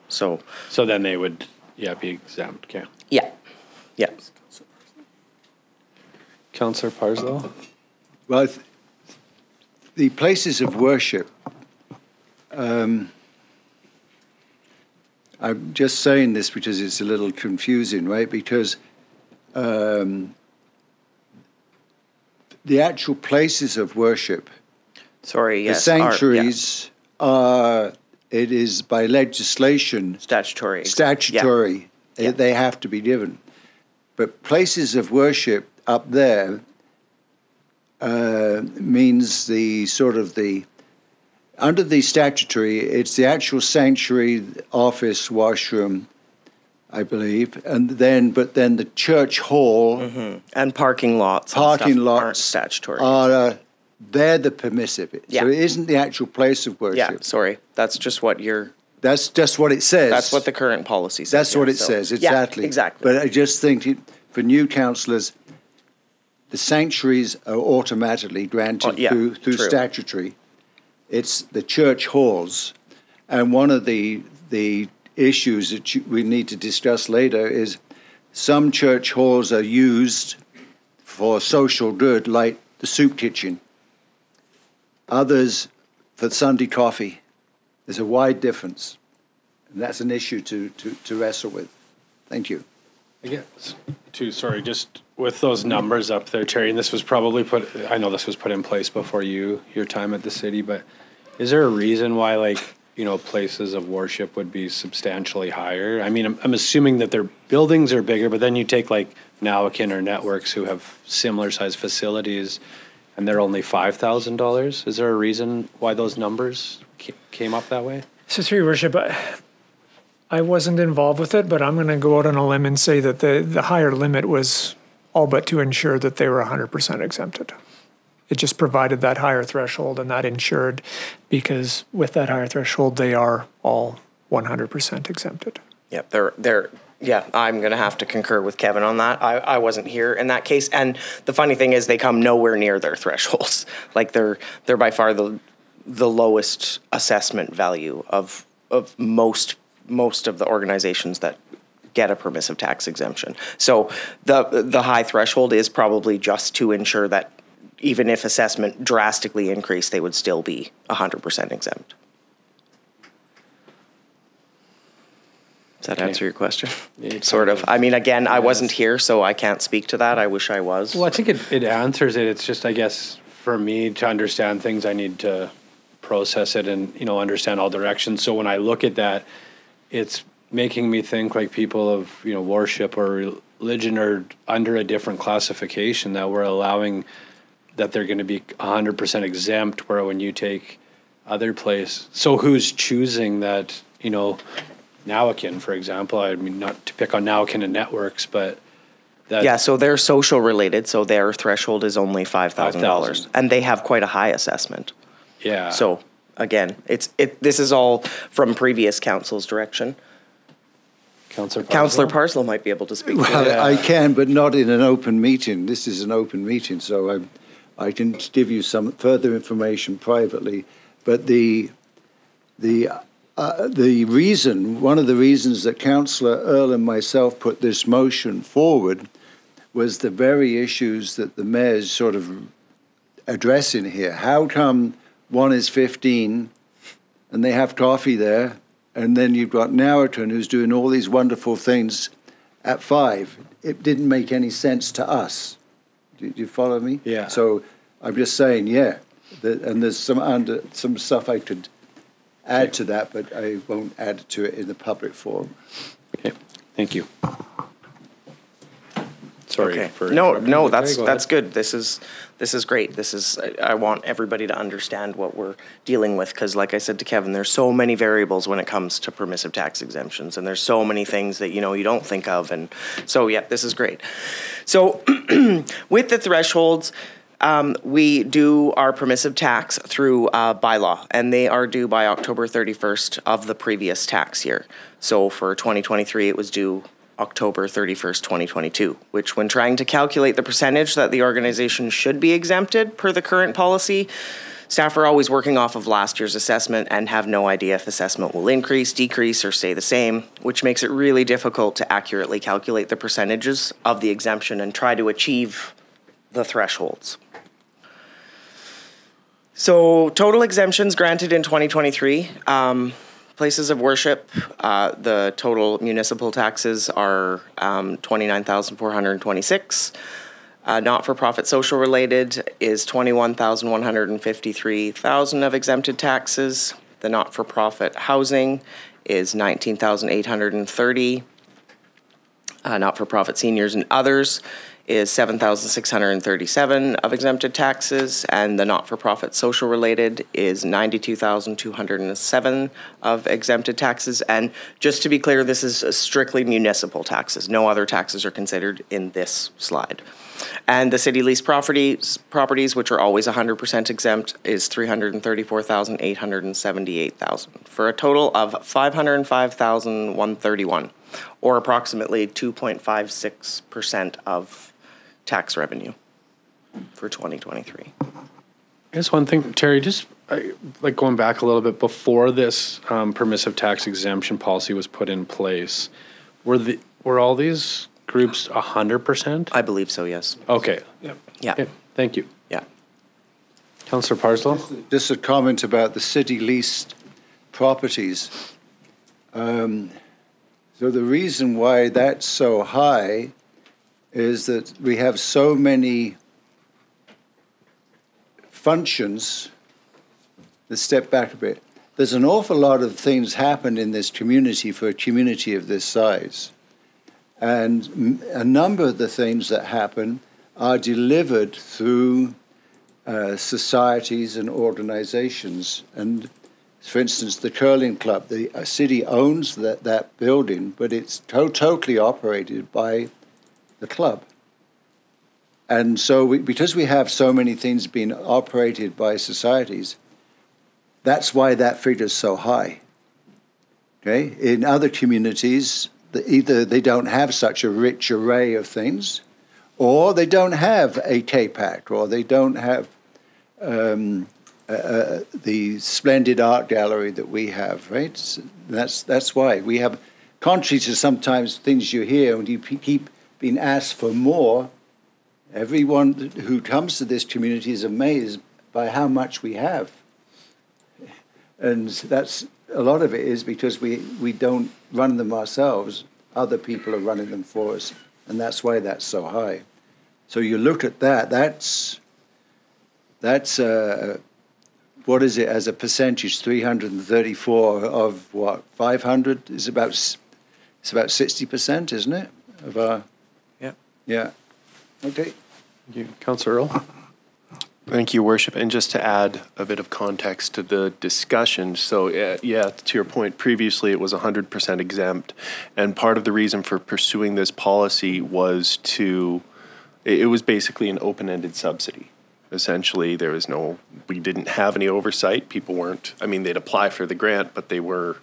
So then they would, be exempt, okay. Yeah, yeah. Councillor Parslow? Well, the places of worship, I'm just saying this because it's a little confusing, right? Because the actual places of worship, the sanctuaries are, it is by legislation, statutory. Yeah. They have to be given. But places of worship up there means under the statutory, it's the actual sanctuary, office, washroom, I believe, but then the church hall and parking lots aren't statutory. They're the permissive. Yeah. So it isn't the actual place of worship. Yeah, sorry, that's just what you're. That's just what it says. That's what the current policy says. That's what it says, exactly. Yeah, exactly. But I just think for new councillors, the sanctuaries are automatically granted through statutory. It's the church halls, and one of the issues that we need to discuss later is some church halls are used for social good, like the soup kitchen. Others for Sunday coffee. There's a wide difference, and that's an issue to wrestle with. Thank you. I guess, just with those numbers up there, Terry, and this was probably I know this was put in place before your time at the city, but is there a reason why, places of worship would be substantially higher? I mean, I'm assuming that their buildings are bigger, but then you take Nowkin or Networks who have similar size facilities, and they're only $5,000. Is there a reason why those numbers came up that way? So through your worship, I wasn't involved with it, but I'm going to go out on a limb and say that the higher limit was all but to ensure that they were 100% exempted. It just provided that higher threshold, and that ensured, because with that higher threshold, they are all 100% exempted. Yep, I'm going to have to concur with Kevin on that. I wasn't here in that case, and the funny thing is they come nowhere near their thresholds. They're by far the lowest assessment value of most of the organizations that get a permissive tax exemption. So the high threshold is probably just to ensure that even if assessment drastically increased, they would still be 100% exempt. Does that answer your question? Sort of. I mean, again, I wasn't here, so I can't speak to that. I wish I was. Well, I think it answers it. It's just, I guess, for me to understand things, I need to process it and, understand all directions. So when I look at that, it's making me think like people of, worship or religion are under a different classification, that we're allowing that they're going to be 100% exempt, where when you take other place, so who's choosing that, Nowkin, for example, I mean, not to pick on Nowkin and Networks, but so they're social related, so their threshold is only $5,000, and they have quite a high assessment. Yeah. So again, this is all from previous council's direction. Councillor Parslow might be able to speak to that. I can, but not in an open meeting. This is an open meeting, so I can give you some further information privately. But the reason, one of the reasons that Councillor Earl and myself put this motion forward was the very issues that the mayor's sort of addressing here. How come one is 15 and they have coffee there, and then you've got Nowkin who's doing all these wonderful things at 5? It didn't make any sense to us. Do you follow me? Yeah. So I'm just saying, and there's some stuff I could add to that, but I won't add to it in the public forum. Okay, thank you. Sorry. Okay. No, that's good. This is great. I want everybody to understand what we're dealing with, because like I said to Kevin, there's so many variables when it comes to permissive tax exemptions, and there's so many things that you don't think of, and so this is great. So with the thresholds, We do our permissive tax through bylaw, and they are due by October 31st of the previous tax year. So for 2023, it was due October 31st, 2022, which when trying to calculate the percentage that the organization should be exempted per the current policy, staff are always working off of last year's assessment and have no idea if assessment will increase, decrease, or stay the same, which makes it really difficult to accurately calculate the percentages of the exemption and try to achieve the thresholds. So total exemptions granted in 2023, places of worship, the total municipal taxes are 29,426. Not-for-profit social related is 21,153,000 of exempted taxes. The not-for-profit housing is 19,830. Not-for-profit seniors and others is 7,637 of exempted taxes, and the not-for-profit social related is 92,207 of exempted taxes. And just to be clear, this is strictly municipal taxes. No other taxes are considered in this slide. And the city lease properties, which are always 100% exempt, is 334,878,000 for a total of 505,131, or approximately 2.56% of tax revenue for 2023. I guess one thing, Terry, just like going back a little bit before this permissive tax exemption policy was put in place, were all these groups 100%? I believe so, yes. Okay. Yep. Yeah. Okay. Thank you. Yeah. Councillor Parslow? Just a comment about the city leased properties. So the reason why that's so high is that we have so many functions. Let's step back a bit. There's an awful lot of things happen in this community for a community of this size. And a number of the things that happen are delivered through societies and organizations. And for instance, the curling club, the city owns that building, but it's totally operated by the club. And so because we have so many things being operated by societies, that's why that figure is so high. Okay? In other communities, either they don't have such a rich array of things, or they don't have a TAPAC, or they don't have the splendid art gallery that we have, right? That's why we have, contrary to sometimes things you hear, when you keep being asked for more, everyone who comes to this community is amazed by how much we have. And that's, a lot of it is because we don't run them ourselves. Other people are running them for us, and that's why that's so high. So you look at that, that's what is it as a percentage? 334 of what? 500 is about, it's about 60%, isn't it? Of our, yeah. Okay. Thank you. Councillor Earl? Thank you, Worship. And just to add a bit of context to the discussion, so yeah, to your point, previously it was 100% exempt, and part of the reason for pursuing this policy was it was basically an open-ended subsidy. Essentially, we didn't have any oversight. People weren't, they'd apply for the grant, but they were,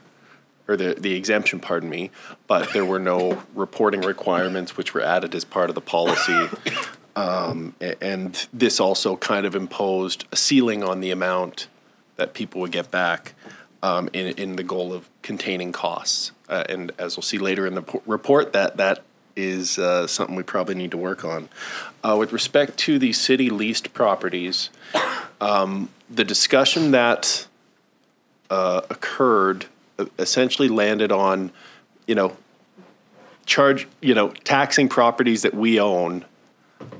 or the exemption, pardon me, but there were no reporting requirements which were added as part of the policy. And this also kind of imposed a ceiling on the amount that people would get back in the goal of containing costs. And as we'll see later in the report, that is something we probably need to work on. With respect to the city leased properties, the discussion that occurred essentially landed on, taxing properties that we own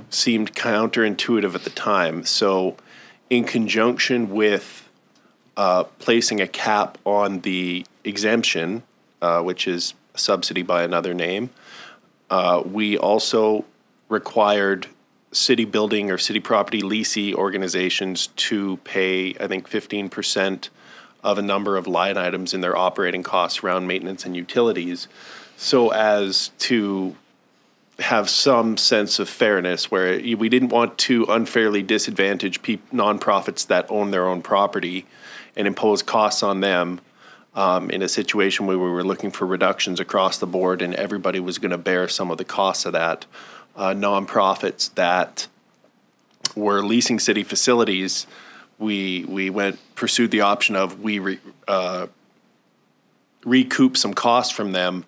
seemed counterintuitive at the time. So in conjunction with placing a cap on the exemption, which is a subsidy by another name, we also required city building or city property leasing organizations to pay, I think, 15% of a number of line items in their operating costs around maintenance and utilities, so as to have some sense of fairness, where we didn't want to unfairly disadvantage nonprofits that own their own property and impose costs on them in a situation where we were looking for reductions across the board and everybody was going to bear some of the costs of that. Nonprofits that were leasing city facilities, we pursued the option of recoup some costs from them.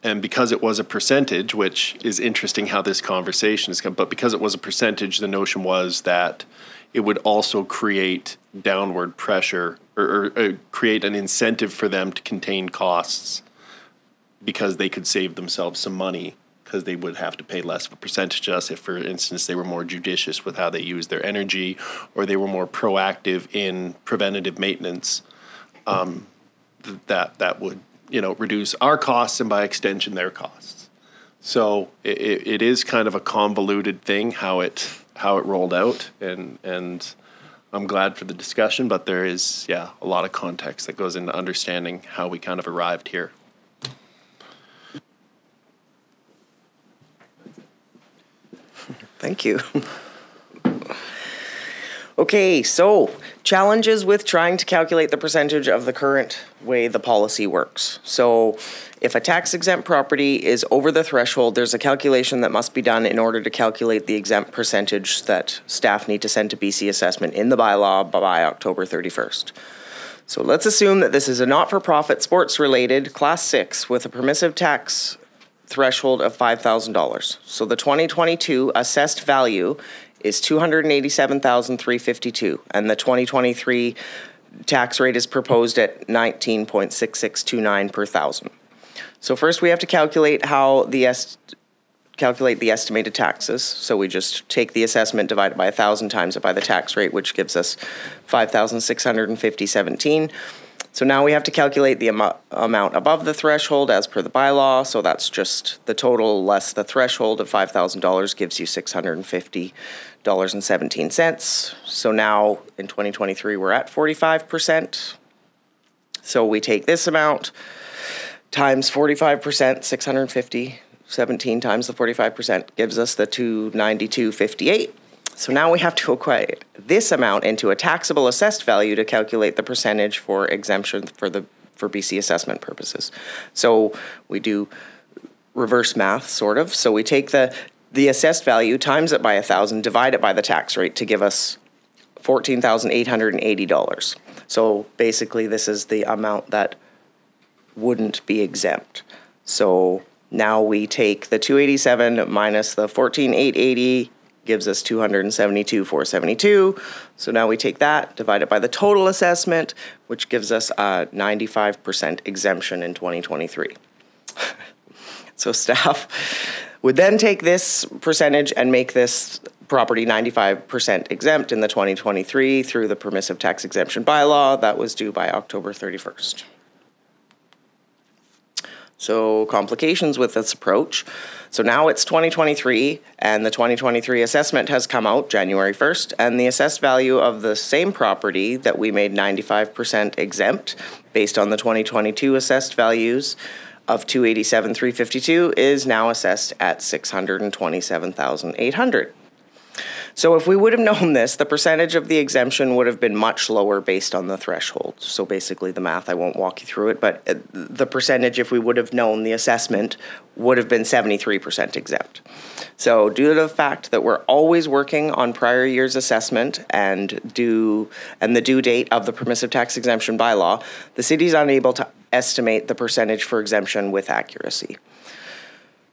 And because it was a percentage, which is interesting how this conversation is, but because it was a percentage, the notion was that it would also create downward pressure or create an incentive for them to contain costs because they could save themselves some money because they would have to pay less of a percentage to us if, for instance, they were more judicious with how they use their energy or they were more proactive in preventative maintenance. That would reduce our costs and by extension their costs. So it is kind of a convoluted thing how it rolled out, and I'm glad for the discussion, but there is a lot of context that goes into understanding how we kind of arrived here. Thank you. Okay, so challenges with trying to calculate the percentage of the current way the policy works. So if a tax-exempt property is over the threshold, there's a calculation that must be done in order to calculate the exempt percentage that staff need to send to BC Assessment in the bylaw by October 31st. So let's assume that this is a not-for-profit sports-related Class 6 with a permissive tax threshold of $5,000. So the 2022 assessed value is $287,352, and the 2023 tax rate is proposed at 19.6629 per thousand. So first we have to calculate how calculate the estimated taxes. So we just take the assessment divided by 1,000 times it by the tax rate, which gives us 5,650.17. So now we have to calculate the amount above the threshold as per the bylaw. So that's just the total less the threshold of $5,000 gives you $650.17. So now in 2023, we're at 45%. So we take this amount times 45%, 650.17 times the 45% gives us the 292.58. So now we have to equate this amount into a taxable assessed value to calculate the percentage for exemption for BC assessment purposes. So we do reverse math, sort of. So we take the assessed value, times it by 1,000, divide it by the tax rate to give us $14,880. So basically this is the amount that wouldn't be exempt. So now we take the 287 minus the 14,880 gives us 272,472. So now we take that, divide it by the total assessment, which gives us a 95% exemption in 2023. So staff would then take this percentage and make this property 95% exempt in the 2023 through the permissive tax exemption bylaw that was due by October 31st. So complications with this approach. So now it's 2023 and the 2023 assessment has come out January 1st, and the assessed value of the same property that we made 95% exempt based on the 2022 assessed values of $287,352 is now assessed at $627,800. So if we would have known this, the percentage of the exemption would have been much lower based on the threshold. So basically the math, I won't walk you through it, but the percentage, if we would have known the assessment, would have been 73% exempt. So due to the fact that we're always working on prior year's assessment and the due date of the permissive tax exemption bylaw, the city is unable to estimate the percentage for exemption with accuracy.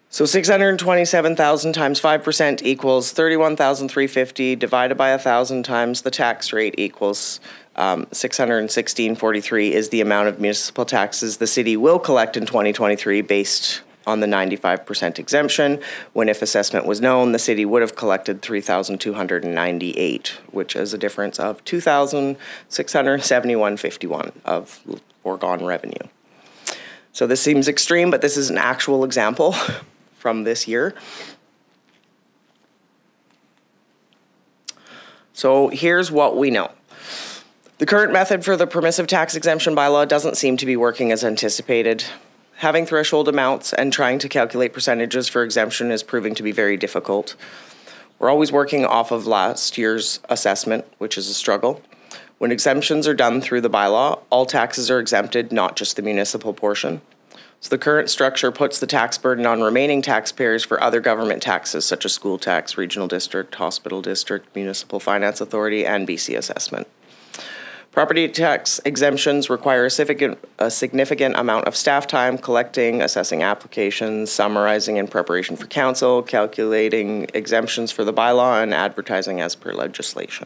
So 627,000 times 5% equals 31,350 divided by 1,000 times the tax rate equals 616.43 is the amount of municipal taxes the city will collect in 2023 based on the 95% exemption, when if assessment was known, the city would have collected 3,298, which is a difference of 2,671.51 of foregone revenue. So this seems extreme, but this is an actual example from this year. So here's what we know. The current method for the permissive tax exemption bylaw doesn't seem to be working as anticipated. having threshold amounts and trying to calculate percentages for exemption is proving to be very difficult. We're always working off of last year's assessment, which is a struggle. When exemptions are done through the bylaw, all taxes are exempted, not just the municipal portion. So the current structure puts the tax burden on remaining taxpayers for other government taxes, such as school tax, regional district, hospital district, municipal finance authority, and BC assessment. Property tax exemptions require a significant amount of staff time collecting, assessing applications, summarizing in preparation for council, calculating exemptions for the bylaw, and advertising as per legislation.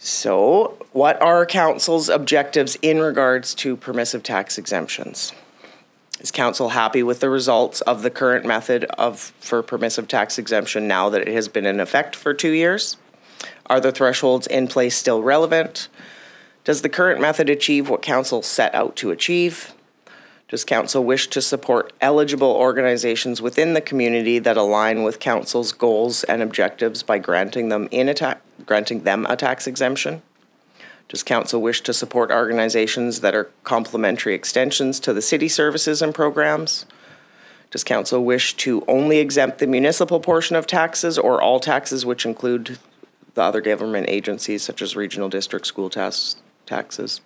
So, what are council's objectives in regards to permissive tax exemptions? Is council happy with the results of the current method for permissive tax exemption now that it has been in effect for 2 years? Are the thresholds in place still relevant? Does the current method achieve what council set out to achieve? Does council wish to support eligible organizations within the community that align with council's goals and objectives by granting them a tax exemption? Does council wish to support organizations that are complementary extensions to the city services and programs? Does council wish to only exempt the municipal portion of taxes or all taxes, which include the other government agencies such as regional district school taxes?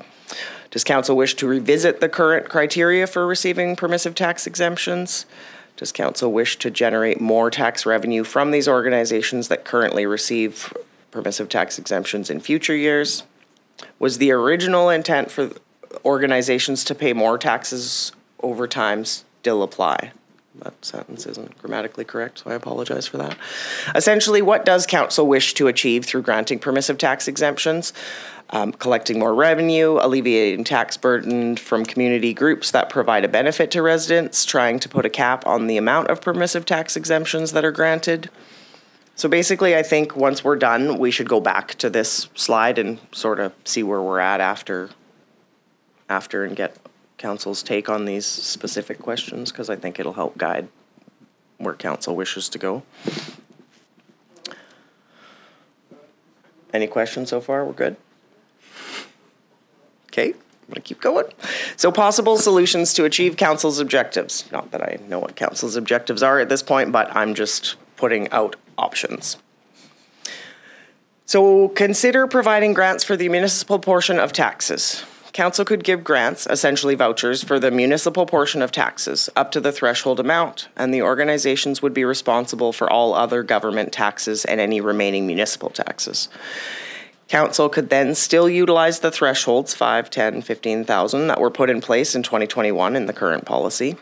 Does council wish to revisit the current criteria for receiving permissive tax exemptions? Does council wish to generate more tax revenue from these organizations that currently receive permissive tax exemptions in future years? Was the original intent for organizations to pay more taxes over time still apply? That sentence isn't grammatically correct, so I apologize for that. Essentially, what does council wish to achieve through granting permissive tax exemptions? Collecting more revenue, alleviating tax burden from community groups that provide a benefit to residents, trying to put a cap on the amount of permissive tax exemptions that are granted. So basically, I think once we're done, we should go back to this slide and sort of see where we're at after and get council's take on these specific questions, because I think it'll help guide where council wishes to go. Any questions so far? We're good? Okay, I'm going to keep going. So possible solutions to achieve council's objectives. Not that I know what council's objectives are at this point, but I'm just putting out options. So consider providing grants for the municipal portion of taxes. Council could give grants, essentially vouchers, for the municipal portion of taxes up to the threshold amount, and the organizations would be responsible for all other government taxes and any remaining municipal taxes. Council could then still utilize the thresholds, 5, 10, 15,000, that were put in place in 2021 in the current policy.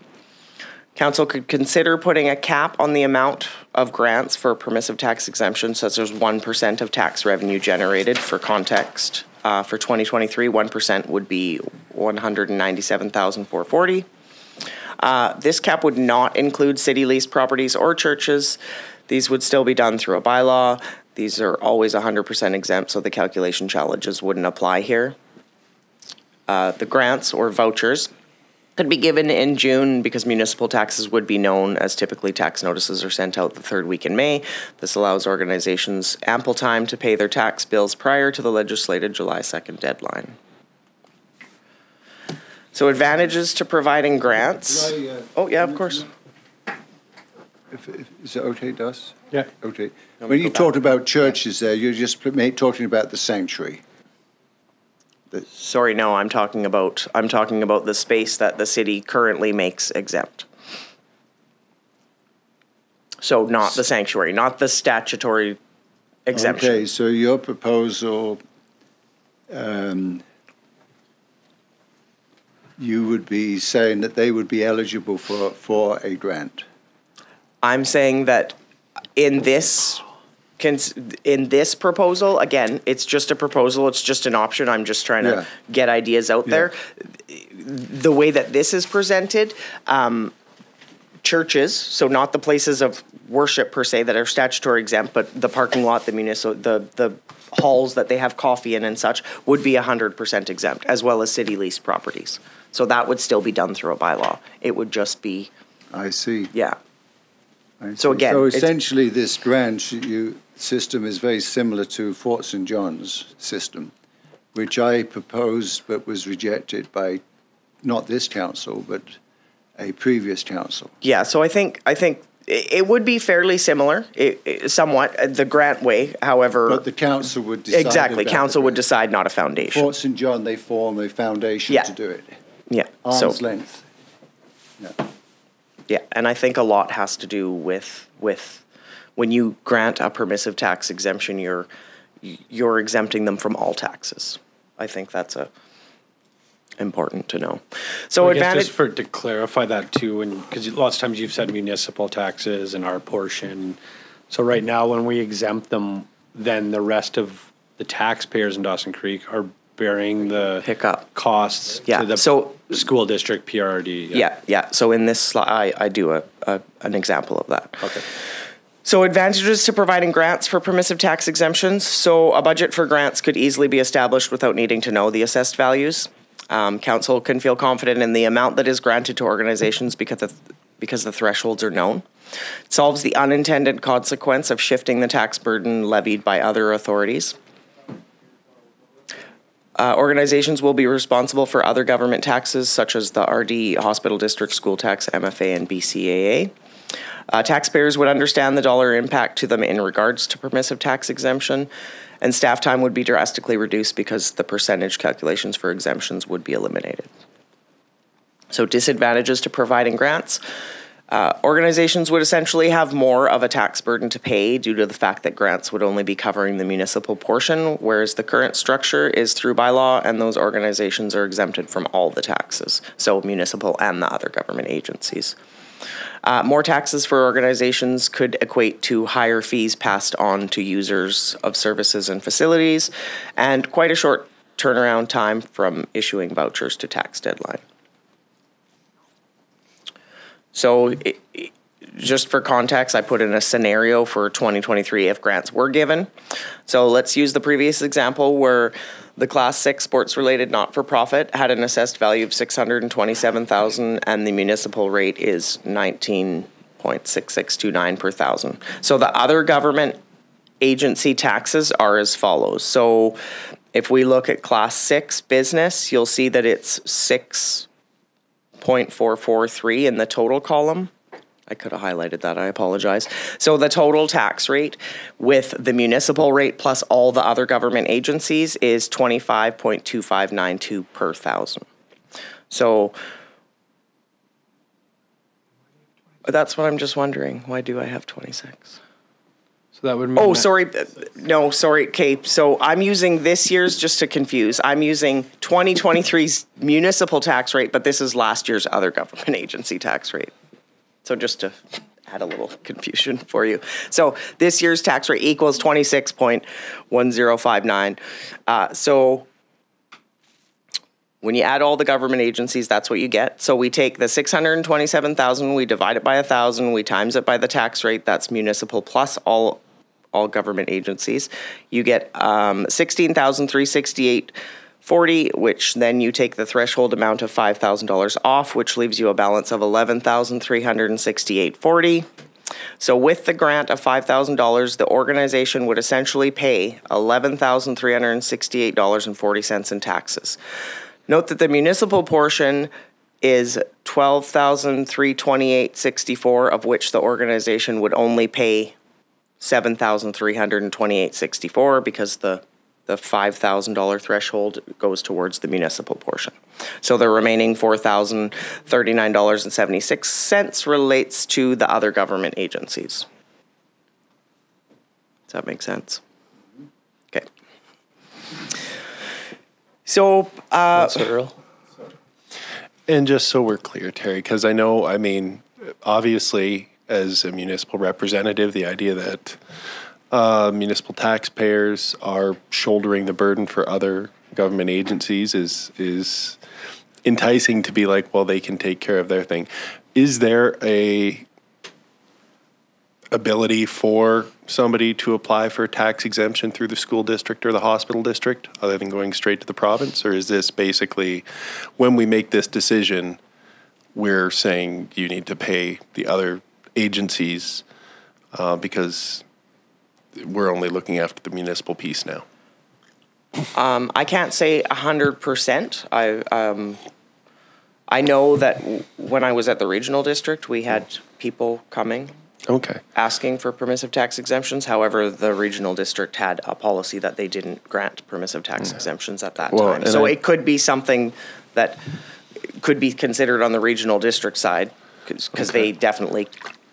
Council could consider putting a cap on the amount of grants for permissive tax exemptions, such as 1% of tax revenue generated. For context, for 2023, 1% would be $197,440. This cap would not include city leased properties or churches. These would still be done through a bylaw. These are always 100% exempt, so the calculation challenges wouldn't apply here. The grants or vouchers could be given in June because municipal taxes would be known, as typically tax notices are sent out the third week in May. This allows organizations ample time to pay their tax bills prior to the legislated July 2nd deadline. So advantages to providing grants. Oh, yeah, of course. Is it okay, Dus? Yeah. Okay. When you talked about churches there, you're just talking about the sanctuary. Sorry, no, I'm talking about the space that the city currently makes exempt. So not the sanctuary, not the statutory exemption. Okay, so your proposal, you would be saying that they would be eligible for a grant. I'm saying that in this proposal, again, it's just a proposal, it's just an option. I'm just trying to get ideas out there. The way that this is presented, churches, so not the places of worship per se that are statutory exempt, but the parking lot, the halls that they have coffee in and such, would be 100% exempt, as well as city leased properties. So that would still be done through a bylaw. It would just be. I see. Yeah. So again, so essentially, this grant system is very similar to Fort St. John's system, which I proposed but was rejected by not this council, but a previous council. Yeah, so I think it would be fairly similar, somewhat, the grant way, however. But the council would decide. Exactly, council would decide, not a foundation. Fort St. John, they form a foundation to do it. Yeah. Arm's length. Yeah. Yeah, and I think a lot has to do with when you grant a permissive tax exemption, you're exempting them from all taxes. I think that's important to know. So I guess advantage just to clarify that too, and because lots of times you've said municipal taxes and our portion. So right now, when we exempt them, then the rest of the taxpayers in Dawson Creek are bearing the pickup costs to the school district PRD. Yeah. So in this slide, I do an example of that. Okay. So advantages to providing grants for permissive tax exemptions. So a budget for grants could easily be established without needing to know the assessed values. Council can feel confident in the amount that is granted to organizations because the thresholds are known. It solves the unintended consequence of shifting the tax burden levied by other authorities. Organizations will be responsible for other government taxes such as the RD, hospital district, school tax, MFA, and BCAA. Taxpayers would understand the dollar impact to them in regards to permissive tax exemption, and staff time would be drastically reduced because the percentage calculations for exemptions would be eliminated. So disadvantages to providing grants. Organizations would essentially have more of a tax burden to pay due to the fact that grants would only be covering the municipal portion, whereas the current structure is through bylaw and those organizations are exempted from all the taxes, so municipal and the other government agencies. More taxes for organizations could equate to higher fees passed on to users of services and facilities, and quite a short turnaround time from issuing vouchers to tax deadline. So just for context, I put in a scenario for 2023 if grants were given. So let's use the previous example where the Class 6 sports-related not-for-profit had an assessed value of $627,000 and the municipal rate is 19.6629 per thousand. So the other government agency taxes are as follows. So if we look at Class 6 business, you'll see that it's 6.443 in the total column. I could have highlighted that, I apologize. So the total tax rate with the municipal rate plus all the other government agencies is 25.2592 per thousand. So that's what I'm just wondering. Why do I have 26? So that would mean sorry. No, sorry, okay. So I'm using this year's just to confuse. I'm using 2023's municipal tax rate, but this is last year's other government agency tax rate. So just to add a little confusion for you. So this year's tax rate equals 26.1059. So when you add all the government agencies, that's what you get. So we take the 627,000, we divide it by 1,000, we times it by the tax rate. That's municipal plus all government agencies. You get 16,368.40, which then you take the threshold amount of $5,000 off, which leaves you a balance of $11,368.40. So with the grant of $5,000, the organization would essentially pay $11,368.40 in taxes. Note that the municipal portion is $12,328.64, of which the organization would only pay $7,328.64 because the $5,000 threshold goes towards the municipal portion. So the remaining $4,039.76 relates to the other government agencies. Does that make sense? Okay. So, Earl. And just so we're clear, Terry, because I know, I mean, obviously, as a municipal representative, the idea that municipal taxpayers are shouldering the burden for other government agencies is enticing to be like, well, they can take care of their thing. Is there a ability for somebody to apply for tax exemption through the school district or the hospital district other than going straight to the province? Or is this basically, when we make this decision, we're saying you need to pay the other agencies because we're only looking after the municipal piece now? I can't say 100%. I know that when I was at the regional district, we had people coming Okay. asking for permissive tax exemptions. However, the regional district had a policy that they didn't grant permissive tax exemptions at that Well, time. and So I- it could be something that could be considered on the regional district side, because they definitely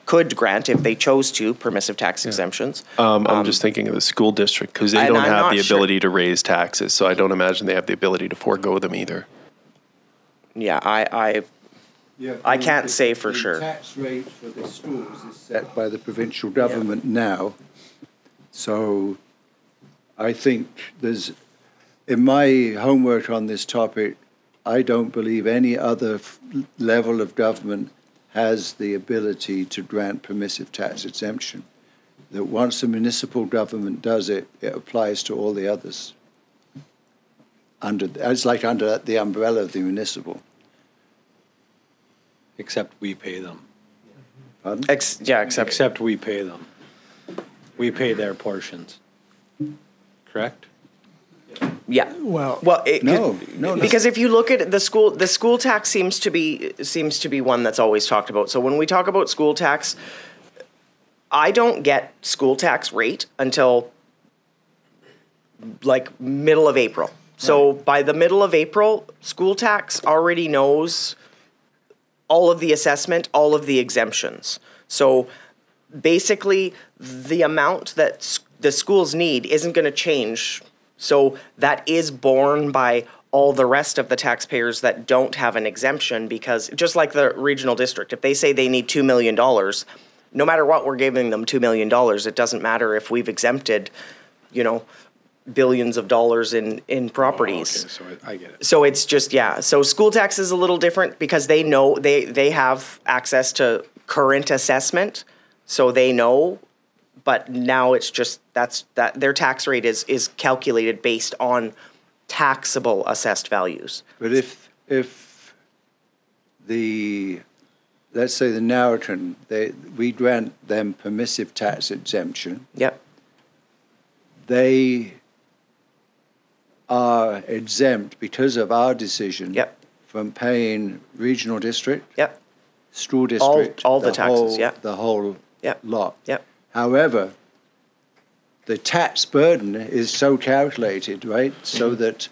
could grant, if they chose to, permissive tax exemptions. I'm just thinking of the school district because they And don't I'm have not the sure. ability to raise taxes. So I don't imagine they have the ability to forego them either. Yeah, I can't say for sure. The tax rate for the schools is set by the provincial government now. So I think in my homework on this topic, I don't believe any other level of government has the ability to grant permissive tax exemption. That once the municipal government does it, it applies to all the others. It's like under the umbrella of the municipal. Except we pay them. Pardon? Except we pay them. We pay their portions. Correct? Yeah. Well, No. Because if you look at the school tax seems to be one that's always talked about. So when we talk about school tax, I don't get school tax rate until like middle of April. So by the middle of April, school tax already knows all of the assessment, all of the exemptions. So basically, the amount that the schools need isn't going to change. So that is borne by all the rest of the taxpayers that don't have an exemption, because just like the regional district, if they say they need $2 million, no matter what, we're giving them $2 million. It doesn't matter if we've exempted, billions of dollars in properties. Oh, okay, so I get it. So it's just, so school tax is a little different because they know they have access to current assessment, so they know, but now it's just that their tax rate is calculated based on taxable assessed values. But if let's say the Narrowton, we grant them permissive tax exemption. Yep. They are exempt because of our decision. Yep. From paying regional district. Yep. School district. All the taxes. The whole lot. Yep. However, the tax burden is so calculated, right, so that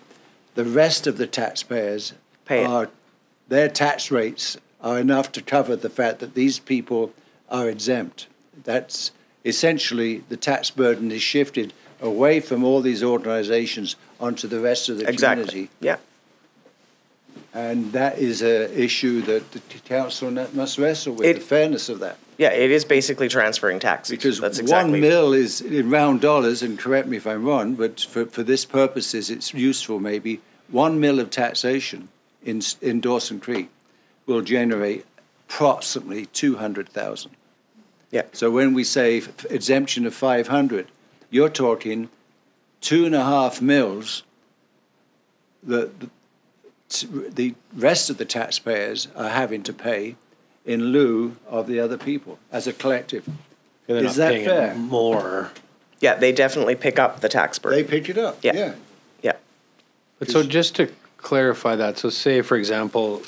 the rest of the taxpayers their tax rates are enough to cover the fact that these people are exempt. That's essentially the tax burden is shifted away from all these organizations onto the rest of the community. Yeah. And that is an issue that the council must wrestle with, the fairness of that. Yeah, it is basically transferring tax. Because that's exactly 1 mil is, in round dollars, and correct me if I'm wrong, but for this purposes it's useful maybe, 1 mil of taxation in Dawson Creek will generate approximately 200,000. Yeah. So when we say exemption of 500, you're talking 2.5 mils that the rest of the taxpayers are having to pay in lieu of the other people as a collective. They're Is not that paying fair? more. Yeah, they definitely pick up the tax burden. They pick it up. Yeah. Yeah. But so just to clarify that, so say, for example,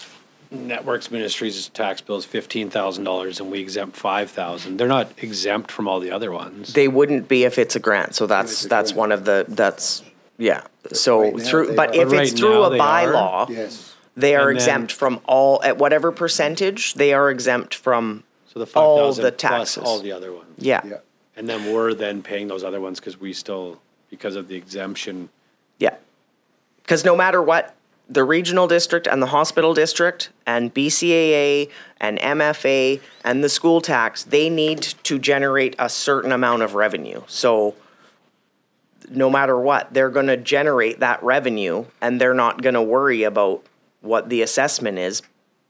Networks Ministries' tax bill is $15,000 and we exempt $5,000. They're not exempt from all the other ones. They wouldn't be if it's a grant. So that's one of the So Right now through, they but are. if But it's right through now a they bylaw, are. Yes. they are And then- exempt from all at whatever percentage. They are exempt from So the all 5,000 the plus taxes. all the other ones. Yeah. Yeah. And then we're then paying those other ones because of the exemption. Yeah. Because no matter what, the regional district and the hospital district and BCAA and MFA and the school tax, they need to generate a certain amount of revenue. So no matter what, they're going to generate that revenue and they're not going to worry about what the assessment is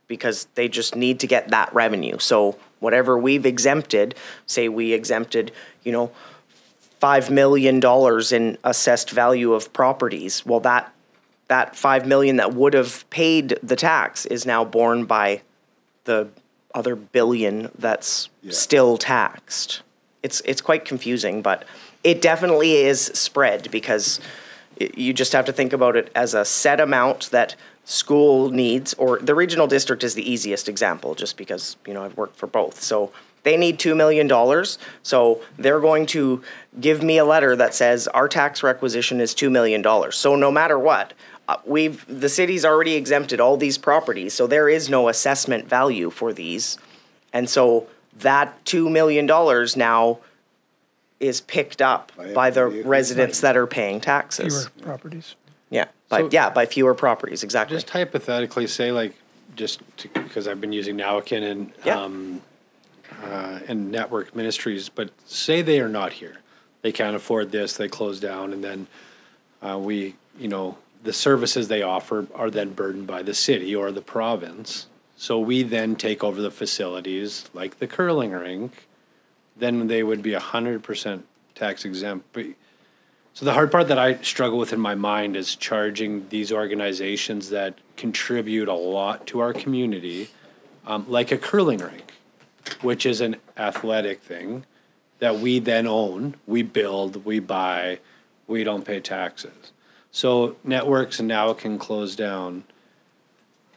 because they just need to get that revenue. So whatever we've exempted, say we exempted, $5 million in assessed value of properties. Well, that $5 million that would have paid the tax is now borne by the other billion that's still taxed. It's quite confusing, but it definitely is spread because you just have to think about it as a set amount that school needs, or the regional district is the easiest example, just because, I've worked for both. So they need $2 million. So they're going to give me a letter that says our tax requisition is $2 million. So no matter what, the city's already exempted all these properties, so there is no assessment value for these. And so that $2 million now is picked up by the residents that are paying taxes. Fewer properties. Yeah, by fewer properties, exactly. Just hypothetically say, because I've been using Nowakin and Network Ministries, but say they are not here. They can't afford this, they close down, and then the services they offer are then burdened by the city or the province. So we then take over the facilities like the curling rink, then they would be 100% tax exempt. So the hard part that I struggle with in my mind is charging these organizations that contribute a lot to our community, like a curling rink, which is an athletic thing that we then own, we build, we buy, we don't pay taxes. So networks and now can close down.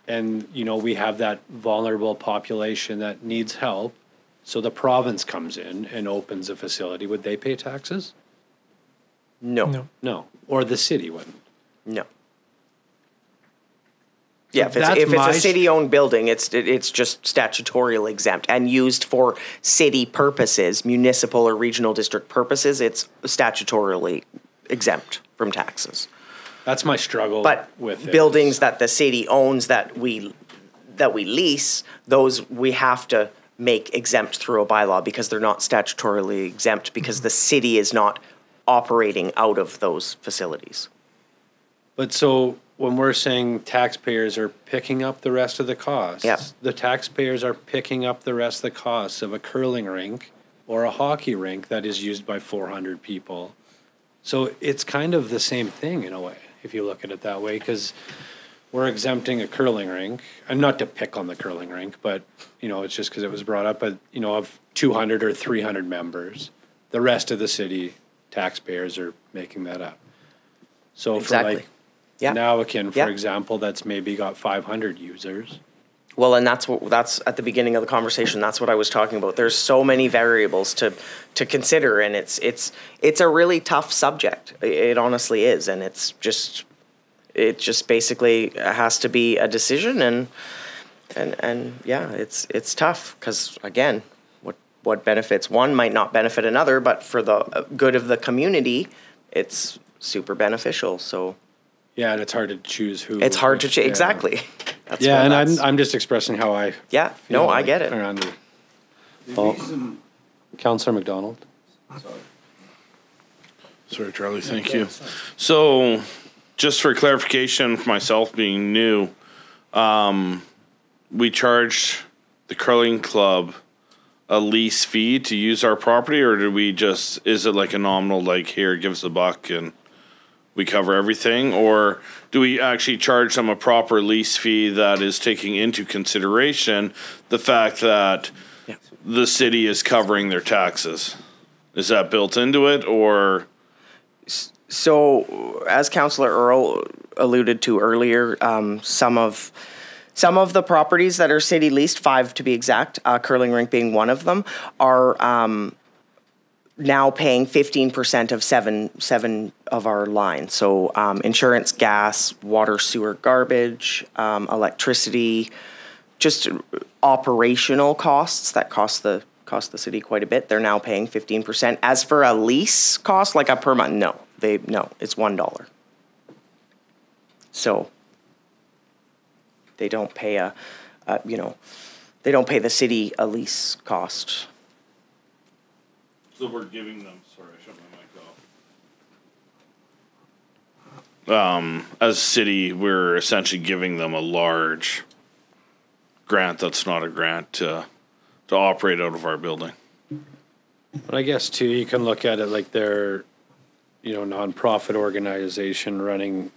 And, we have that vulnerable population that needs help. So the province comes in and opens a facility. Would they pay taxes? No. Or the city wouldn't? No. Yeah, if it's a city-owned building, it's just statutorily exempt and used for city purposes, municipal or regional district purposes. It's statutorily exempt from taxes. That's my struggle with buildings that the city owns that we lease, those we have to make exempt through a bylaw because they're not statutorily exempt because the city is not operating out of those facilities. But so when we're saying taxpayers are picking up the rest of the costs, the taxpayers are picking up the rest of the costs of a curling rink or a hockey rink that is used by 400 people. So it's kind of the same thing in a way, if you look at it that way, because we're exempting a curling rink, and not to pick on the curling rink, but, it's just because it was brought up, but, of 200 or 300 members, the rest of the city taxpayers are making that up. So exactly. For Nowakin, for example, that's maybe got 500 users. Well, and that's at the beginning of the conversation. That's what I was talking about. There's so many variables to consider, and it's a really tough subject. It honestly is, and it just basically has to be a decision, and it's tough because again, what benefits one might not benefit another, but for the good of the community, it's super beneficial. So. Yeah, and it's hard to choose who. It's hard to choose, exactly. That's I'm just expressing how I. Yeah, no, I get it. Councillor McDonald. Sorry, Charlie. Thank you. So, just for clarification, for myself being new, we charge the curling club a lease fee to use our property, or do we is it like a nominal, like here, give us $1 and we cover everything, or do we actually charge them a proper lease fee that is taking into consideration the fact that the city is covering their taxes? Is that built into it, or? So, as Councillor Earl alluded to earlier, some of the properties that are city leased, 5 to be exact, curling rink being one of them, are now paying 15% of seven of our lines. So insurance, gas, water, sewer, garbage, electricity, just operational costs that cost the city quite a bit. They're now paying 15%. As for a lease cost, like a per month, no, it's $1. So they don't pay they don't pay the city a lease cost. So we're giving them, sorry, I shut my mic off. As a city, we're essentially giving them a large grant that's not a grant to operate out of our building. But I guess too, you can look at it like they're, nonprofit organization running,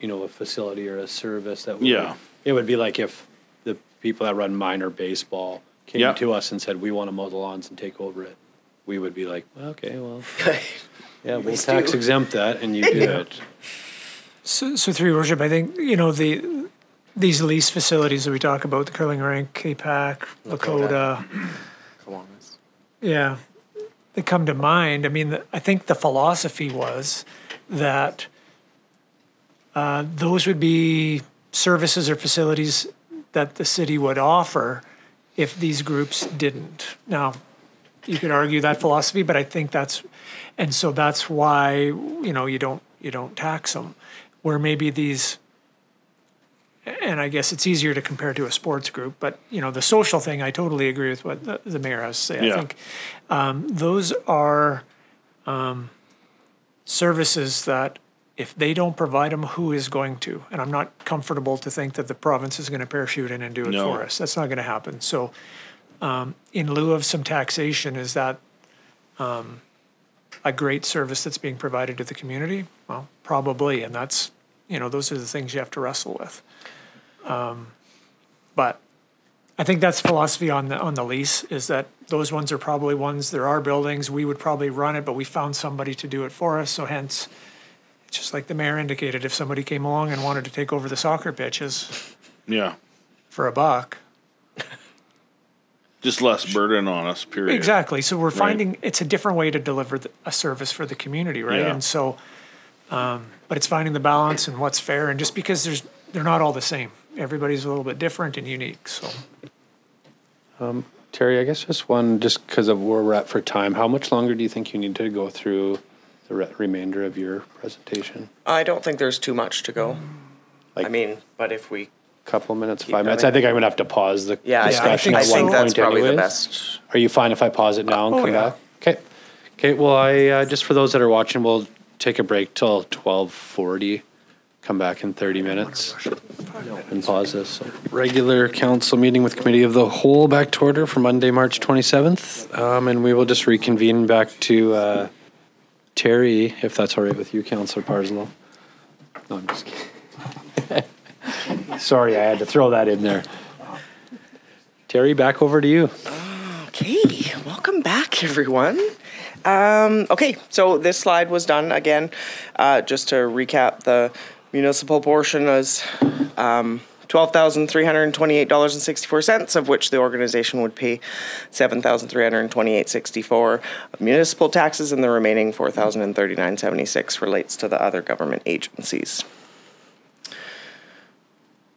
a facility or a service that it would be like if the people that run minor baseball came to us and said, we want to mow the lawns and take over it. We would be like, okay, well, we'll tax exempt that, and you do it. So through your worship, I think, these lease facilities that we talk about, the curling rink, K-Pac, Lakota. Yeah, they come to mind. I mean, I think the philosophy was that those would be services or facilities that the city would offer if these groups didn't. Now, you could argue that philosophy, but I think and so that's why, you know, you don't tax them. Where maybe these, and I guess it's easier to compare to a sports group, but, you know, the social thing, I totally agree with what the mayor has to say. Yeah. I think those are services that if they don't provide them, who is going to? And I'm not comfortable to think that the province is going to parachute in and do it No. for us. That's not going to happen. So in lieu of some taxation, is that a great service that's being provided to the community? Well, probably. And that's, you know, those are the things you have to wrestle with. But I think that's philosophy on the lease, is that those ones are probably ones, there are buildings, we would probably run it, but we found somebody to do it for us. So hence, it's just like the mayor indicated, if somebody came along and wanted to take over the soccer pitches Yeah. for $1, Just less burden on us, period. exactly. So we're finding it's a different way to deliver a service for the community, right? Yeah. And so, but it's finding the balance and what's fair. And just because they're not all the same, everybody's a little bit different and unique. So, Terry, I guess just one, just because of where we're at for time, how much longer do you think you need to go through the remainder of your presentation? I don't think there's too much to go. Like- I mean, but if we, Couple minutes, Keep 5 minutes? going. I think I'm going to have to pause the yeah, discussion I at think one that's point probably the anyways. best. Are you fine if I pause it now and come yeah. back? Okay. Okay, well, I just for those that are watching, we'll take a break till 12:40, come back in 30 minutes and pause this. So, regular council meeting with Committee of the Whole back to order for Monday, March 27th. And we will just reconvene back to Terry, if that's all right with you, Councillor Parslow. No, I'm just kidding. Sorry, I had to throw that in there. Terry, back over to you. Okay, welcome back, everyone. Okay, so this slide was done again. Just to recap, the municipal portion is $12,328.64, of which the organization would pay $7,328.64 of municipal taxes, and the remaining $4,039.76 relates to the other government agencies.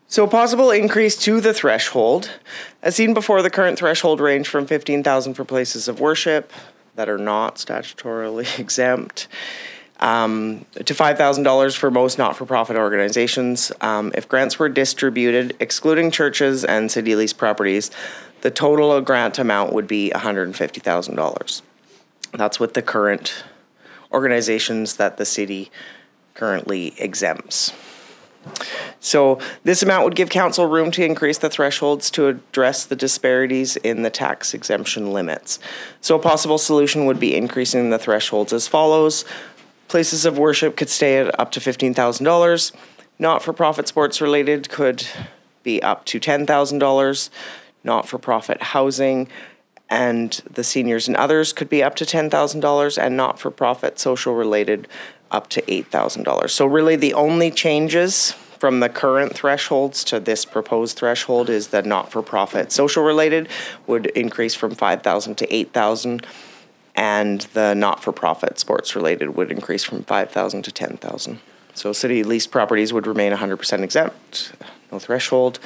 So a possible increase to the threshold. As seen before, the current threshold range from $15,000 for places of worship that are not statutorily exempt, to $5,000 for most not-for-profit organizations. If grants were distributed, excluding churches and city lease properties, the total grant amount would be $150,000. That's with the current organizations that the city currently exempts. So this amount would give council room to increase the thresholds to address the disparities in the tax exemption limits. So a possible solution would be increasing the thresholds as follows. Places of worship could stay at up to $15,000. Not-for-profit sports related could be up to $10,000. Not-for-profit housing and the seniors and others could be up to $10,000, and not-for-profit social related up to $8,000. So really the only changes from the current thresholds to this proposed threshold is that not-for-profit social related would increase from $5,000 to $8,000, and the not-for-profit sports related would increase from $5,000 to $10,000. So city leased properties would remain 100% exempt, no threshold.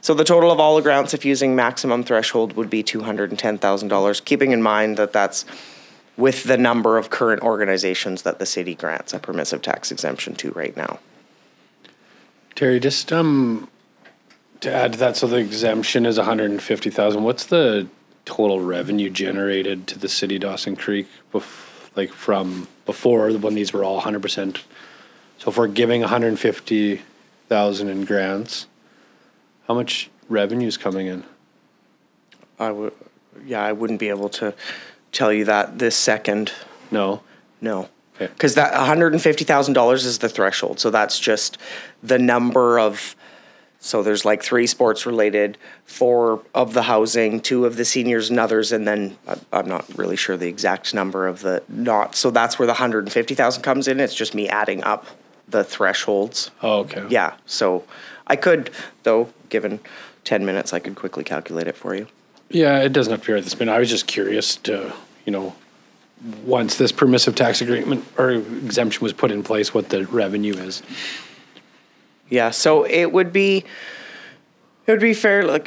So the total of all the grants, if using maximum threshold, would be $210,000, keeping in mind that that's with the number of current organizations that the city grants a permissive tax exemption to right now. Terry, just to add to that, so the exemption is $150,000. What's the total revenue generated to the city of Dawson Creek, like from before when these were all 100%? So if we're giving $150,000 in grants, how much revenue is coming in? I wouldn't be able to tell you that this second. No. Because that $150,000 is the threshold. So that's just the number of, so there's like 3 sports related, 4 of the housing, 2 of the seniors and others, and then I'm not really sure the exact number of the not. So that's where the $150,000 comes in. It's just me adding up the thresholds. Oh, okay. Yeah. So I could, though, given 10 minutes, I could quickly calculate it for you. Yeah, it doesn't have to be right this minute. I was just curious to, once this permissive tax agreement or exemption was put in place, what the revenue is. Yeah, so it would be fair, so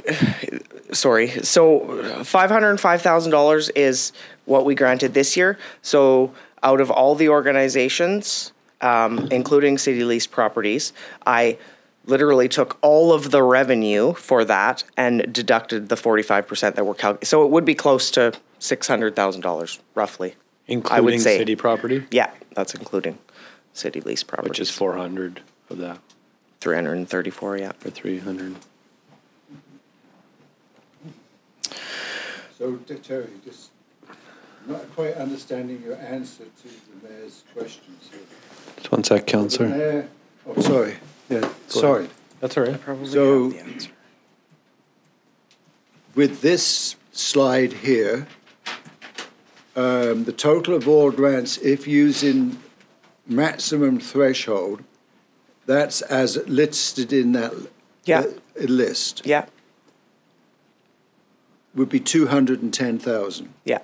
$505,000 is what we granted this year. So out of all the organizations, including city leased properties, I literally took all of the revenue for that and deducted the 45% that were calculated. So it would be close to $600,000, roughly. Including I would say. city property? Yeah, that's including city leased property. Which is 400 of that. 334, yeah. For 300. So, Terry, just not quite understanding your answer to the mayor's questions. Just one sec, Councillor. Mayor, sorry. Yeah, sorry. That's all right. So, with this slide here, the total of all grants, if using maximum threshold, that's as listed in that list. Yeah. Would be 210,000. Yeah.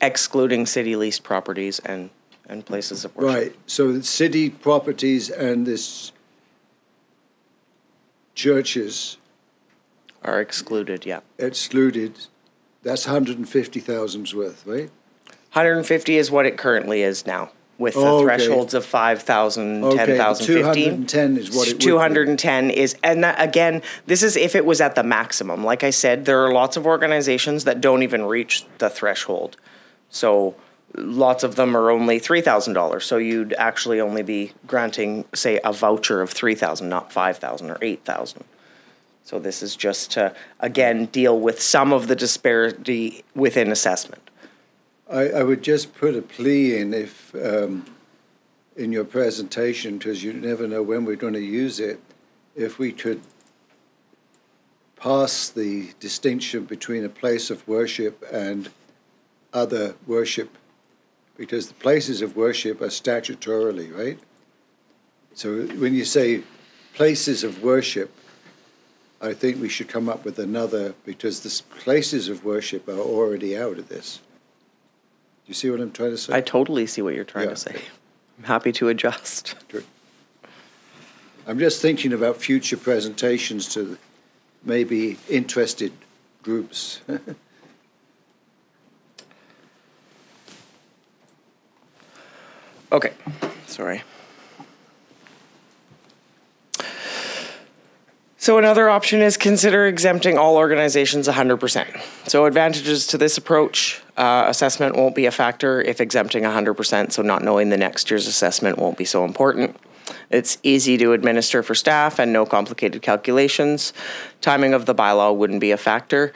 Excluding city leased properties and places of worship. Right. So the city properties and this churches are excluded, yeah. Excluded. That's 150,000's worth, right? 150 is what it currently is now, with the thresholds of 5,000, 10,000, 15. 210 is what it would be. 210 is, and that, again, this is if it was at the maximum. Like I said, there are lots of organizations that don't even reach the threshold. So lots of them are only $3,000. So you'd actually only be granting, say, a voucher of 3,000, not 5,000 or 8,000. So this is just to, again, deal with some of the disparity within assessment. I would just put a plea in if, in your presentation, because you never know when we're going to use it, if we could pass the distinction between a place of worship and other worship, because the places of worship are statutorily, right? So when you say places of worship, I think we should come up with another, because the places of worship are already out of this. Do you see what I'm trying to say? I totally see what you're trying to say. I'm happy to adjust. Good. I'm just thinking about future presentations to maybe interested groups. Okay, sorry. So another option is consider exempting all organizations 100%. So advantages to this approach, assessment won't be a factor if exempting 100%, so not knowing the next year's assessment won't be so important. It's easy to administer for staff and no complicated calculations. Timing of the bylaw wouldn't be a factor,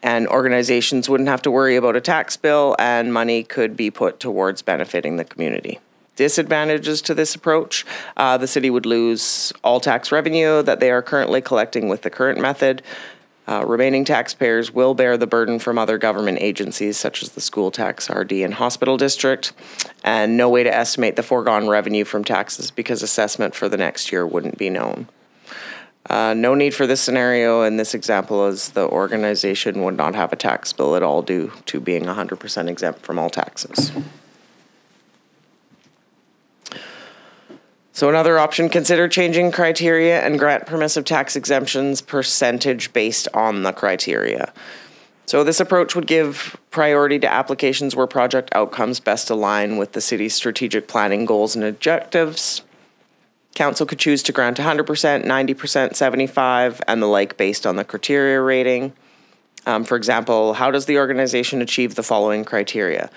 and organizations wouldn't have to worry about a tax bill, and money could be put towards benefiting the community. Disadvantages to this approach, the city would lose all tax revenue that they are currently collecting with the current method. Remaining taxpayers will bear the burden from other government agencies such as the school tax, RD, and hospital district, and no way to estimate the foregone revenue from taxes because assessment for the next year wouldn't be known. No need for this scenario in this example, as the organization would not have a tax bill at all due to being 100% exempt from all taxes. So another option, consider changing criteria and grant permissive tax exemptions percentage based on the criteria. So this approach would give priority to applications where project outcomes best align with the city's strategic planning goals and objectives. Council could choose to grant 100%, 90%, 75%, and the like based on the criteria rating. For example, how does the organization achieve the following criteria?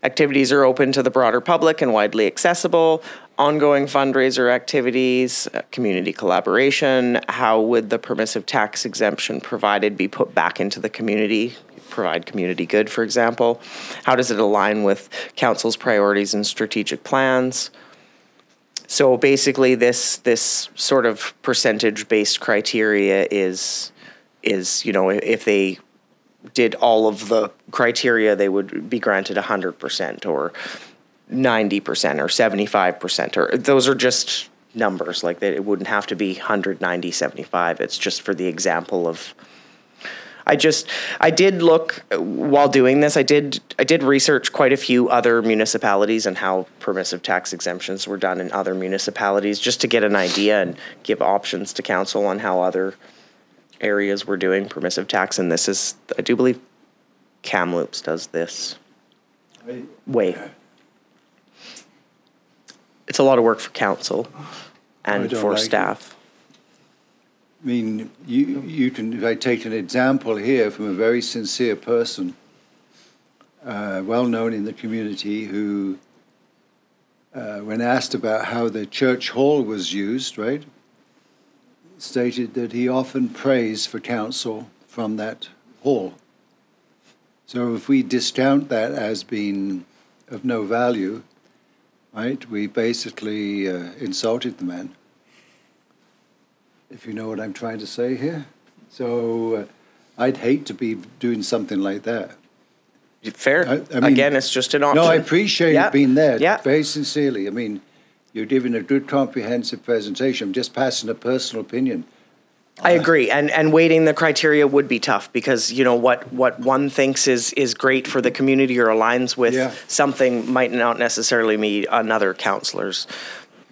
Activities are open to the broader public and widely accessible. Ongoing fundraiser activities, community collaboration. How would the permissive tax exemption provided be put back into the community? Provide community good, for example. How does it align with council's priorities and strategic plans? So basically, this sort of percentage-based criteria is if they did all of the criteria, they would be granted 100% or 90% or 75%, or those are just numbers, like that it wouldn't have to be 190, 75. It's just for the example of, I did look while doing this, I did research quite a few other municipalities and how permissive tax exemptions were done in other municipalities, just to get an idea and give options to council on how other areas were doing permissive tax. And this is, I do believe Kamloops does this way. It's a lot of work for council and for staff. I mean, you can, if I take an example here from a very sincere person, well known in the community, who, when asked about how the church hall was used, right, stated that he often prays for counsel from that hall. So if we discount that as being of no value, right, we basically insulted the man, if you know what I'm trying to say here. So I'd hate to be doing something like that. Fair. I mean, again, it's just an option. No, I appreciate it being there, Yeah. very sincerely. I mean, you're giving a good comprehensive presentation. I'm just passing a personal opinion. I agree, and weighting the criteria would be tough, because you know what one thinks is great for the community or aligns with something might not necessarily be another councillor's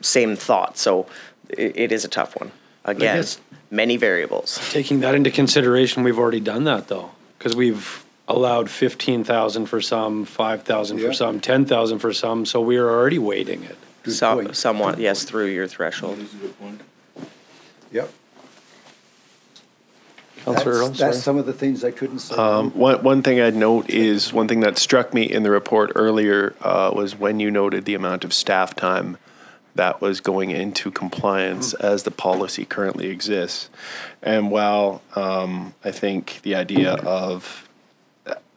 same thought. So it is a tough one. Again, many variables. Taking that into consideration, we've already done that though, because we've allowed 15,000 for some, 5,000 for some, 10,000 for some. So we are already weighting it. Somewhat, yes, through your threshold. Yep. That's some of the things I couldn't say. One thing I'd note is, one thing that struck me in the report earlier was when you noted the amount of staff time that was going into compliance as the policy currently exists. And while I think the idea of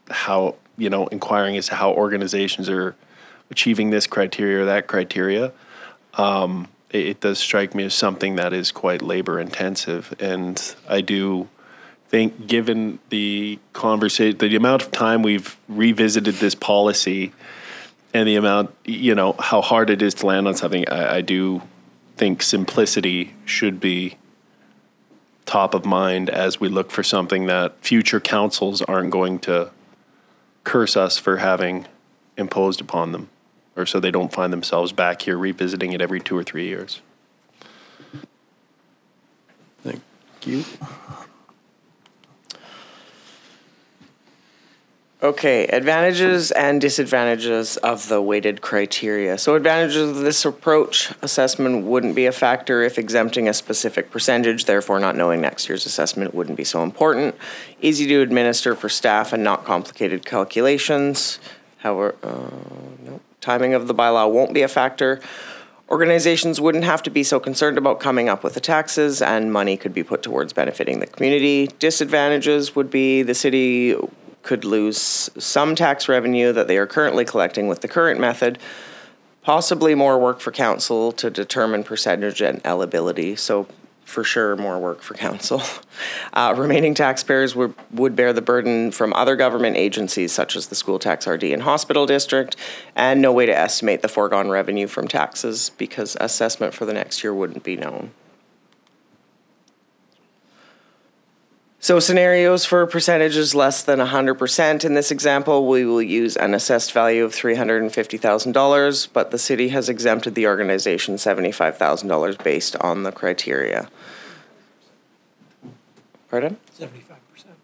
how, inquiring as to how organizations are achieving this criteria or that criteria, it does strike me as something that is quite labor intensive. And I do think, given the conversation, the amount of time we've revisited this policy and the amount, how hard it is to land on something, I do think simplicity should be top of mind as we look for something that future councils aren't going to curse us for having imposed upon them, or so they don't find themselves back here revisiting it every 2 or 3 years. Thank you. Okay, advantages and disadvantages of the weighted criteria. So advantages of this approach: assessment wouldn't be a factor if exempting a specific percentage, therefore not knowing next year's assessment wouldn't be so important. Easy to administer for staff and not complicated calculations. However, timing of the bylaw won't be a factor. Organizations wouldn't have to be so concerned about coming up with the taxes, and money could be put towards benefiting the community. Disadvantages would be the city could lose some tax revenue that they are currently collecting with the current method, possibly more work for council to determine percentage and eligibility. So for sure, more work for council. Remaining taxpayers would bear the burden from other government agencies such as the school tax RD and hospital district, and no way to estimate the foregone revenue from taxes because assessment for the next year wouldn't be known. So scenarios for percentages less than 100%. In this example, we will use an assessed value of $350,000, but the city has exempted the organization $75,000 based on the criteria. Pardon? 75%.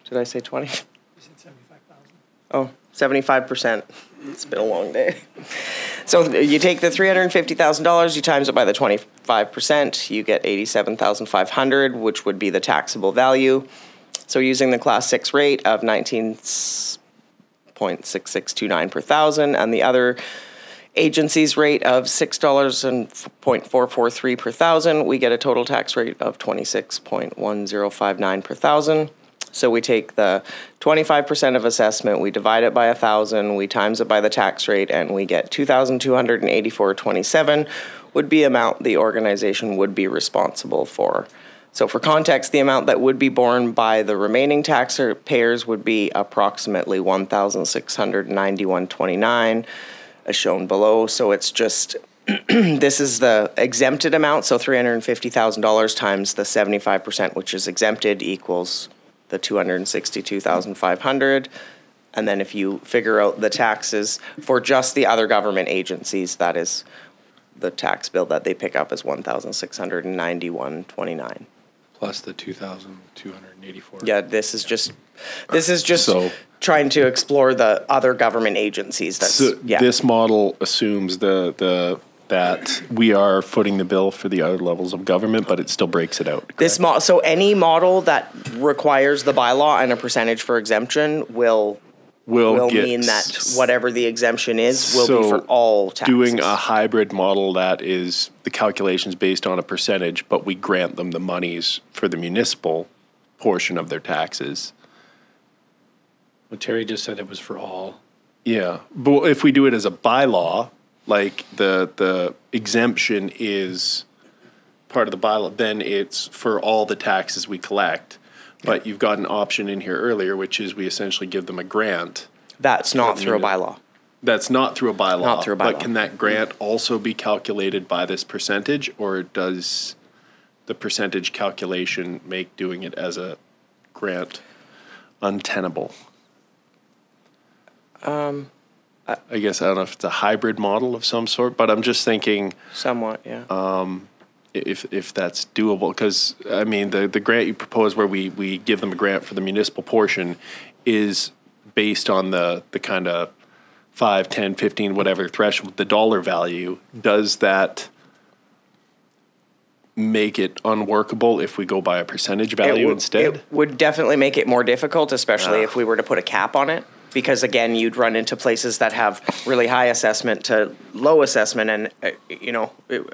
Did I say 20? You said 75,000. Oh, 75%. It's been a long day. So you take the $350,000, you times it by the 25%, you get $87,500, which would be the taxable value. So using the Class 6 rate of 19.6629 per thousand and the other agency's rate of $6.443 per thousand, we get a total tax rate of 26.1059 per thousand. So we take the 25% of assessment, we divide it by 1,000, we times it by the tax rate, and we get $2,284.27 would be amount the organization would be responsible for. So for context, the amount that would be borne by the remaining taxpayers would be approximately $1,691.29, as shown below. So it's just this is the exempted amount, so $350,000 times the 75%, which is exempted, equals the $262,500. And then if you figure out the taxes for just the other government agencies, that is the tax bill that they pick up is $1,691.29. Plus the 2,284. Yeah, this is just so, trying to explore the other government agencies. This model assumes that we are footing the bill for the other levels of government, but it still breaks it out. So any model that requires the bylaw and a percentage for exemption will mean that whatever the exemption is will be for all taxes. Doing a hybrid model that is the calculations based on a percentage, but we grant them the monies for the municipal portion of their taxes. Well, Terry just said it was for all. Yeah, but if we do it as a bylaw, like the exemption is part of the bylaw, then it's for all the taxes we collect. But you've got an option in here earlier, which is we essentially give them a grant. That's not through a bylaw. That's not through a bylaw. Not through a bylaw. But can that grant also be calculated by this percentage, or does the percentage calculation make doing it as a grant untenable? I guess I don't know if it's a hybrid model of some sort, but I'm just thinking. Somewhat, yeah. If that's doable, because I mean the grant you propose where we give them a grant for the municipal portion is based on the kind of 5, 10, 15, whatever threshold, the dollar value. Does that make it unworkable if we go by a percentage value instead? It would definitely make it more difficult, especially if we were to put a cap on it. Because again, you'd run into places that have really high assessment to low assessment, and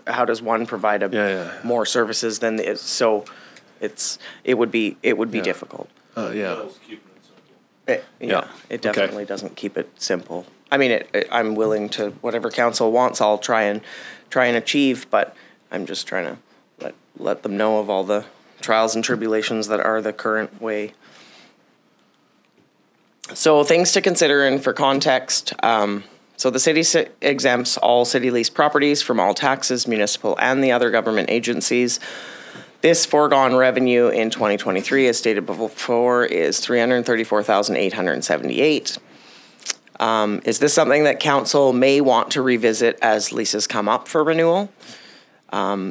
how does one provide more services than the, so it would be difficult. It definitely doesn't keep it simple. I mean, I'm willing to whatever council wants. I'll try and achieve, but I'm just trying to let them know of all the trials and tribulations that are the current way. So things to consider, and for context, so the city exempts all city leased properties from all taxes, municipal and the other government agencies. This foregone revenue in 2023, as stated before, is $334,878. Is this something that council may want to revisit as leases come up for renewal?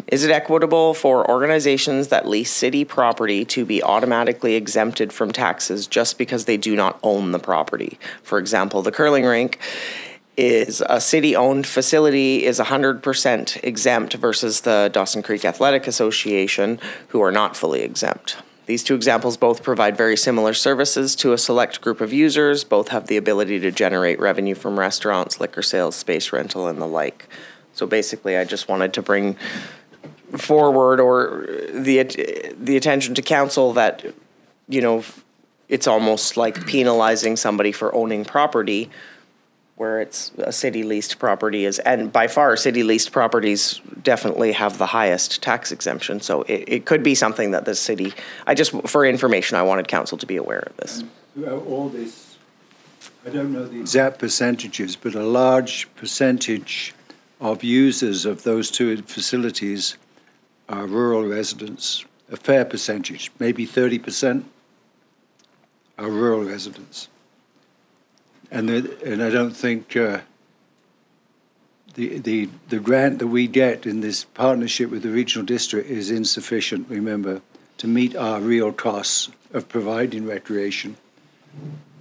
Is it equitable for organizations that lease city property to be automatically exempted from taxes just because they do not own the property? For example, the curling rink is a city-owned facility, is 100% exempt versus the Dawson Creek Athletic Association, who are not fully exempt. These two examples both provide very similar services to a select group of users. Both have the ability to generate revenue from restaurants, liquor sales, space rental, and the like. So basically, I just wanted to bring forward or the attention to council that, it's almost like penalizing somebody for owning property where it's a city leased property and by far city leased properties definitely have the highest tax exemption. So it could be something that the city, for information, I wanted council to be aware of this. All this, I don't know the exact percentages, but a large percentage of users of those two facilities are rural residents. A fair percentage, maybe 30%, are rural residents. And I don't think the grant that we get in this partnership with the regional district is insufficient, remember, to meet our real costs of providing recreation,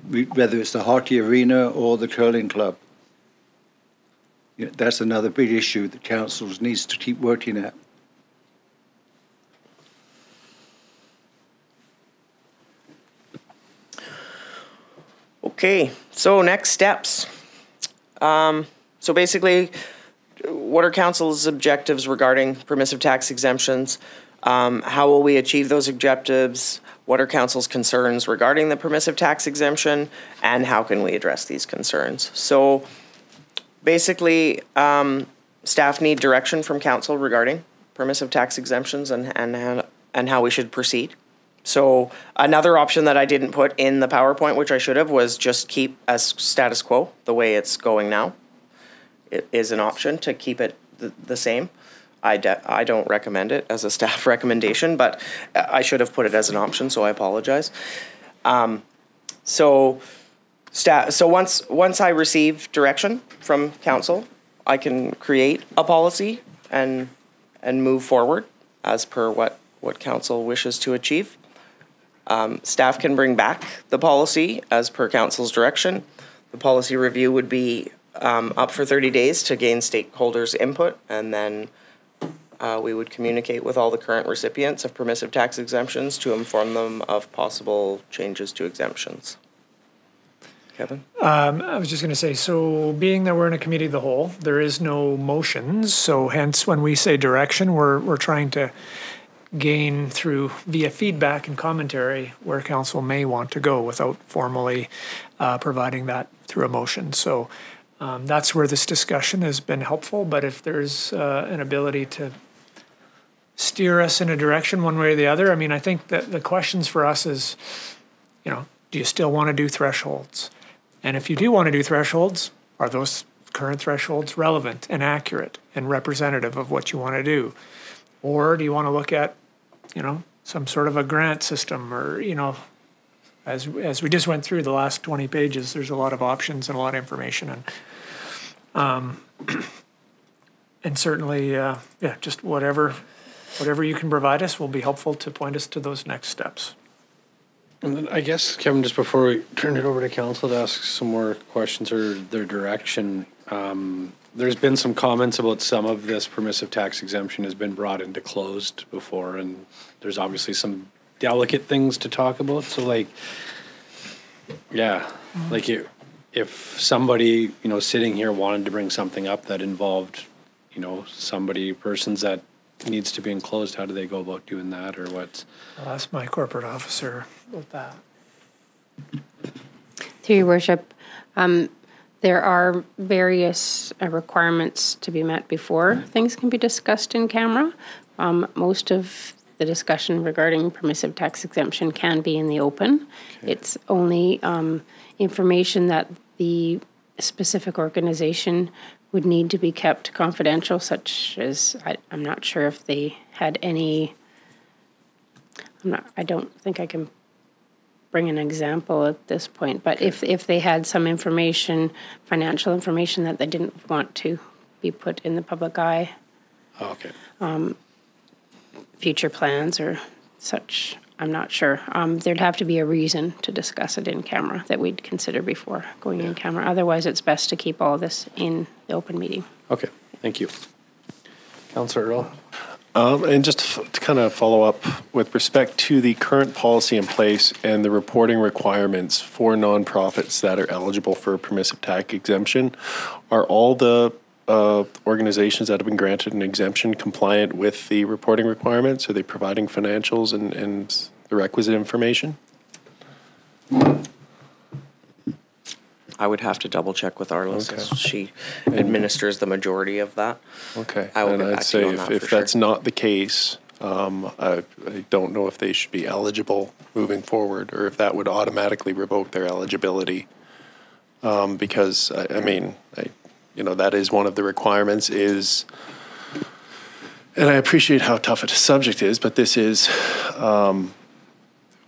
whether it's the hockey arena or the curling club. That's another big issue that council needs to keep working at. Okay, so next steps. So basically, what are council's objectives regarding permissive tax exemptions? How will we achieve those objectives? What are council's concerns regarding the permissive tax exemption? And how can we address these concerns? So basically, staff need direction from council regarding permissive tax exemptions and how we should proceed. So another option that I didn't put in the PowerPoint, which I should have, was just keep as status quo the way it's going now. It is an option to keep it the same. I don't recommend it as a staff recommendation, but I should have put it as an option, so I apologize. So once I receive direction from council, I can create a policy and move forward as per what council wishes to achieve. Staff can bring back the policy as per council's direction. The policy review would be up for 30 days to gain stakeholders' input, and then we would communicate with all the current recipients of permissive tax exemptions to inform them of possible changes to exemptions. Kevin? I was just going to say, so being that we're in a committee of the whole, there is no motions, so hence when we say direction, we're trying to gain through via feedback and commentary where council may want to go without formally providing that through a motion. So that's where this discussion has been helpful, but if there's an ability to steer us in a direction one way or the other, I mean, I think that the questions for us is, do you still want to do thresholds? And if you do want to do thresholds, are those current thresholds relevant and accurate and representative of what you want to do? Or do you want to look at, some sort of a grant system, or, as we just went through the last 20 pages, there's a lot of options and a lot of information, and certainly, just whatever you can provide us will be helpful to point us to those next steps. And then I guess, Kevin, just before we turn it over to council to ask some more questions or their direction, there's been some comments about some of this permissive tax exemption has been brought into closed before, and there's obviously some delicate things to talk about. So if somebody, sitting here wanted to bring something up that involved, persons that needs to be enclosed, how do they go about doing that, or what? I'll ask my corporate officer about that. Through your worship, there are various requirements to be met before things can be discussed in camera. Most of the discussion regarding permissive tax exemption can be in the open. Okay. It's only information that the specific organization would need to be kept confidential, such as, I'm not sure if they had any, I don't think I can bring an example at this point, but okay. if they had some information, financial information that they didn't want to be put in the public eye. Oh, okay. Future plans or such, I'm not sure. There'd have to be a reason to discuss it in camera that we'd consider before going in camera. Otherwise, it's best to keep all this in the open meeting. Okay, thank you. Councillor Earl? And just to kind of follow up with respect to the current policy in place and the reporting requirements for nonprofits that are eligible for a permissive tax exemption, are all the organizations that have been granted an exemption compliant with the reporting requirements? Are they providing financials and the requisite information? I would have to double check with Arla, since she administers the majority of that. Okay. I will and get I'd back say to you on that if for that's sure. not the case, I don't know if they should be eligible moving forward, or if that would automatically revoke their eligibility. Because that is one of the requirements is, and I appreciate how tough a subject is, but this is,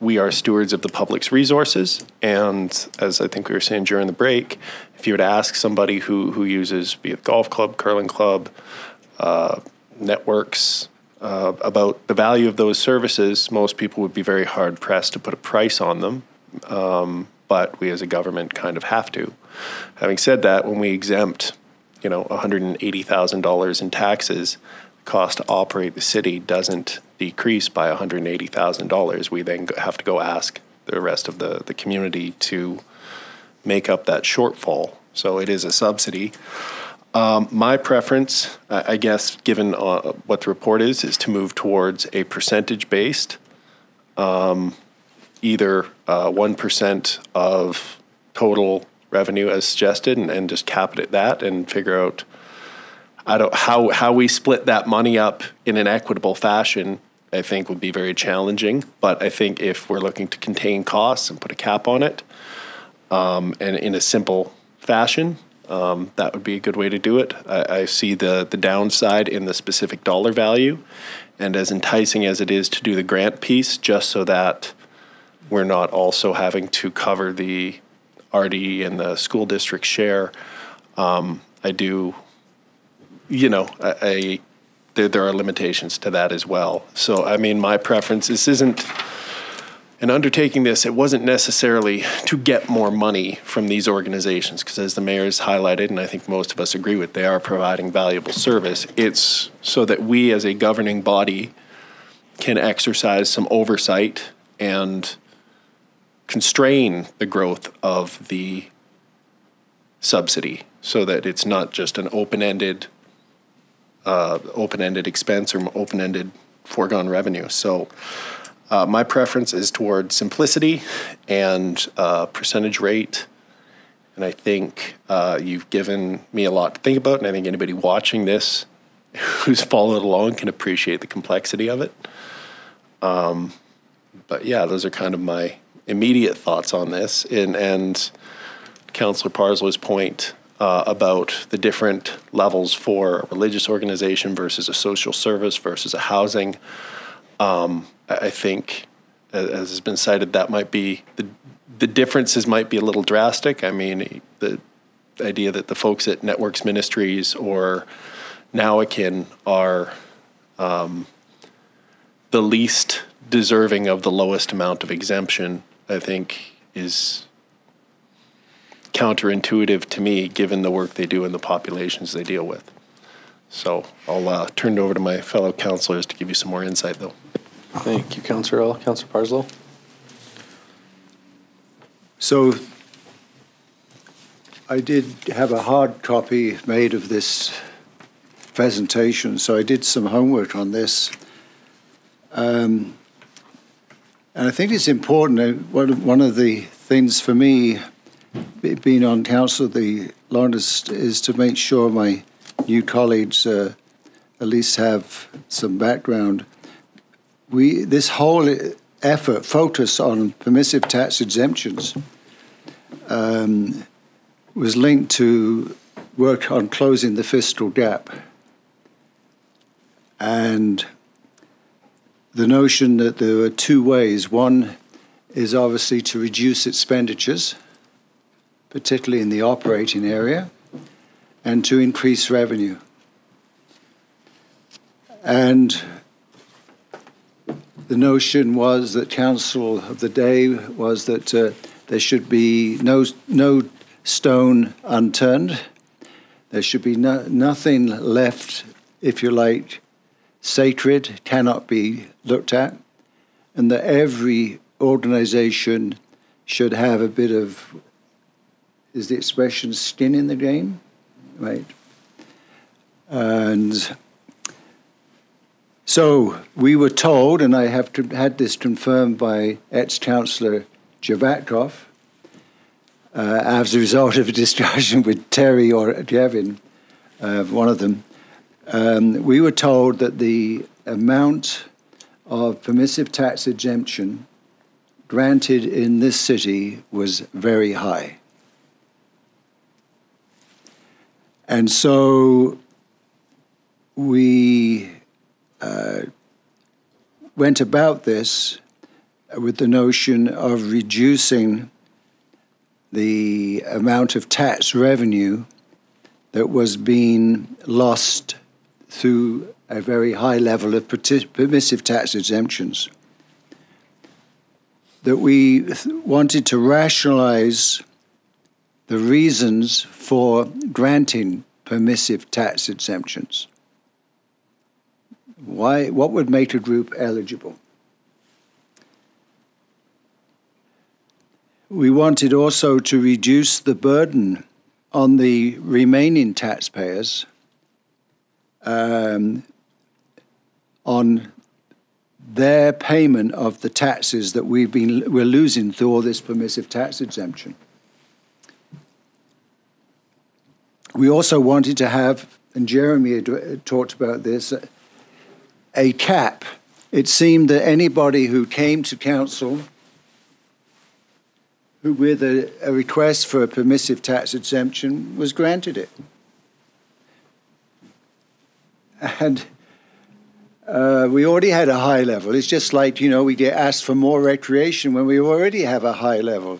we are stewards of the public's resources. And as I think we were saying during the break, if you were to ask somebody who uses, be it golf club, curling club, networks, about the value of those services, most people would be very hard pressed to put a price on them. But we as a government kind of have to. Having said that, when we exempt, $180,000 in taxes, the cost to operate the city doesn't decrease by $180,000. We then have to go ask the rest of the community to make up that shortfall. So it is a subsidy. My preference, I guess, given what the report is to move towards a percentage-based, either 1% of total revenue as suggested, and just cap it at that, and figure out how we split that money up in an equitable fashion. I think would be very challenging, but I think if we're looking to contain costs and put a cap on it, and in a simple fashion, that would be a good way to do it. I see the downside in the specific dollar value, and as enticing as it is to do the grant piece, just so that we're not also having to cover the RD and the school district share. I do, there are limitations to that as well. So, I mean, my preference, this isn't, in undertaking this, it wasn't necessarily to get more money from these organizations, because as the mayor has highlighted, and I think most of us agree with, they are providing valuable service. It's so that we as a governing body can exercise some oversight and constrain the growth of the subsidy, so that it's not just an open-ended expense or open-ended foregone revenue. So my preference is towards simplicity and percentage rate. And I think you've given me a lot to think about, and I think anybody watching this who's followed along can appreciate the complexity of it. But yeah, those are kind of my immediate thoughts on this. And Councillor Parslo's point about the different levels for a religious organization versus a social service versus a housing. I think, as has been cited, that might be, the differences might be a little drastic. I mean, the idea that the folks at Networks Ministries or Nowakin are the least deserving of the lowest amount of exemption, I think, is counterintuitive to me, given the work they do and the populations they deal with. So I'll turn it over to my fellow councillors to give you some more insight, though. Thank you, Councillor Earl. Councillor Parslow. So I did have a hard copy made of this presentation, so I did some homework on this. And I think it's important. One of the things for me, being on council the longest, is to make sure my new colleagues at least have some background. This whole effort, focus on permissive tax exemptions, was linked to work on closing the fiscal gap. And the notion that there are two ways. One is obviously to reduce expenditures, particularly in the operating area, and to increase revenue. And the notion was that council of the day was that there should be no stone unturned. There should be nothing left, if you like, sacred, cannot be looked at, and that every organization should have a bit of, is the expression skin in the game, right? And so we were told, and I have had this confirmed by ex-councillor Javatkov, as a result of a discussion with Terry or Gavin, one of them, we were told that the amount of permissive tax exemption granted in this city was very high. And so we went about this with the notion of reducing the amount of tax revenue that was being lost through a very high level of permissive tax exemptions. That we wanted to rationalize the reasons for granting permissive tax exemptions. Why? What would make a group eligible? We wanted also to reduce the burden on the remaining taxpayers on their payment of the taxes that we're losing through all this permissive tax exemption. We also wanted to have, and Jeremy had talked about this, a cap. It seemed that anybody who came to council who, with a request for a permissive tax exemption, was granted it. And we already had a high level. It's just like, we get asked for more recreation when we already have a high level.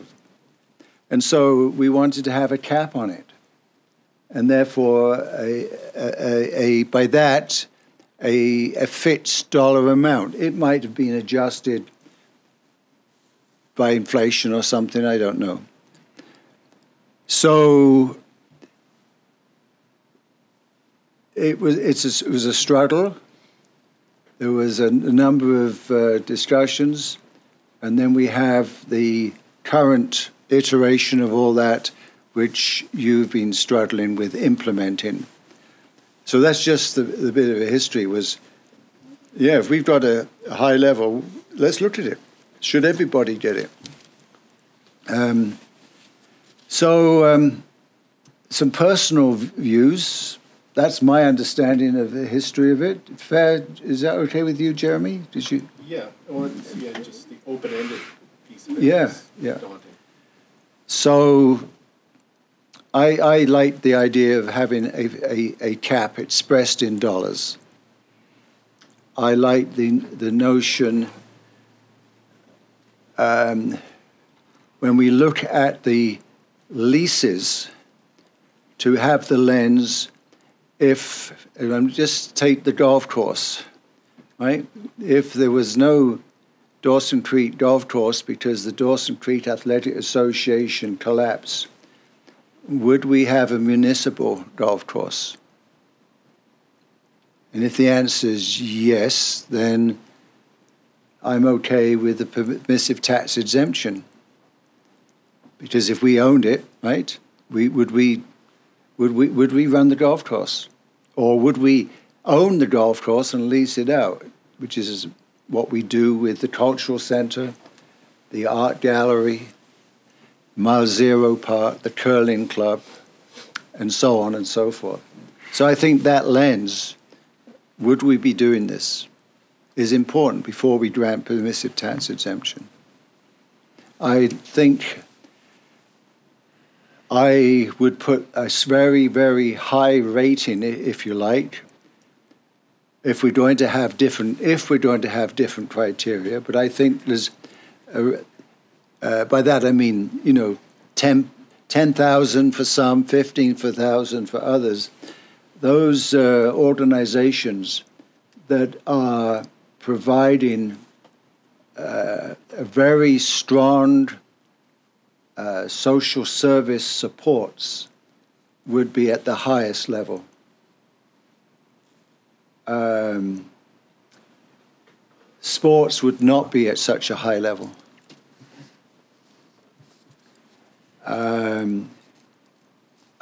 And so we wanted to have a cap on it. And therefore, by that, a fixed dollar amount. It might have been adjusted by inflation or something, I don't know. So it was a struggle. There was a number of discussions, and then we have the current iteration of all that, which you've been struggling with implementing. So that's just the bit of a history was, if we've got a high level, let's look at it. Should everybody get it? Some personal views. That's my understanding of the history of it. Fair? Is that okay with you, Jeremy? Did you? Yeah. Well, just the open-ended piece of it. Yeah. Daunting. So I like the idea of having a cap expressed in dollars. I like the notion when we look at the leases to have the lens, just take the golf course, right? If there was no Dawson Creek Golf Course because the Dawson Creek Athletic Association collapsed, would we have a municipal golf course? And if the answer is yes, then I'm okay with the permissive tax exemption. Because if we owned it, right, would we run the golf course? Or would we own the golf course and lease it out, which is what we do with the cultural center, the art gallery, Mile Zero Park, the curling club, and so on and so forth. So I think that lens, would we be doing this, is important before we grant permissive tax exemption. I think I would put a very, very high rating, if you like, if we're going to have different criteria. But I think there's, by that I mean, 10,000 for some, 15,000 for others. Those organizations that are providing a very strong social service supports would be at the highest level. Sports would not be at such a high level. I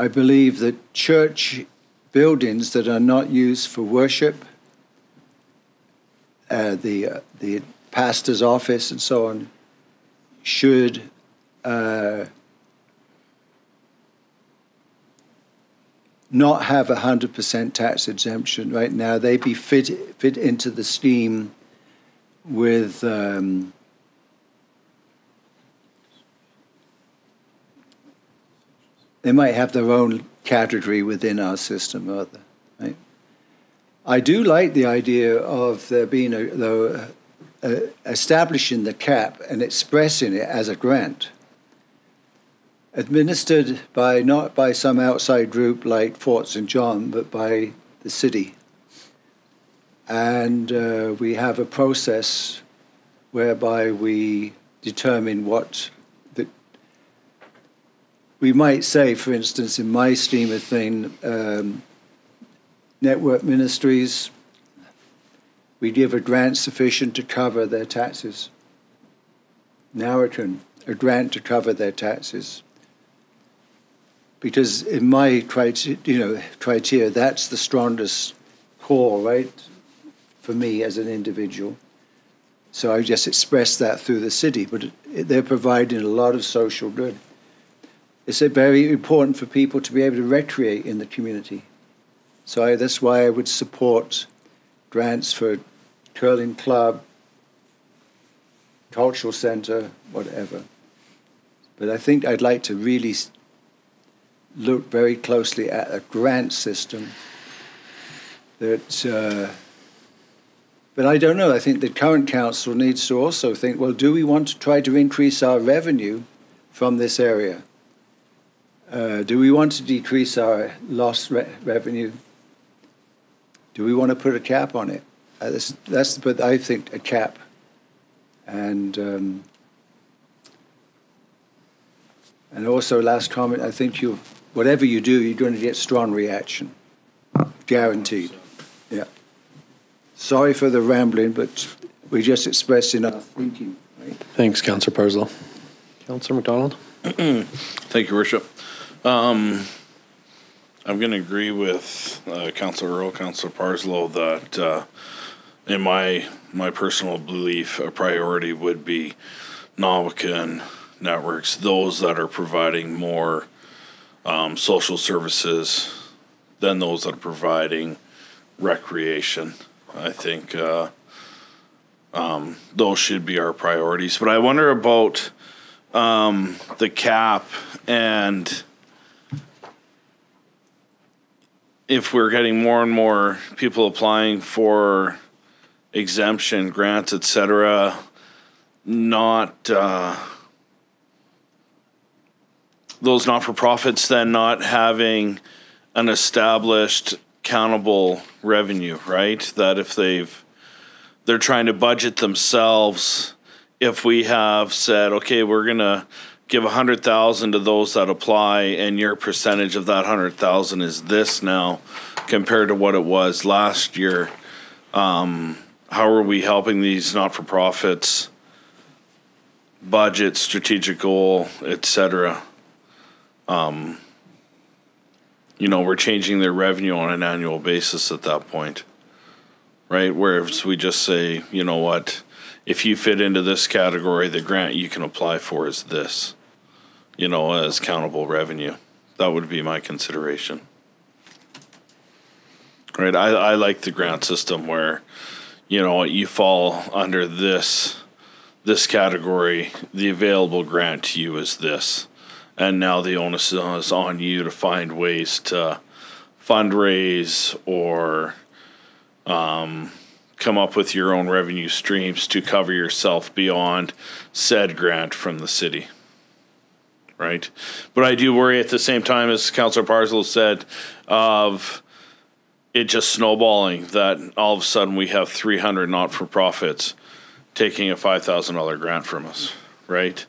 believe that church buildings that are not used for worship, the pastor's office and so on, should not have 100% tax exemption right now. They be fit into the scheme with they might have their own category within our system, right? I do like the idea of there being establishing the cap and expressing it as a grant, administered by not by some outside group like Fort St. John, but by the city. And we have a process whereby we determine what we might say, for instance, in my scheme of thing, network ministries, we give a grant sufficient to cover their taxes. Narraton, a grant to cover their taxes. Because in my criteria, that's the strongest core, right, for me as an individual. So I just express that through the city, but they're providing a lot of social good. It's very important for people to be able to recreate in the community. So that's why I would support grants for curling club, cultural center, whatever. But I think I'd like to really look very closely at a grant system that, but I don't know. I think the current council needs to also think, well, do we want to try to increase our revenue from this area? Do we want to decrease our lost revenue? Do we want to put a cap on it? But I think a cap. And also, last comment, I think whatever you do, you're going to get strong reaction. Guaranteed. Yeah. Sorry for the rambling, but we just expressed enough thinking. Right? Thanks, Councillor Parslow. Councillor McDonald? Thank you, Worship. I'm going to agree with Councillor Earl, Councillor Parslow that in my personal belief, a priority would be Nawakan networks, those that are providing more social services than those that are providing recreation. I think those should be our priorities. But I wonder about the cap and if we're getting more and more people applying for exemption grants, etc., not those not-for-profits then not having an established countable revenue, right? That if they're trying to budget themselves, if we have said, okay, we're gonna give 100,000 to those that apply, and your percentage of that 100,000 is this now, compared to what it was last year. How are we helping these not-for-profits budget, strategic goal, etc.? We're changing their revenue on an annual basis at that point, right? Whereas we just say, you know what, if you fit into this category, the grant you can apply for is this, as countable revenue. That would be my consideration. Right, I like the grant system where, you fall under this category, the available grant to you is this. And now the onus is on you to find ways to fundraise or come up with your own revenue streams to cover yourself beyond said grant from the city. Right? But I do worry at the same time, as Councillor Parslow said, of it just snowballing, that all of a sudden we have 300 not-for-profits taking a $5,000 grant from us, right?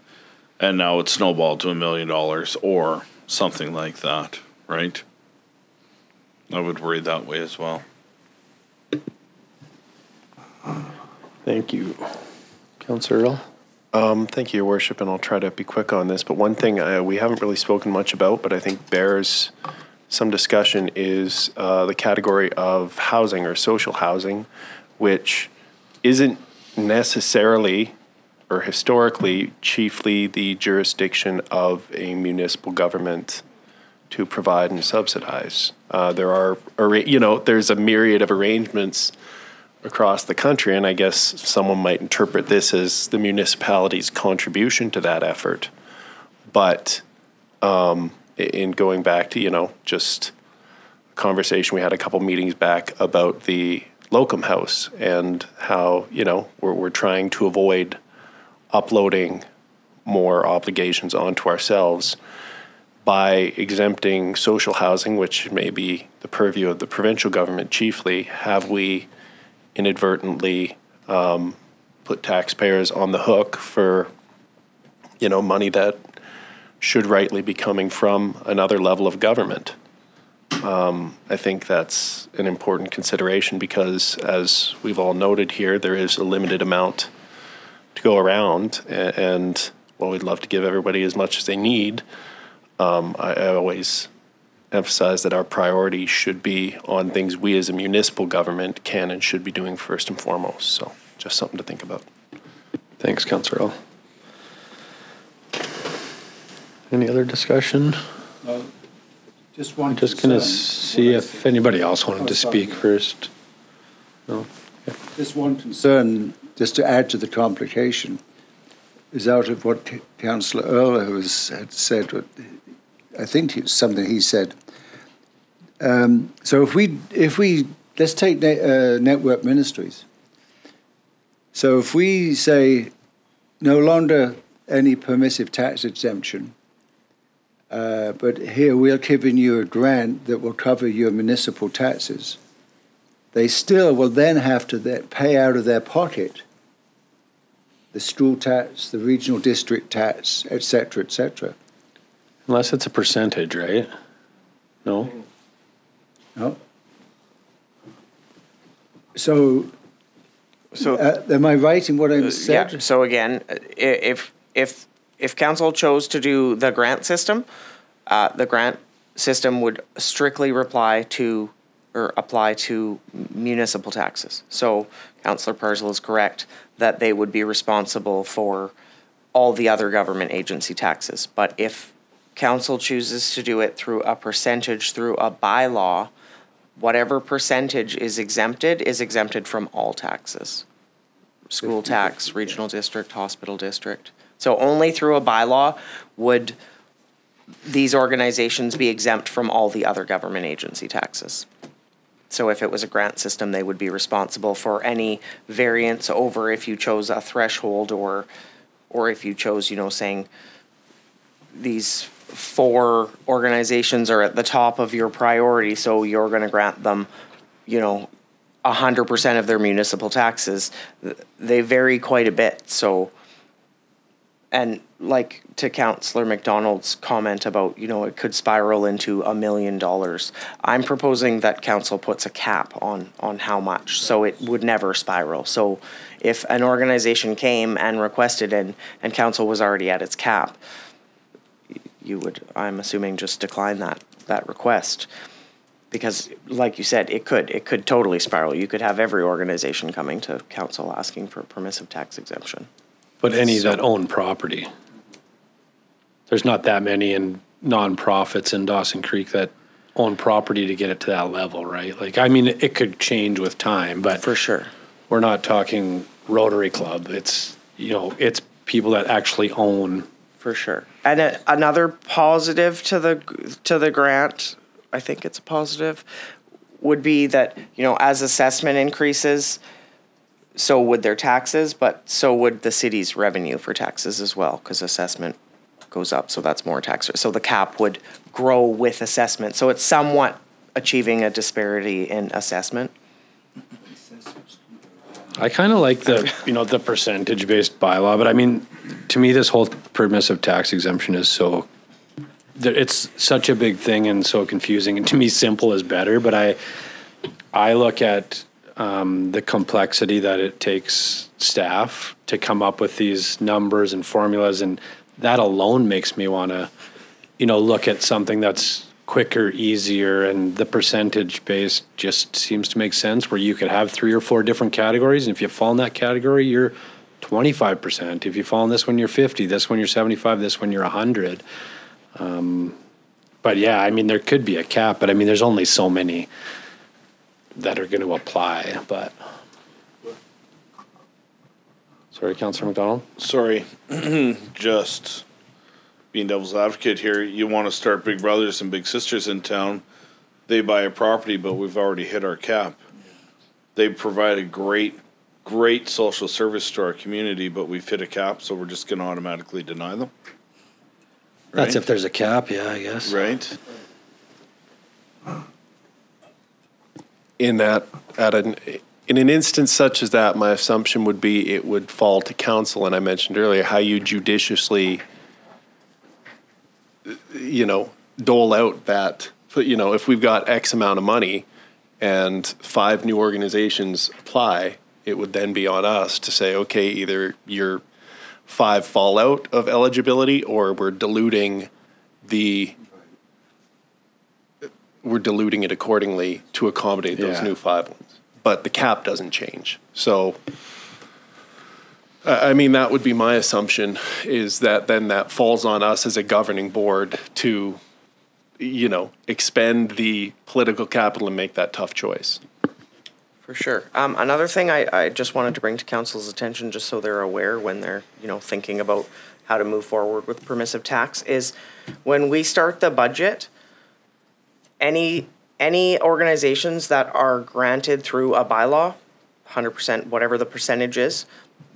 And now it's snowballed to $1 million or something like that, right? I would worry that way as well. Thank you. Councillor Earl? Thank you, Your Worship, and I'll try to be quick on this. But one thing we haven't really spoken much about, but I think bears some discussion, is the category of housing or social housing, which isn't necessarily or historically chiefly the jurisdiction of a municipal government to provide and subsidize. There's a myriad of arrangements across the country, and I guess someone might interpret this as the municipality's contribution to that effort. But in going back to, just a conversation we had a couple meetings back about the Locum House and how, we're trying to avoid uploading more obligations onto ourselves by exempting social housing, which may be the purview of the provincial government chiefly. Have we inadvertently put taxpayers on the hook for, money that should rightly be coming from another level of government? I think that's an important consideration because, as we've all noted here, there is a limited amount to go around, and while we'd love to give everybody as much as they need, I always emphasize that our priority should be on things we as a municipal government can and should be doing first and foremost. So just something to think about. Thanks, Councillor Earl. Any other discussion? Just one. I'm just going to see if anybody else wanted to speak first. No? Okay. Just one concern, just to add to the complication. is out of what Councillor Earl had said. I think it's something he said. So if we let's take Network Ministries. So if we say no longer any permissive tax exemption, but here we're giving you a grant that will cover your municipal taxes, they still will then have to pay out of their pocket the school tax, the regional district tax, etc., etc. Unless it's a percentage, right? No? No. So am I right in what I'm saying? Yeah. So again, if council chose to do the grant system would strictly apply to municipal taxes. So Councillor Parslow is correct that they would be responsible for all the other government agency taxes. But if council chooses to do it through a percentage, through a bylaw, whatever percentage is exempted from all taxes. School tax, regional district, hospital district. So only through a bylaw would these organizations be exempt from all the other government agency taxes. So if it was a grant system, they would be responsible for any variance over if you chose a threshold or if you chose, saying these 4 organizations are at the top of your priority, so you're going to grant them, 100% of their municipal taxes. They vary quite a bit. So, and like to Councillor McDonald's comment about, it could spiral into $1 million. I'm proposing that council puts a cap on how much, so it would never spiral. So if an organization came and requested and council was already at its cap, you would, I'm assuming, just decline that request. Because like you said, it could totally spiral. You could have every organization coming to council asking for a permissive tax exemption. But any that own property. There's not that many in nonprofits in Dawson Creek that own property to get it to that level, right? Like, I mean, it could change with time, but for sure, we're not talking Rotary Club. It's, it's people that actually own. For sure. And another positive to the grant, I think it's a positive, would be that, as assessment increases, so would their taxes, but so would the city's revenue for taxes as well, because assessment goes up, so that's more tax. So the cap would grow with assessment. So it's somewhat achieving a disparity in assessment. I kind of like the, the percentage-based bylaw, but I mean, to me, this whole permissive tax exemption is it's such a big thing and so confusing, and to me, simple is better, but I look at the complexity that it takes staff to come up with these numbers and formulas, and that alone makes me want to, look at something that's quicker, easier, and the percentage based just seems to make sense, where you could have 3 or 4 different categories, and if you fall in that category, you're 25%. If you fall in this one, you're 50. This one, you're 75. This one, you're 100. But yeah, I mean, there could be a cap, but I mean, there's only so many that are going to apply. But sorry, Councillor McDonald. Sorry, just being devil's advocate here. You want to start big brothers and big sisters in town. They buy a property, but we've already hit our cap. They provide a great social service to our community, but we've hit a cap, so we're just going to automatically deny them. Right? That's if there's a cap, yeah, I guess. Right. In an instance such as that, my assumption would be it would fall to council, and I mentioned earlier how you judiciously, dole out that, if we've got X amount of money and 5 new organizations apply, it would then be on us to say, okay, either your 5 fall out of eligibility, or we're diluting it accordingly to accommodate those new 5 ones. But the cap doesn't change. So, I mean, that would be my assumption, is that then that falls on us as a governing board to, expend the political capital and make that tough choice. For sure. Another thing I just wanted to bring to council's attention, just so they're aware when they're, thinking about how to move forward with permissive tax, is when we start the budget, any organizations that are granted through a bylaw, 100%, whatever the percentage is,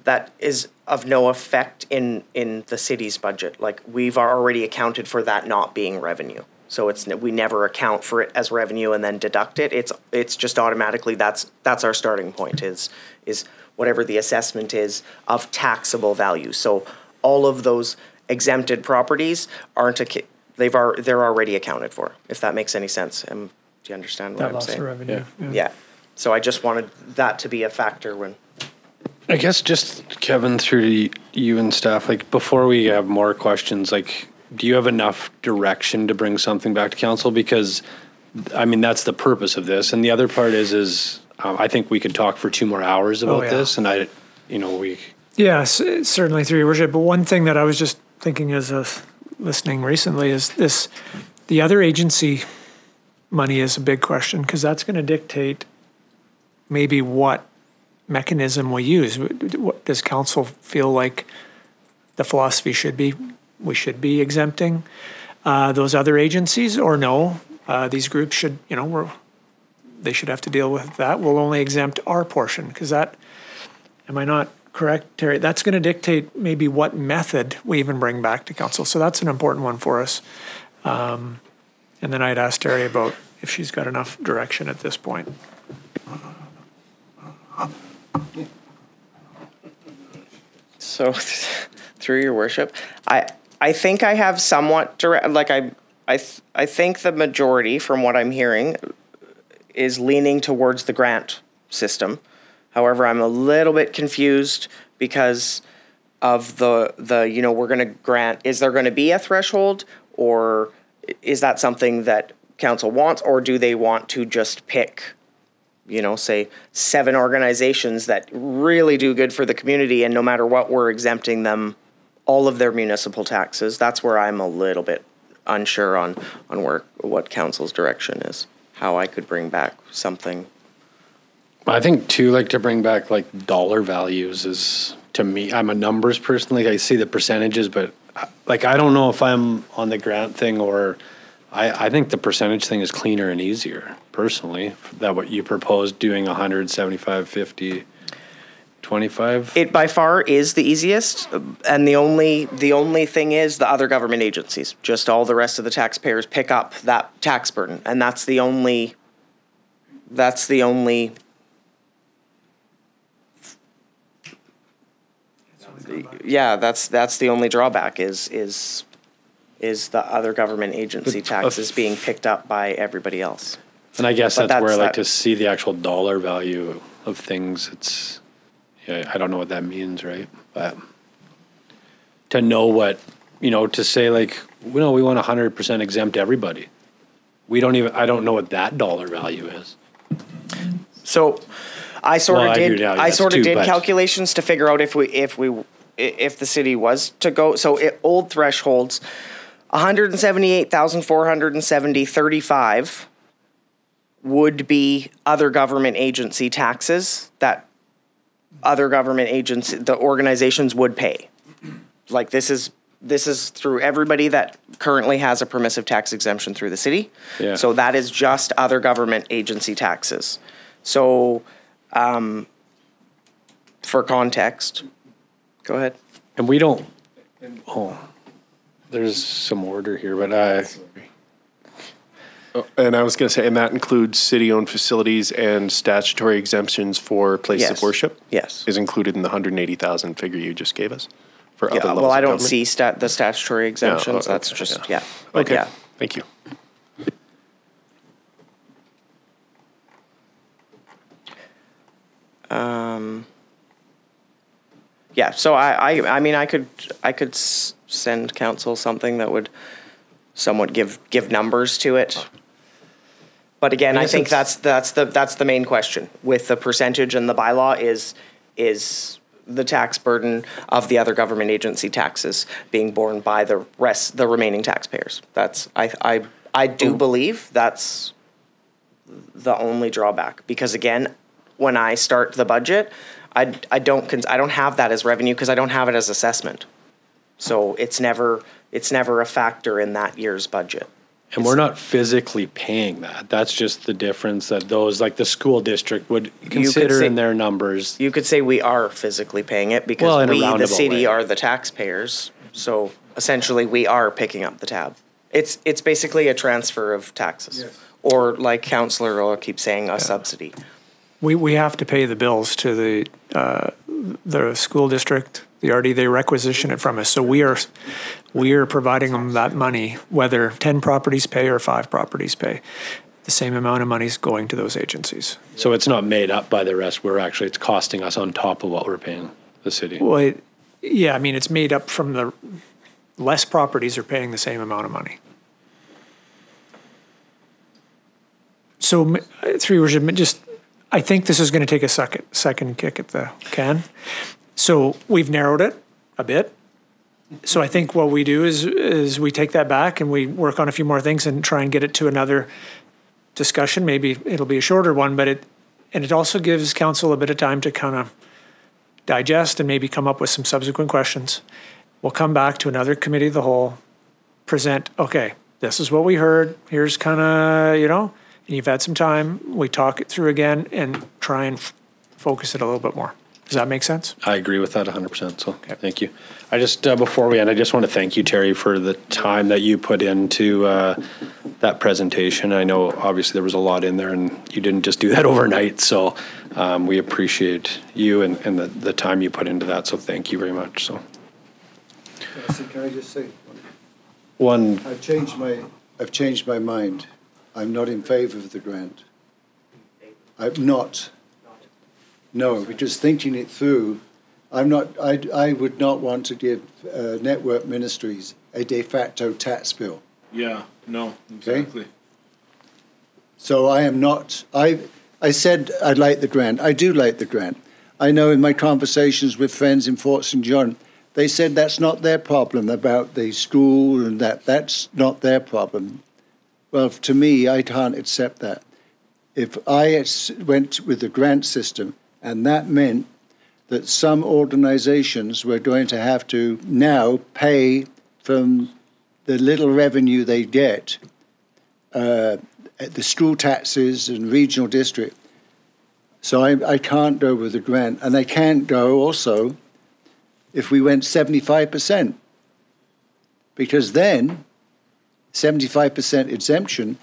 that is of no effect in the city's budget. Like, we've already accounted for that not being revenue. So we never account for it as revenue and then deduct it. It's just automatically that's our starting point is whatever the assessment is of taxable value. So all of those exempted properties they're already accounted for. If that makes any sense. Do you understand what I'm saying? That loss of revenue. Yeah. So I just wanted that to be a factor when. I guess just Kevin, through to you and staff, like before we have more questions, like, do you have enough direction to bring something back to council? Because, I mean, that's the purpose of this. And the other part is I think we could talk for 2 more hours about this. And Yes, certainly, through your worship. But one thing that I was just thinking as listening recently is the other agency money is a big question, because that's going to dictate maybe what mechanism we use. What does council feel like the philosophy should be? We should be exempting those other agencies, or no? These groups should, they should have to deal with that. We'll only exempt our portion, because am I not correct, Terry? That's going to dictate maybe what method we even bring back to council. So that's an important one for us. And then I'd ask Terry about if she's got enough direction at this point. So, through your worship, I think I have somewhat direct. Like I think the majority, from what I'm hearing, is leaning towards the grant system. However, I'm a little bit confused because of the we're going to grant. Is there going to be a threshold, or is that something that council wants, or do they want to just pick, say 7 organizations that really do good for the community, and no matter what, we're exempting them all of their municipal taxes? That's where I'm a little bit unsure on what council's direction is, how I could bring back something. I think too, like, to bring back like dollar values is, to me, I'm a numbers person. Like, I see the percentages, but like, I don't know if I'm on the grant thing, or I think the percentage thing is cleaner and easier personally. That what you proposed, doing 175, 50, 25. It by far is the easiest, and the only thing is the other government agencies. Just all the rest of the taxpayers pick up that tax burden, and that's the only. Yeah, that's the only drawback is the other government agency taxes being picked up by everybody else. And I guess that's where I like to see the actual dollar value of things. It's. Yeah, I don't know what that means, right? But to know what, to say like, we want 100% exempt everybody. I don't know what that dollar value is. So I sort of did calculations to figure out if the city was to go. So old thresholds, 178,470, 35 would be other government agency taxes that other government the organizations would pay. Like, this is through everybody that currently has a permissive tax exemption through the city. Yeah. So that is just other government agency taxes. So, for context, go ahead. And we don't. There's some order here, but and I was going to say, and that includes city-owned facilities and statutory exemptions for places of worship? Yes. Is included in the 180,000 figure you just gave us? For other levels well, I don't government? See the statutory exemptions. No, that's just, Okay, yeah. Thank you. Yeah, so I mean, I could send council something that would somewhat give numbers to it. But again, I think that's the main question with the percentage and the bylaw is the tax burden of the other government agency taxes being borne by the remaining taxpayers. That's I do believe that's the only drawback, because again, when I start the budget, I don't have that as revenue because I don't have it as assessment. So it's never a factor in that year's budget. And we're not physically paying that. That's just the difference that those, like the school district, would consider in their numbers. You could say we are physically paying it because we, the city, are the taxpayers. So essentially, we are picking up the tab. It's basically a transfer of taxes, or like Councillor Earl keeps saying, a subsidy. We have to pay the bills to the school district, the RD. They requisition it from us, so we are providing them that money, whether 10 properties pay or 5 properties pay. The same amount of money is going to those agencies. So it's not made up by the rest. It's costing us on top of what we're paying the city. Well, it's made up from the less properties are paying the same amount of money. So, through your worship, I think this is going to take a second kick at the can. So we've narrowed it a bit. So I think what we do is we take that back and we work on a few more things and try and get it to another discussion. Maybe it'll be a shorter one, but it also gives council a bit of time to kind of digest and maybe come up with some subsequent questions. We'll come back to another committee of the whole, present, okay, this is what we heard. Here's kind of, and you've had some time. We talk it through again and try and focus it a little bit more. Does that make sense? I agree with that 100%. So thank you. I just, before we end, I just want to thank you, Terry, for the time that you put into that presentation. I know obviously there was a lot in there and you didn't just do that overnight. So we appreciate you and the time you put into that. So thank you very much. So. Can I just say one? I've changed my mind. I'm not in favour of the grant. I'm not. No, because thinking it through, I'm not. I would not want to give Network Ministries a de facto tax bill. Yeah. No. Exactly. Okay? So I am not. I said I'd like the grant. I do like the grant. I know in my conversations with friends in Fort St. John, they said that's not their problem about the school and that's not their problem. Well, to me, I can't accept that. If I went with the grant system, and that meant that some organizations were going to have to now pay from the little revenue they get, at the school taxes and regional district. So I can't go with the grant. And I can't go also if we went 75%. Because then 75% exemption,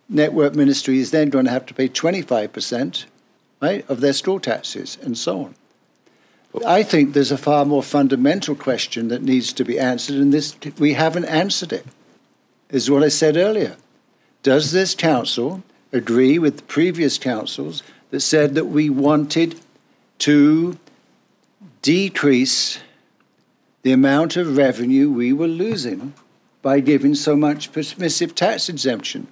Network Ministry is then going to have to pay 25%, right, of their school taxes and so on. I think there's a far more fundamental question that needs to be answered, and this we haven't answered it, is what I said earlier. Does this council agree with the previous councils that said that we wanted to decrease the amount of revenue we were losing by giving so much permissive tax exemption?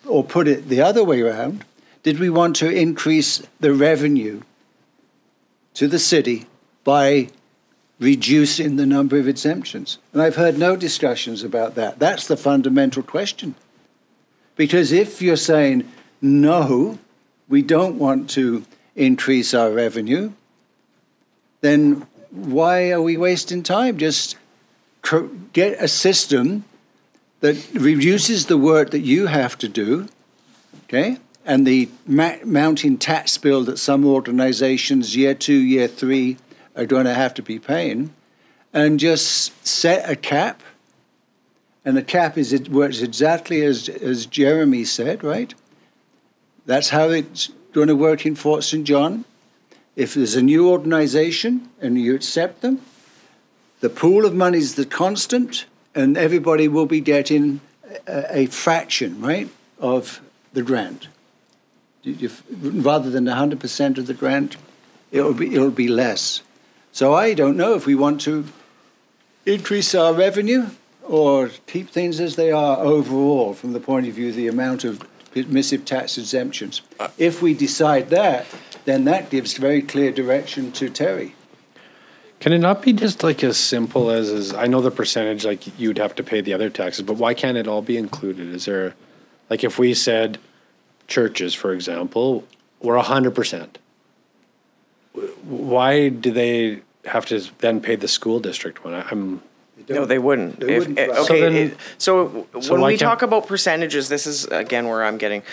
Or put it the other way around, did we want to increase the revenue to the city by reducing the number of exemptions? And I've heard no discussions about that. That's the fundamental question. Because if you're saying, no, we don't want to increase our revenue, then why are we wasting time? Just get a system that reduces the work that you have to do, okay, and the mounting tax bill that some organizations, year 2, year 3, are going to have to be paying, and just set a cap. And the cap works exactly as Jeremy said, right? That's how it's going to work in Fort St. John. If there's a new organization and you accept them, the pool of money is the constant, and everybody will be getting a fraction, right, of the grant. Rather than 100% of the grant, it'll be less. So I don't know if we want to increase our revenue or keep things as they are overall from the point of view of the amount of permissive tax exemptions. If we decide that, then that gives very clear direction to Terry. Can it not be just like as simple as I know the percentage, like you'd have to pay the other taxes, but why can't it all be included? Is there, like if we said churches, for example, we're 100%, why do they have to then pay the school district one? No, they wouldn't. They wouldn't. So when why we can't- talk about percentages, this is again where I'm getting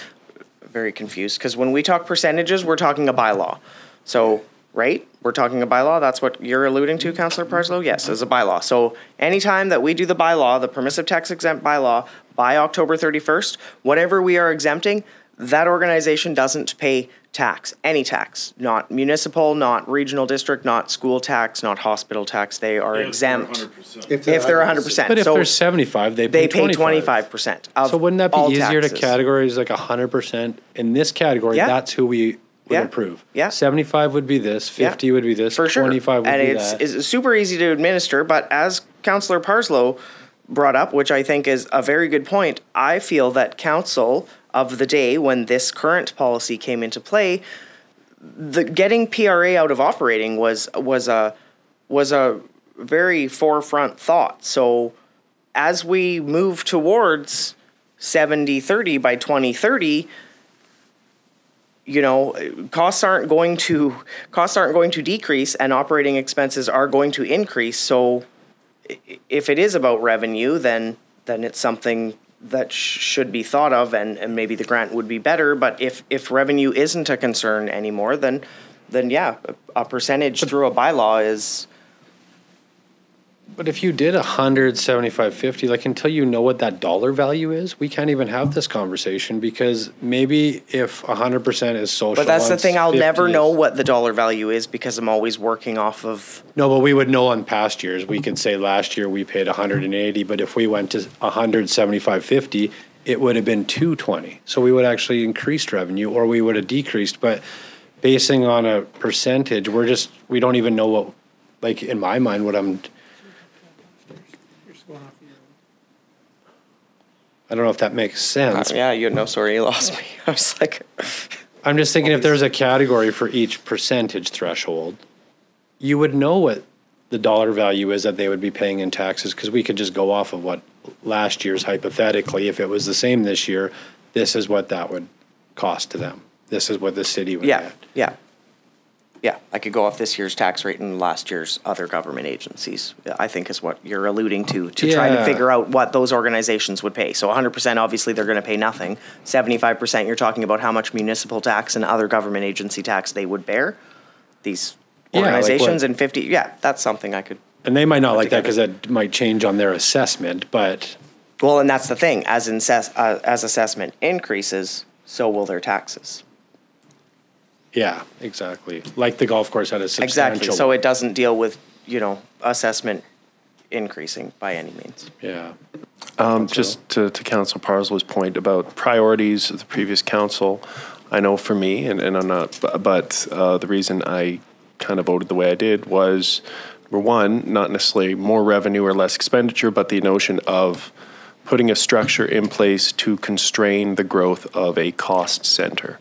very confused, because when we talk percentages, we're talking a bylaw. So, right? We're talking a bylaw. That's what you're alluding to, Councillor Parslow? Yes, as a bylaw. So anytime that we do the bylaw, the permissive tax exempt bylaw, by October 31st, whatever we are exempting, that organization doesn't pay tax, any tax, not municipal, not regional district, not school tax, not hospital tax. They are exempt if they're 100%. But if So they're 75, they they pay pay 25. 25% of So wouldn't that be all easier taxes. to categorize like 100%? In this category, Yeah. that's who we would Yeah. approve. Yeah. 75 would be this, 50 would be this, For sure. 25 would and be it's, that. it's super easy to administer, but as Councillor Parslow brought up, which I think is a very good point, I feel that council of the day, when this current policy came into play, the getting PRA out of operating was a very forefront thought. So as we move towards 70-30 by 2030, you know, costs aren't going to decrease and operating expenses are going to increase. So if it is about revenue, then it's something that should be thought of, and maybe the grant would be better. But if revenue isn't a concern anymore, then yeah, a percentage through a bylaw is. But if you did 100, 75, 50, like until you know what that dollar value is, we can't even have this conversation, because maybe if 100% is social. But that's the thing, I'll 50 never is- know what the dollar value is because I'm always working off of. No, but we would know on past years. We could say last year we paid 180, but if we went to 175, 50, it would have been 220. So we would actually increased revenue, or we would have decreased. But basing on a percentage, we don't even know what, like in my mind, what I don't know if that makes sense. Yeah, sorry, you lost me. I was like. I'm just thinking if there's a category for each percentage threshold, you would know what the dollar value is that they would be paying in taxes, because we could just go off of what last year's hypothetically, if it was the same this year, this is what that would cost to them. This is what the city would get. Yeah, I could go off this year's tax rate and last year's other government agencies, I think is what you're alluding to try to Yeah. figure out what those organizations would pay. So 100%, obviously, they're going to pay nothing. 75%, you're talking about how much municipal tax and other government agency tax they would bear, these Yeah, like organizations, what- and 50, yeah, that's something I could. And they might not like that because that might change on their assessment, but. Well, and that's the thing, as assessment increases, so will their taxes. Yeah, exactly. Like the golf course had a substantial. Exactly, so it doesn't deal with, assessment increasing by any means. Yeah. Just to Councillor Parslow's point about priorities of the previous council, I know for me, and I'm not, but the reason I kind of voted the way I did was, number one, not necessarily more revenue or less expenditure, but the notion of putting a structure in place to constrain the growth of a cost center.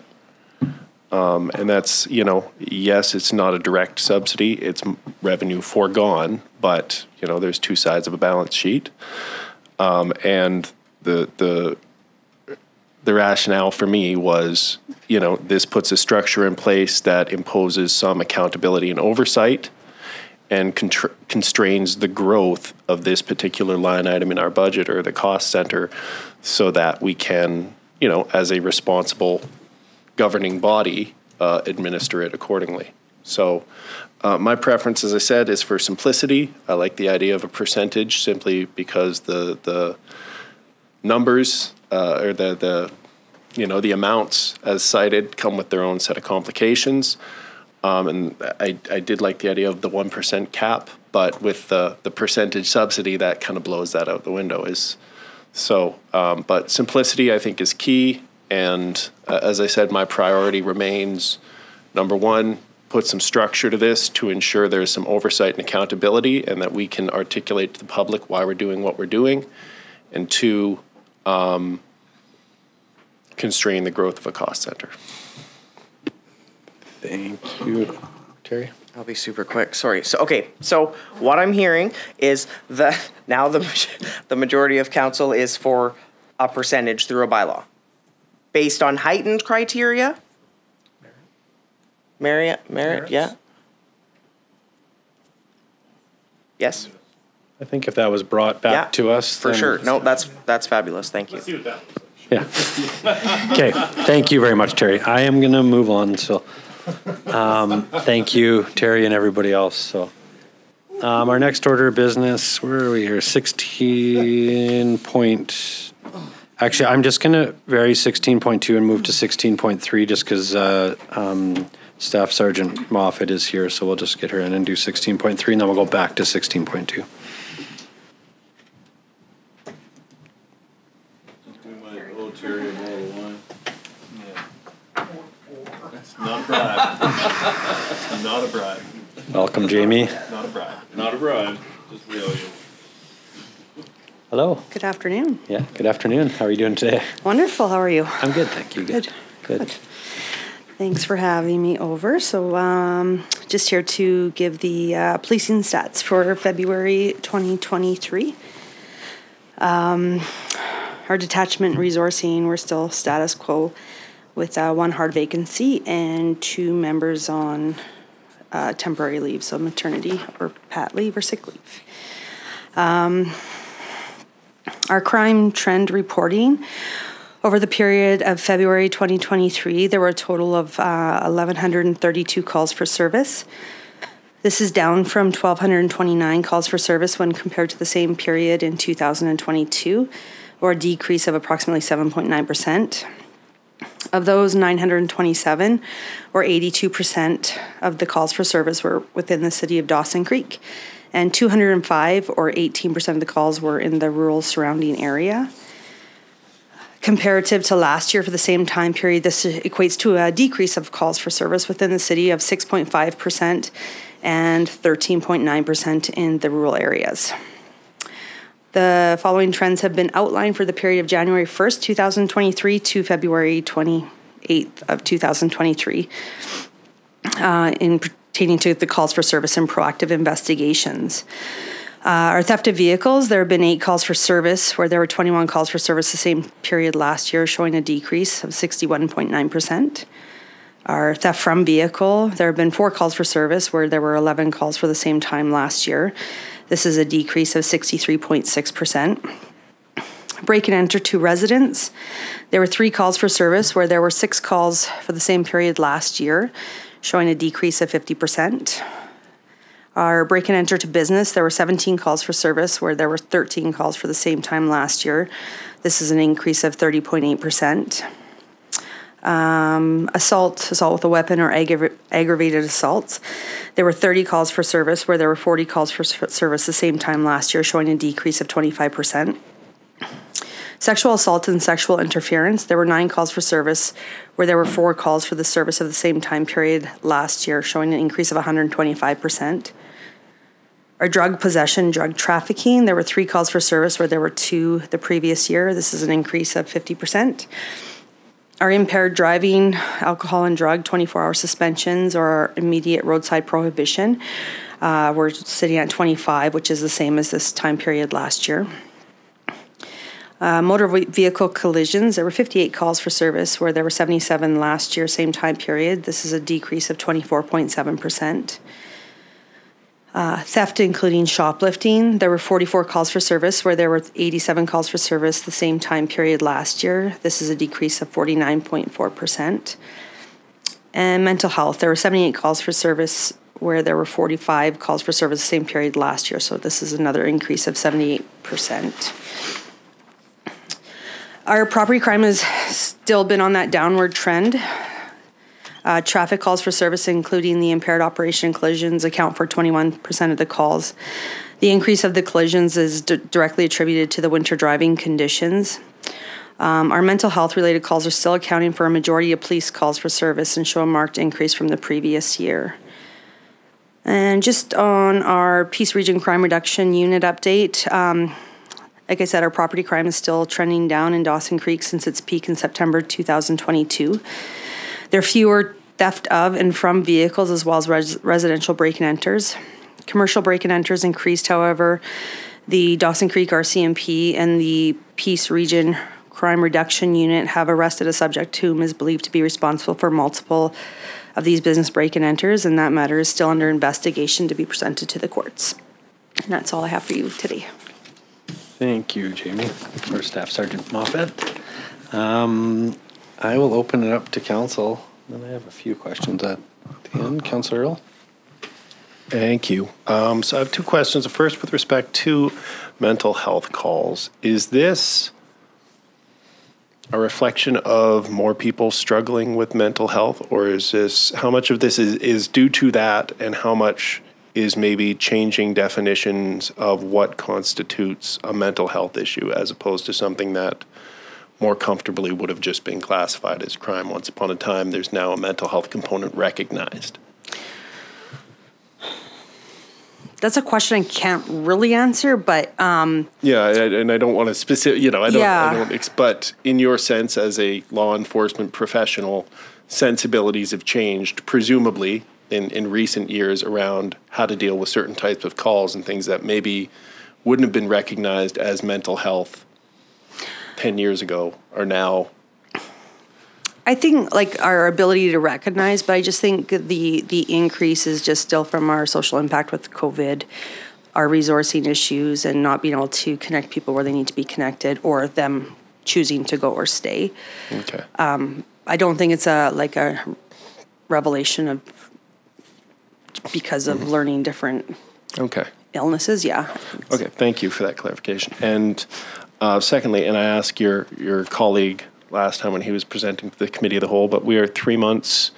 And that's, yes, it's not a direct subsidy, it's revenue foregone, but, there's two sides of a balance sheet. And the rationale for me was, this puts a structure in place that imposes some accountability and oversight and constrains the growth of this particular line item in our budget or the cost center, so that we can, as a responsible governing body, administer it accordingly. So my preference, as I said, is for simplicity. I like the idea of a percentage simply because the numbers or the amounts as cited come with their own set of complications. And I did like the idea of the 1% cap, but with the percentage subsidy, that kind of blows that out the window. But simplicity, I think, is key. And as I said, my priority remains, number one, put some structure to this to ensure there's some oversight and accountability and that we can articulate to the public why we're doing what we're doing. And two, constrain the growth of a cost center. Thank you. Terry? I'll be super quick. Sorry. So what I'm hearing is that now the majority of council is for a percentage through a bylaw. Based on heightened criteria? Merit, yeah. Yes. I think if that was brought back to us. For sure. No, that's fabulous. Thank you. Yeah. Okay. Thank you very much, Terry. I am going to move on. So thank you, Terry, and everybody else. So our next order of business, where are we here? 16 point. Actually, I'm just going to vary 16.2 and move to 16.3 just because Staff Sergeant Moffat is here. So we'll just get her in and do 16.3 and then we'll go back to 16.2. Terry a bottle of wine. That's not a bribe. That's not a bribe. Welcome, Jamie. Not a bribe. Not a bribe. Just real you. Hello. Good afternoon. Yeah, good afternoon. How are you doing today? Wonderful. How are you? I'm good, thank you. Good. Thanks for having me over. So just here to give the policing stats for February 2023. Our detachment resourcing, we're still status quo with 1 hard vacancy and 2 members on temporary leave, so maternity or pat leave or sick leave. Our crime trend reporting, over the period of February 2023, there were a total of 1,132 calls for service. This is down from 1,229 calls for service when compared to the same period in 2022, or a decrease of approximately 7.9%. Of those, 927, or 82% of the calls for service, were within the city of Dawson Creek, and 205, or 18% of the calls, were in the rural surrounding area. Comparative to last year for the same time period, this equates to a decrease of calls for service within the city of 6.5% and 13.9% in the rural areas. The following trends have been outlined for the period of January 1st, 2023 to February 28th of 2023 in pertaining to the calls for service and proactive investigations. Our theft of vehicles, there have been 8 calls for service, where there were 21 calls for service the same period last year, showing a decrease of 61.9%. Our theft from vehicle, there have been 4 calls for service, where there were 11 calls for the same time last year. This is a decrease of 63.6%. Break and enter to residents, there were 3 calls for service, where there were 6 calls for the same period last year, showing a decrease of 50%. Our break and enter to business, there were 17 calls for service, where there were 13 calls for the same time last year. This is an increase of 30.8%. Assault with a weapon or aggravated assaults, there were 30 calls for service, where there were 40 calls for service the same time last year, showing a decrease of 25%. Sexual assault and sexual interference, there were 9 calls for service, where there were 4 calls for the service of the same time period last year, showing an increase of 125%. Our drug possession, drug trafficking, there were 3 calls for service, where there were 2 the previous year. This is an increase of 50%. Our impaired driving, alcohol and drug, 24-hour suspensions, or our immediate roadside prohibition, we're sitting at 25, which is the same as this time period last year. Motor vehicle collisions, there were 58 calls for service, where there were 77 last year, same time period. This is a decrease of 24.7%. Theft, including shoplifting, there were 44 calls for service, where there were 87 calls for service the same time period last year. This is a decrease of 49.4%. And mental health, there were 78 calls for service, where there were 45 calls for service the same period last year. So this is another increase of 78%. Our property crime has still been on that downward trend. Traffic calls for service, including the impaired operation and collisions, account for 21% of the calls. The increase of the collisions is directly attributed to the winter driving conditions. Our mental health related calls are still accounting for a majority of police calls for service and show a marked increase from the previous year. And just on our Peace Region Crime Reduction Unit update, like I said, our property crime is still trending down in Dawson Creek since its peak in September 2022. There are fewer theft of and from vehicles, as well as residential break and enters. Commercial break and enters increased, however. The Dawson Creek RCMP and the Peace Region Crime Reduction Unit have arrested a subject whom is believed to be responsible for multiple of these business break and enters, and that matter is still under investigation to be presented to the courts. And that's all I have for you today. Thank you, Jamie, or Staff Sergeant Moffat. I will open it up to council. Then I have a few questions at the end. Councillor Earl? Thank you. So I have two questions. The first, with respect to mental health calls, is this a reflection of more people struggling with mental health, or is this, how much of this is due to that, and how much is maybe changing definitions of what constitutes a mental health issue as opposed to something that more comfortably would have just been classified as crime once upon a time? There's now a mental health component recognized. That's a question I can't really answer, but yeah, and I don't want to specific, but in your sense as a law enforcement professional, sensibilities have changed, presumably in recent years, around how to deal with certain types of calls and things that maybe wouldn't have been recognized as mental health 10 years ago are now. I think like our ability to recognize, but I just think the increase is just still from our social impact with COVID, our resourcing issues, and not being able to connect people where they need to be connected, or them choosing to go or stay. Okay. I don't think it's a revelation of because of learning different illnesses. Yeah. Okay. Thank you for that clarification. And secondly, and I asked your colleague last time when he was presenting to the Committee of the Whole, but we are 3 months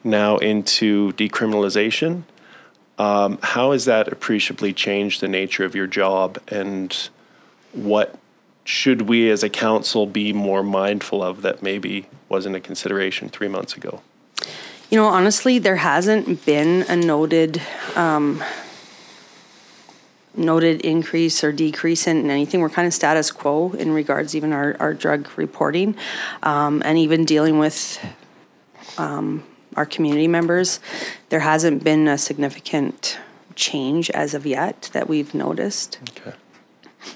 now into decriminalization. How has that appreciably changed the nature of your job, and what should we as a council be more mindful of that maybe wasn't a consideration 3 months ago? You know, honestly, there hasn't been a noted increase or decrease in anything. We're kind of status quo in regards even our drug reporting, and even dealing with our community members. There hasn't been a significant change as of yet that we've noticed. Okay.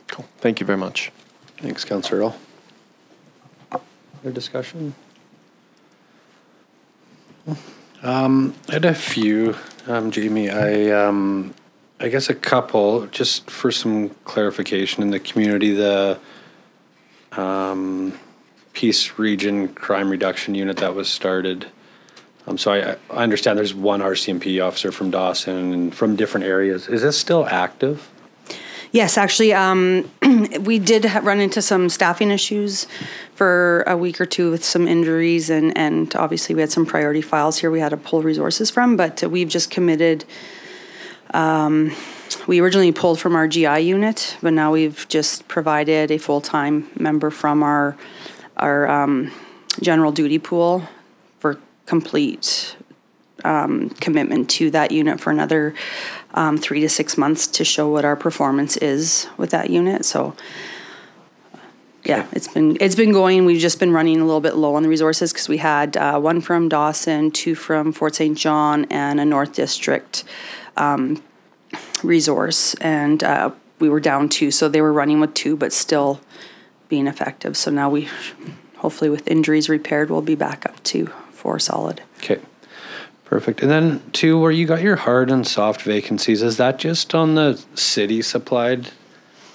Cool. Thank you very much. Thanks, Councillor Earl. Other discussion? I had a few, Jamie. I guess a couple, just for some clarification in the community, the Peace Region Crime Reduction Unit that was started. So I understand there's one RCMP officer from Dawson and from different areas. Is this still active? Yes, actually, we did run into some staffing issues for a week or two with some injuries, and obviously we had some priority files here we had to pull resources from, but we've just committed. We originally pulled from our GI unit, but now we've just provided a full-time member from our general duty pool for complete commitment to that unit for another 3 to 6 months to show what our performance is with that unit. So yeah, it's been going. We've just been running a little bit low on the resources because we had one from Dawson, 2 from Fort St. John, and a North District resource, and we were down 2, so they were running with 2 but still being effective. So now we hopefully, with injuries repaired, we'll be back up to 4 solid. Okay, perfect. And then 2, where you got your hard and soft vacancies, is that just on the city supplied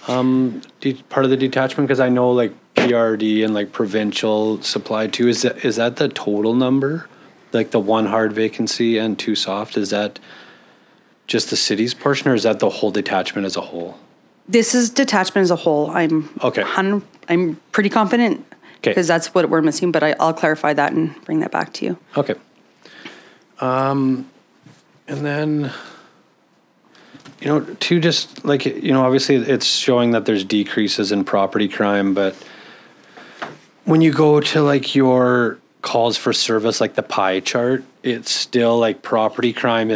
part of the detachment? Because I know like PRD and like provincial supplied too. Is that the total number? Like the 1 hard vacancy and 2 soft, is that just the city's portion, or is that the whole detachment as a whole? This is detachment as a whole. I'm pretty confident because that's what we're missing, but I'll clarify that and bring that back to you. Okay. And then, 2, just like, obviously it's showing that there's decreases in property crime, but when you go to like your calls for service, like the pie chart, it's still like property crime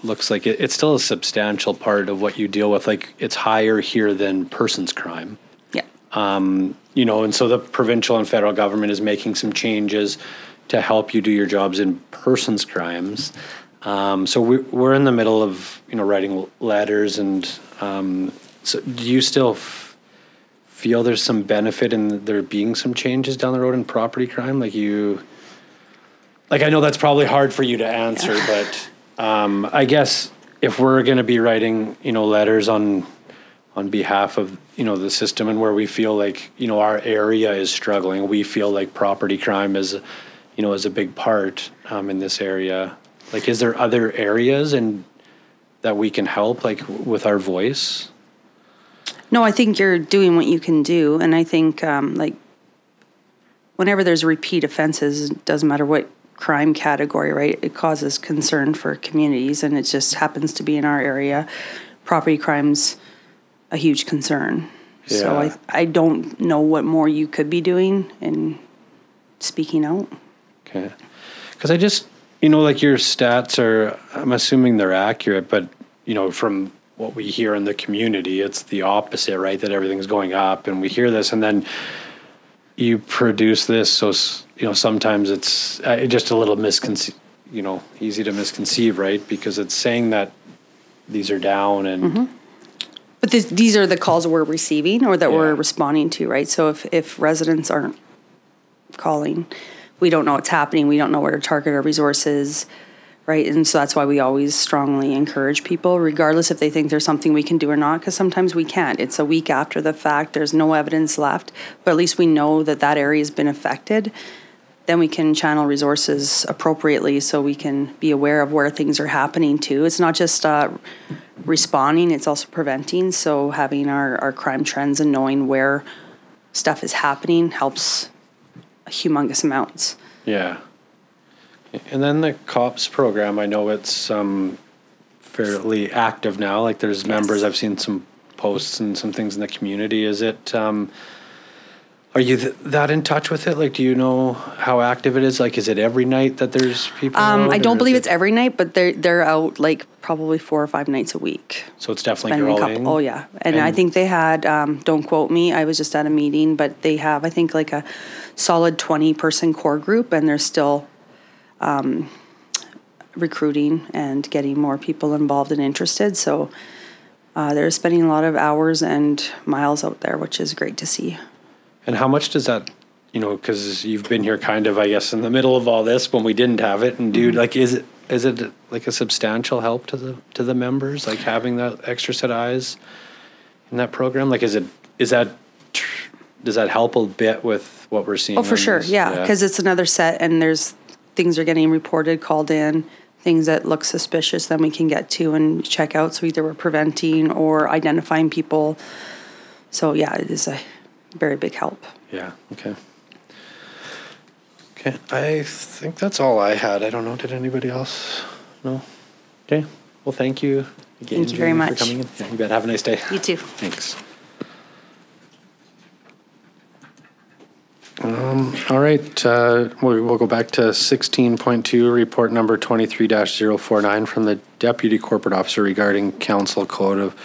looks like it's still a substantial part of what you deal with. Like it's higher here than persons crime. Yeah. And so the provincial and federal government is making some changes to help you do your jobs in persons crimes. So we're in the middle of, writing letters, and so do you still feel there's some benefit in there being some changes down the road in property crime? I know that's probably hard for you to answer, but I guess if we're going to be writing, letters on on behalf of, the system, and where we feel like, our area is struggling. We feel like property crime is a big part in this area. Like, is there other areas that we can help, like, with our voice? No, I think you're doing what you can do. And I think, whenever there's repeat offenses, it doesn't matter what crime category, right? It causes concern for communities, and it just happens to be in our area. Property crime's a huge concern. Yeah. So I don't know what more you could be doing in speaking out. Okay. Because I just, like your stats are, I'm assuming they're accurate, but, from what we hear in the community, it's the opposite, right? That everything's going up, and we hear this, and then you produce this. So, sometimes it's just a little easy to misconceive, right? Because it's saying that these are down and. Mm-hmm. But these are the calls we're receiving or that we're responding to, right? So if residents aren't calling, we don't know what's happening. We don't know where to target our resources, right? And so that's why we always strongly encourage people, regardless if they think there's something we can do or not, because sometimes we can't. It's a week after the fact. There's no evidence left, but at least we know that area has been affected. Then we can channel resources appropriately so we can be aware of where things are happening too. It's not just responding, it's also preventing. So having our crime trends and knowing where stuff is happening helps humongous amounts. Yeah. And then the COPS program, I know it's fairly active now. Like there's members, I've seen some posts and some things in the community. Is it, are you that in touch with it? Like, do you know how active it is? Like, is it every night that there's people out, I don't believe it's every night, but they're out like probably 4 or 5 nights a week. So it's definitely growing. Oh, yeah. And I think they had, don't quote me, I was just at a meeting, but they have, I think, like a solid 20-person core group, and they're still recruiting and getting more people involved and interested. So they're spending a lot of hours and miles out there, which is great to see. And how much does that, because you've been here kind of, I guess, in the middle of all this when we didn't have it, and like, is it like a substantial help to the members, like having that extra set of eyes in that program? Like, does that help a bit with what we're seeing? Oh, for sure, yeah, because it's another set, and there's things are getting reported, called in, things that look suspicious, then we can get to and check out. So either we're preventing or identifying people. So yeah, it is a very big help. Yeah, okay. Okay, I think that's all I had. I don't know, did anybody else? No? Okay, well, thank you again. Thank you very much. For coming in. Yeah, you bet. Have a nice day. You too. Thanks. All right, we'll go back to 16.2, report number 23-049 from the Deputy Corporate Officer regarding Council Code of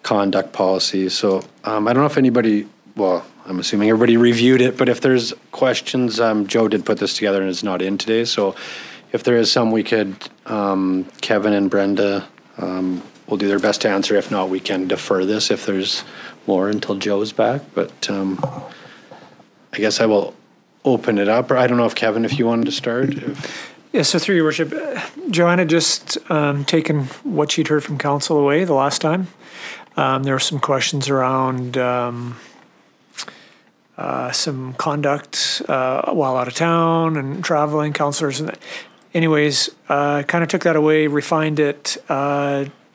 Conduct Policy. So I don't know if anybody, well, I'm assuming everybody reviewed it, but if there's questions, Joe did put this together and is not in today. So if there is some, we could, Kevin and Brenda will do their best to answer. If not, we can defer this if there's more until Joe's back. But I guess I will open it up. Or I don't know if Kevin, if you wanted to start. Yeah, so through your worship, Joanna just taken what she'd heard from council away the last time. There were some questions around some conduct while out of town and traveling, councillors. And anyways, kind of took that away, refined it,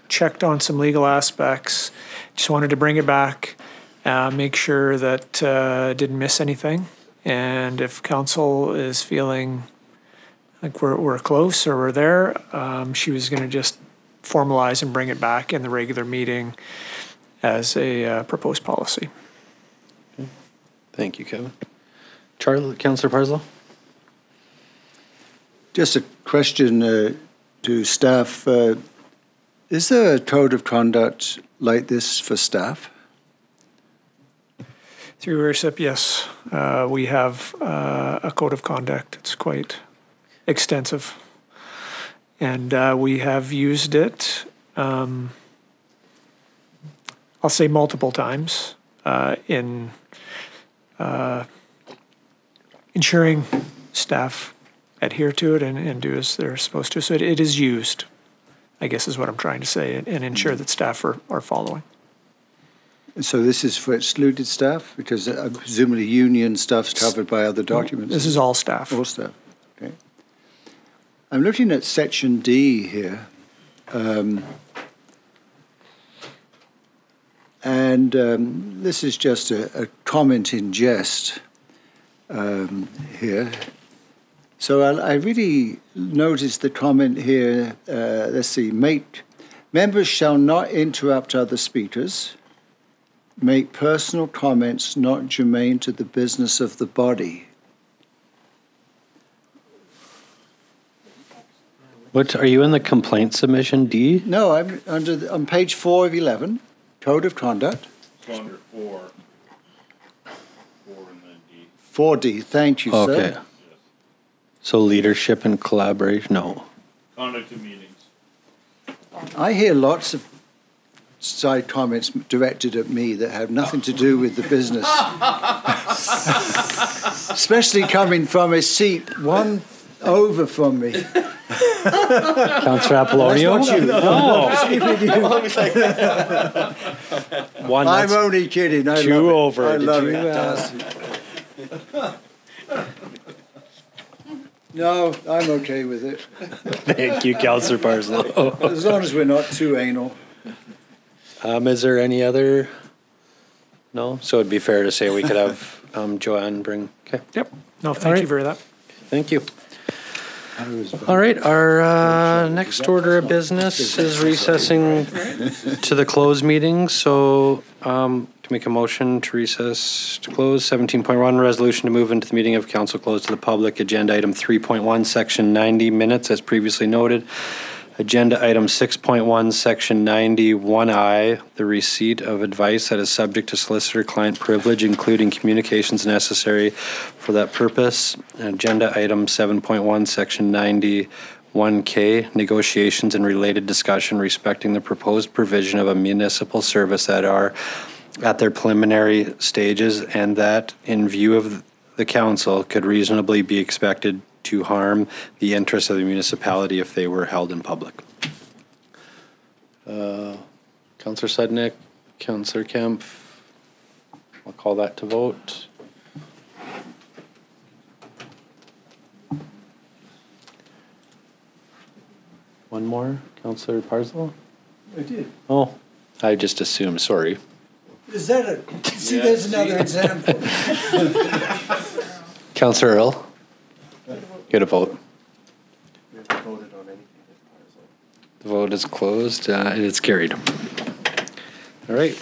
checked on some legal aspects. Just wanted to bring it back. Make sure that didn't miss anything, and if council is feeling like we're close or we're there, she was going to just formalize and bring it back in the regular meeting as a proposed policy. Okay. Thank you, Kevin. Councillor Parslow? Just a question to staff. Is there a code of conduct like this for staff? Through your worship, yes. We have a code of conduct. It's quite extensive. And we have used it, I'll say multiple times, in ensuring staff adhere to it and do as they're supposed to. So it is used, I guess is what I'm trying to say, and ensure that staff are following. So this is for excluded staff? Because presumably union stuff's covered by other documents. This is all staff. All staff, okay. I'm looking at section D here. This is just a comment in jest here. So I really noticed the comment here, let's see, members shall not interrupt other speakers, make personal comments not germane to the business of the body. What, are you in the complaint submission, D? No, I'm on page 4 of 11, Code of Conduct. It's under 4. 4 and then D. 4D, thank you, sir. Okay. So leadership and collaboration, no. Conduct of meetings. I hear lots of side comments directed at me that have nothing to do with the business. Especially coming from a seat one over from me. Councillor Apollonio? One, I'm only kidding. I two love over. I Did love you, it. No, I'm okay with it. Thank you, Councillor Parslow. As long as we're not too anal. Is there any other? No? So it'd be fair to say we could have Joanne bring, okay. Yep. No, thank you for that. Thank you. All right, our next order of business is recessing to the closed meeting. So to make a motion to recess to close, 17.1, resolution to move into the meeting of council closed to the public. Agenda item 3.1, section 90 minutes, as previously noted. Agenda item 6.1, section 91I, the receipt of advice that is subject to solicitor-client privilege, including communications necessary for that purpose. Agenda item 7.1, section 91K, negotiations and related discussion respecting the proposed provision of a municipal service that are at their preliminary stages and that, in view of the council, could reasonably be expected to harm the interests of the municipality if they were held in public. Councillor Sudnick, Councillor Kemp, I'll call that to vote. One more, Councillor Parslow? I did. Oh, I just assumed, sorry. Is that a, see, there's another example. Councillor Earl? Get a vote. We haven't voted on anything this The vote is closed and it's carried. All right.